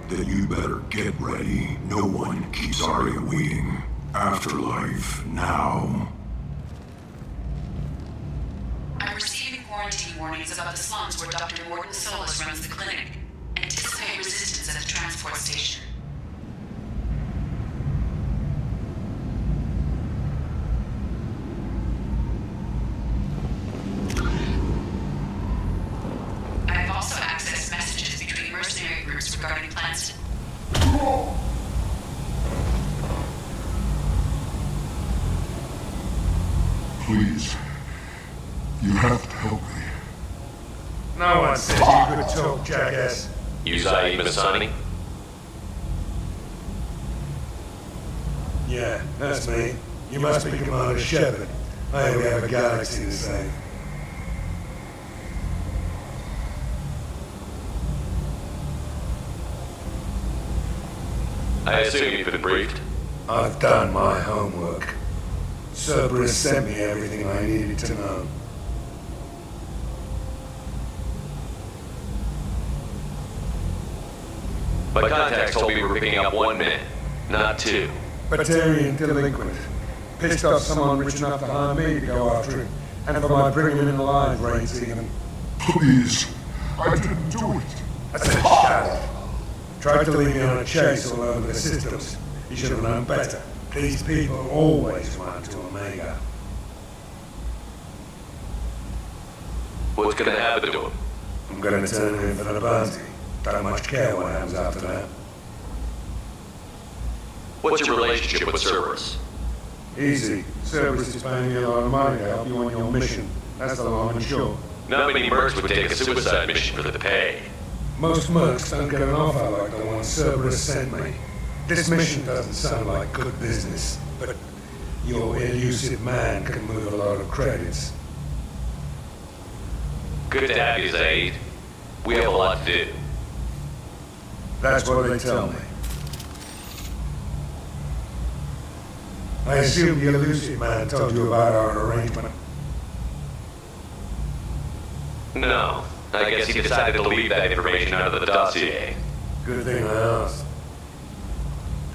Then you better get ready. No one keeps Aria waiting. Afterlife now. I'm receiving quarantine warnings about the slums where Dr. Morton Solus runs the clinic. Anticipate resistance at the transport station. I have also accessed messages between mercenary groups regarding plans. Please. You have to help me. No one said you could talk, jackass. You Zaid Masani? Yeah, that's me. You must be Commander Shepard. I only have a galaxy to save. I assume you've been briefed? I've done my homework. Cerberus sent me everything I needed to know. My contacts told me we were picking up 1 man, not 2. Batarian delinquent. Pissed off someone rich enough to hire me to go after him. And for my bringing him in alive rates even. Please. I didn't do it. I said shut up. Tried to lead me on a chase all over the systems. You should have known better. These people always want to Omega. What's gonna happen to him? I'm gonna turn him in for the bounty. Don't much care what happens after that. What's your relationship with Cerberus? Easy. Cerberus is paying me a lot of money to help you on your mission. That's the long and short. Not many mercs would take a suicide mission for the pay. Most mercs don't get an offer like the one Cerberus sent me. This mission doesn't sound like good business, but your elusive man can move a lot of credits. Good to have you, Zaid. We have a lot to do. That's what they tell me. I assume the elusive man told you about our arrangement. No. I guess he decided to leave that information out of the dossier. Good thing I asked.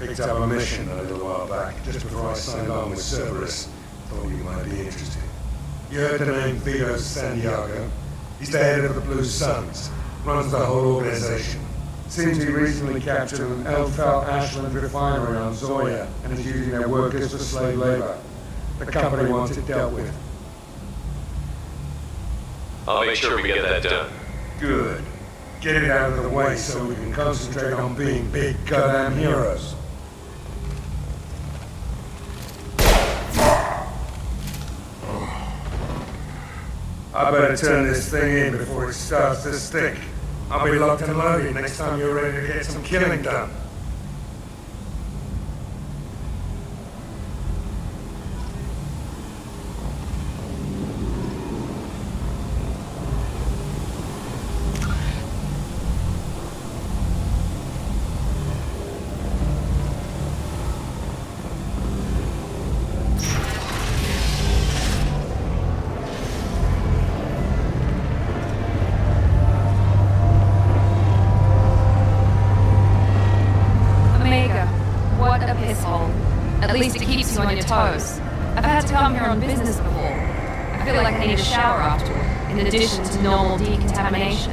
Picked up a mission a little while back, just before I signed on with Cerberus. Thought you might be interested. You heard the name Vito Santiago? He's the head of the Blue Suns, runs the whole organization. Seems he recently captured an Elfal Ashland refinery on Zoya and is using their workers for slave labor. The company wants it dealt with. I'll make sure we get that done. Good. Get it out of the way so we can concentrate on being big goddamn heroes. I better turn this thing in before it starts to stick. I'll be locked and loaded next time you're ready to get some killing done. At least it keeps you on your toes. I've had to come here on business before. I feel like I need a shower afterward, in addition to normal decontamination.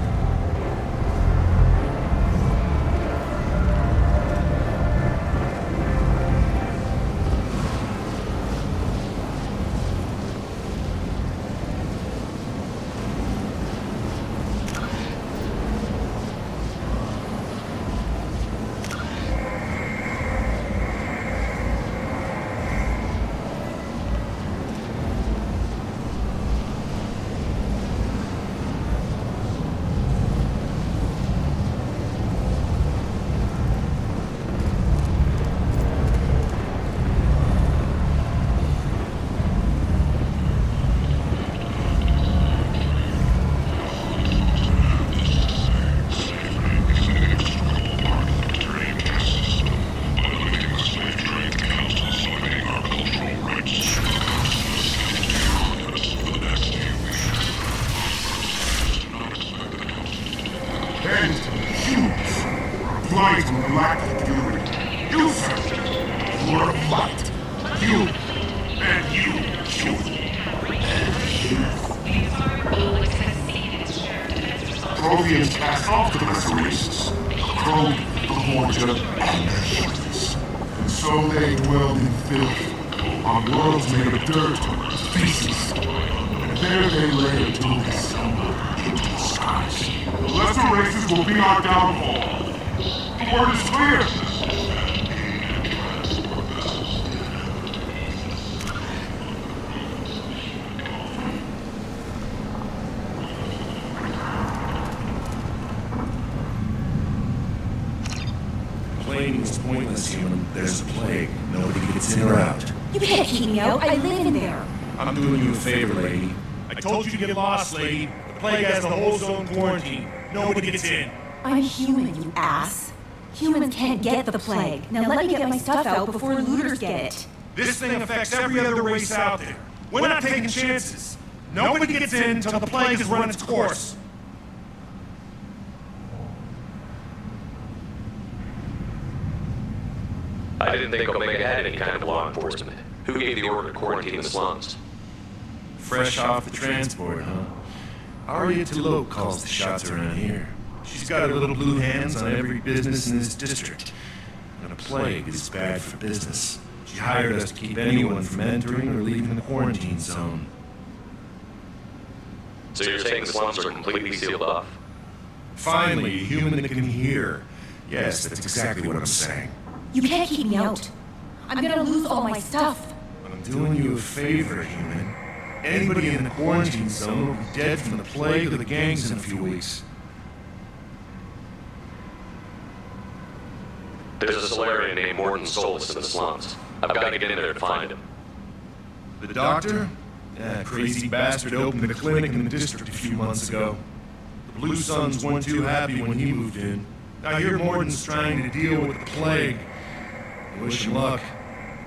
flight on galactic fury. You, sir, you are a flight. You, and you, Protheans cast off the restorations, the Crow, the Horja, and their humans. And so they dwelled in filth, on worlds made of dirt, feces. And there they lay until they stumbled into the skies. The lesser races will be our downfall. The word is clear. It's pointless, human. There's a plague. Nobody gets in or out. You can't keep me out. I live in there. I'm doing you a favor, lady. I told you to get lost, lady. The plague has the whole zone quarantined. Nobody gets in. I'm human, you ass. Humans can't get the plague. Now let me get my stuff out before looters get it. This thing affects every other race out there. We're not taking chances. Nobody gets in until the plague has run its course. I didn't think Omega had any kind of law enforcement. Who gave the order to quarantine the slums? Fresh off the transport, huh? Arya Tilo calls the shots around here. She's got her little blue hands on every business in this district. And a plague is bad for business. She hired us to keep anyone from entering or leaving the quarantine zone. So you're saying the slums are completely sealed off? Finally, a human that can hear. Yes, that's exactly what I'm saying. You can't keep me out. I'm gonna lose all my stuff. I'm doing you a favor, human. Anybody in the quarantine zone will be dead from the plague or the gangs in a few weeks. There's a Solarian named Morton Solus in the slums. I've got to get in there to find him. The doctor? Yeah, crazy bastard opened a clinic in the district a few months ago. The Blue Suns weren't too happy when he moved in. I hear Morton's trying to deal with the plague. I wish him luck.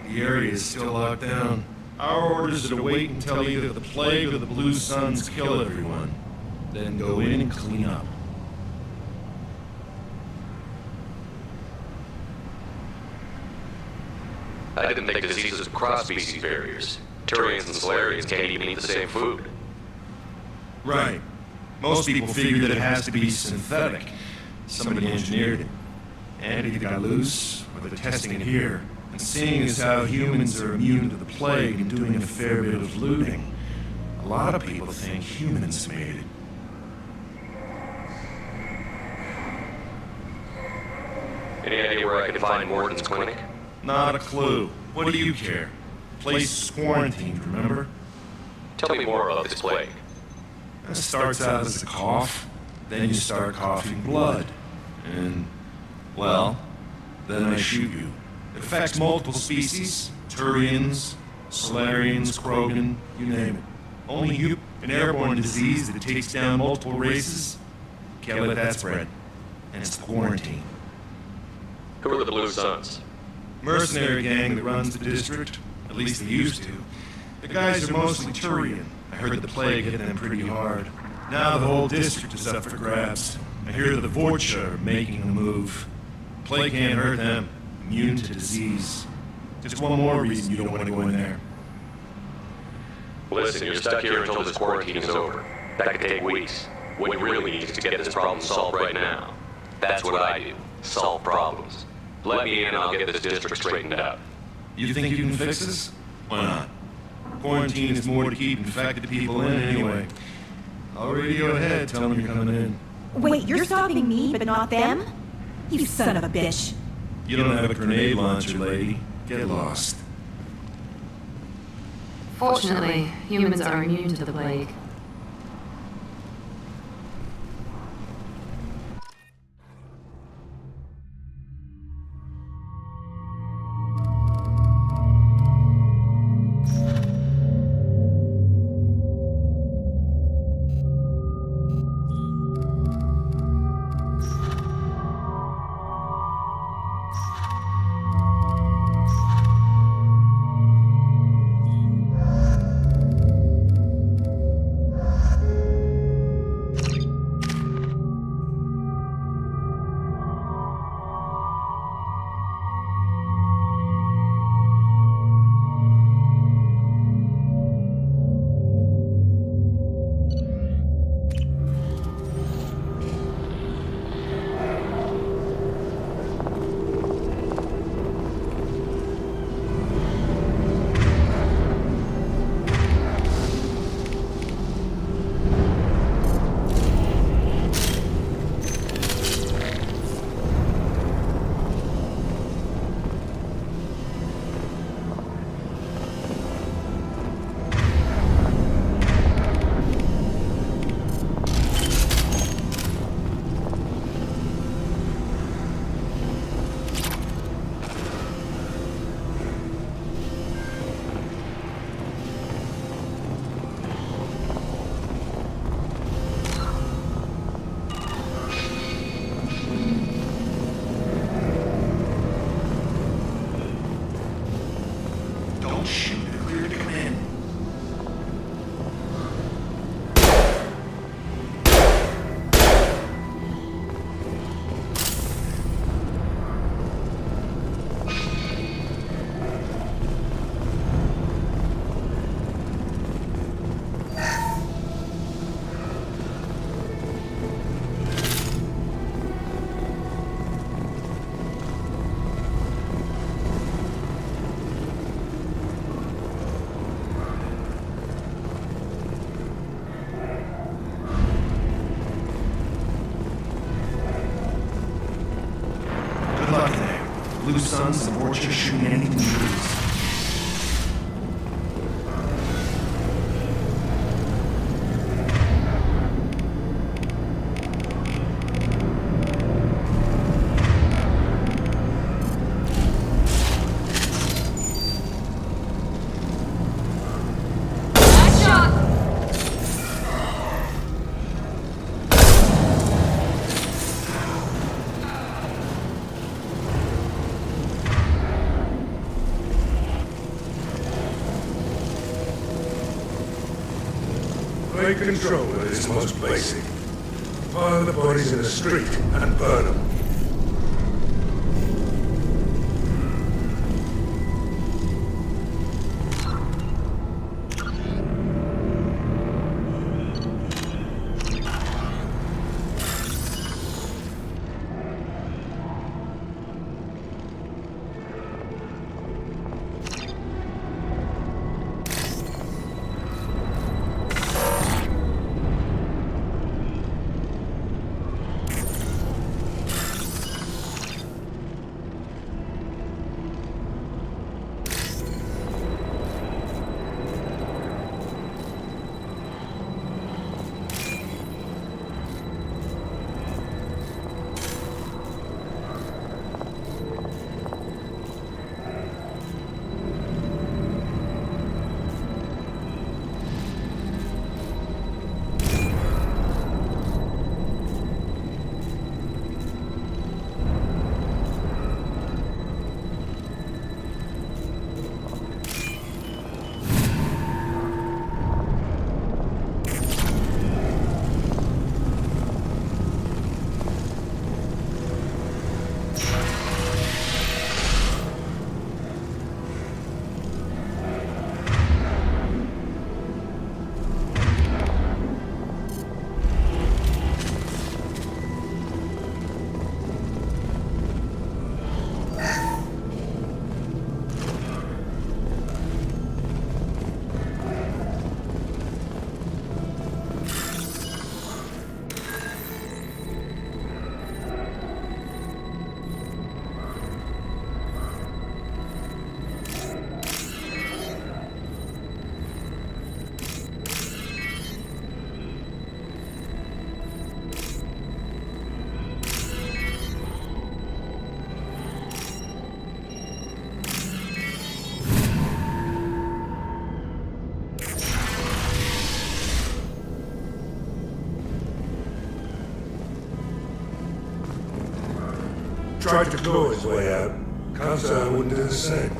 The area is still locked down. Our orders are to wait until either the plague or the Blue Suns kill everyone. Then go in and clean up. I didn't think diseases would cross species barriers. Turians and Solarians can't even eat the same food. Right. Most people figure that it has to be synthetic. Somebody engineered it. And it either got loose, or they're testing it here. And seeing as how humans are immune to the plague and doing a fair bit of looting, a lot of people think humans made it. Any idea where I can find Morton's clinic? Not a clue. What do you care? Place is quarantined, remember? Tell me more about this plague. It starts out as a cough, then you start coughing blood. And, well, then I shoot you. It affects multiple species, Turians, Solarians, Krogan, you name it. Only you, an airborne disease that takes down multiple races, can't let that spread. And it's quarantine. Who are the Blue Suns? Mercenary gang that runs the district. At least they used to. The guys are mostly Turian. I heard the plague hit them pretty hard. Now the whole district is up for grabs. I hear the Vorcha are making a move. Plague can't hurt them. Immune to disease. Just one more reason you don't want to go in there. Listen, you're stuck here until this quarantine is over. That could take weeks. What you really need is to get this problem solved right now. That's what I do. Solve problems. Let me in and I'll get this district straightened out. You think you can fix this? Why not? Quarantine is more to keep infected people in anyway. I'll radio ahead, tell them you're coming in. Wait, you're stopping me, but not them? You son of a bitch. You don't have a grenade launcher, lady. Get lost. Fortunately, humans are immune to the plague. luck there. Blue Suns and Orchard shooting anything loose. Take control of this most basic. Pile the bodies in the street and burn them. Tried to claw his way out. Can't say I wouldn't do the same.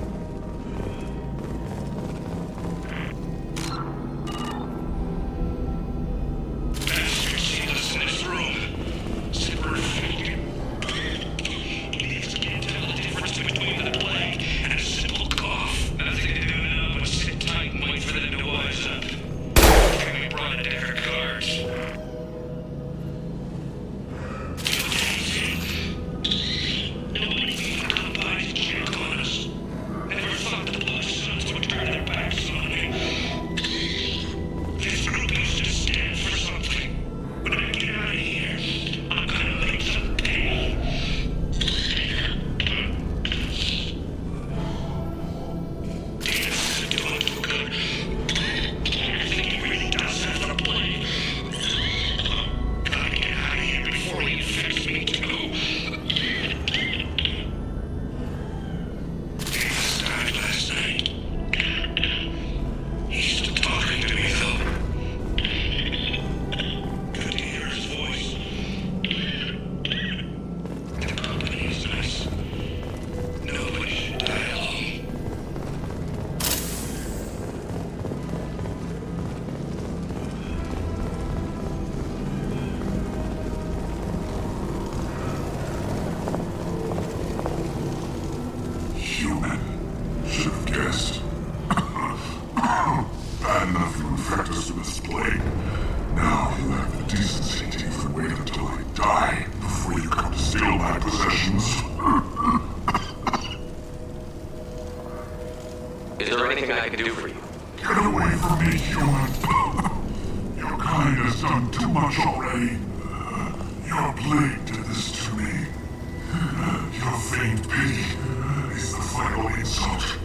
Is there anything I can do for you? Get away from me, human. Your kind has done too much already. Your blade did this to me. Your fate Unfeigned pity is the final insult.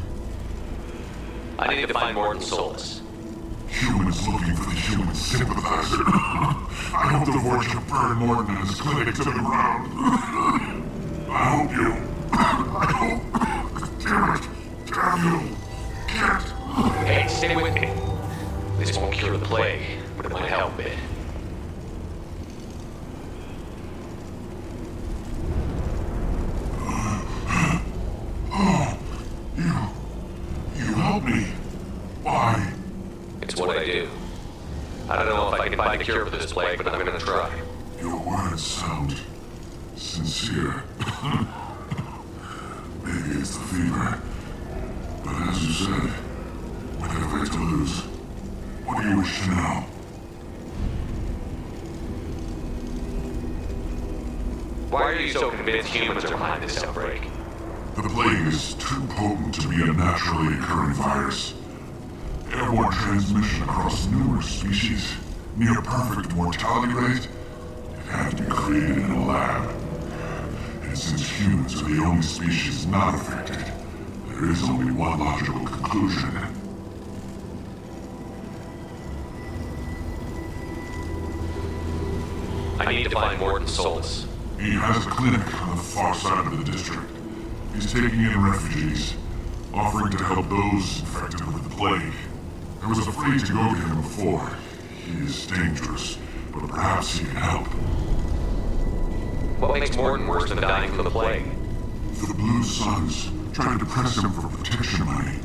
I need to find Morton Solus. Humans looking for the human sympathizer. I hope the Vorcha burn Morton and his clinic to the ground. I hope you... I hope... Damn it. Damn you. Can't... Hey, stay with me. This won't cure the plague, but it might help it. Oh, you help me. Why? It's what I do. I don't know if I can find a cure for this plague, but I'm gonna try. Your words sound sincere. Maybe it's the fever. But as you said, what have I to lose? What do you wish to know? Why are you so convinced humans are behind this outbreak? The plague is too potent to be a naturally occurring virus. Airborne transmission across numerous species, near perfect mortality rate. It had to be created in a lab. And since humans are the only species not affected, there is only one logical conclusion. I need to find Morton Solus. He has a clinic on the far side of the district. He's taking in refugees, offering to help those infected with the plague. I was afraid to go to him before. He is dangerous, but perhaps he can help. What makes Morton worse than dying from the plague? The Blue Suns tried to press him for protection money.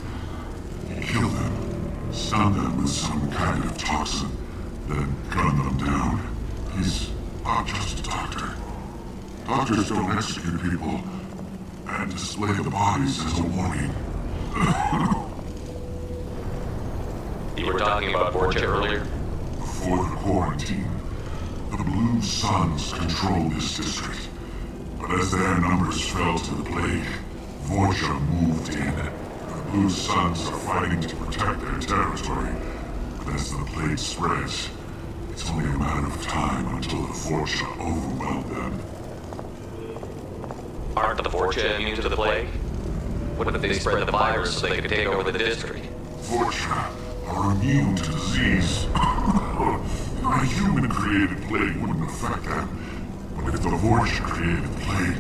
He killed them, stunned them with some kind of toxin, then gunned them down. He's not just a doctor. Doctors don't execute people and display the bodies as a warning. You were talking about Vorcha earlier? Before the quarantine, the Blue Suns control this district. But as their numbers fell to the plague, Vorcha moved in. The Blue Suns are fighting to protect their territory. But as the plague spreads, it's only a matter of time until the Vorcha overwhelm them. Aren't the Vorcha immune to the plague? What if they spread the virus so they could take over the district? Vorcha are immune to disease. A human-created plague wouldn't affect them. But if the Vorcha created the plague,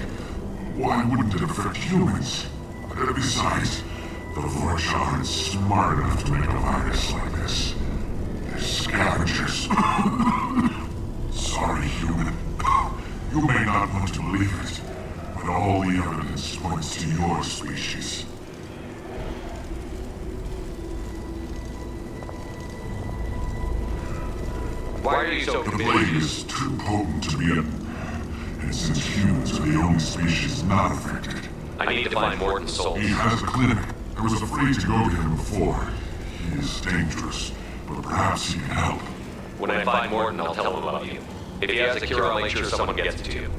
why wouldn't it affect humans? Besides, the Vorcha aren't smart enough to make a virus like this. They're scavengers. Sorry, human. You may not want to believe it, but all the evidence points to your species. Why are you so The convinced? plague is too potent to be and since humans are the only species not affected. I need to find Morton Solus. He has a clinic. I was afraid to go to him before. He is dangerous, but perhaps he can help. When I find Morton, I'll tell him about you. If he has a cure, I'll make sure someone gets it to you.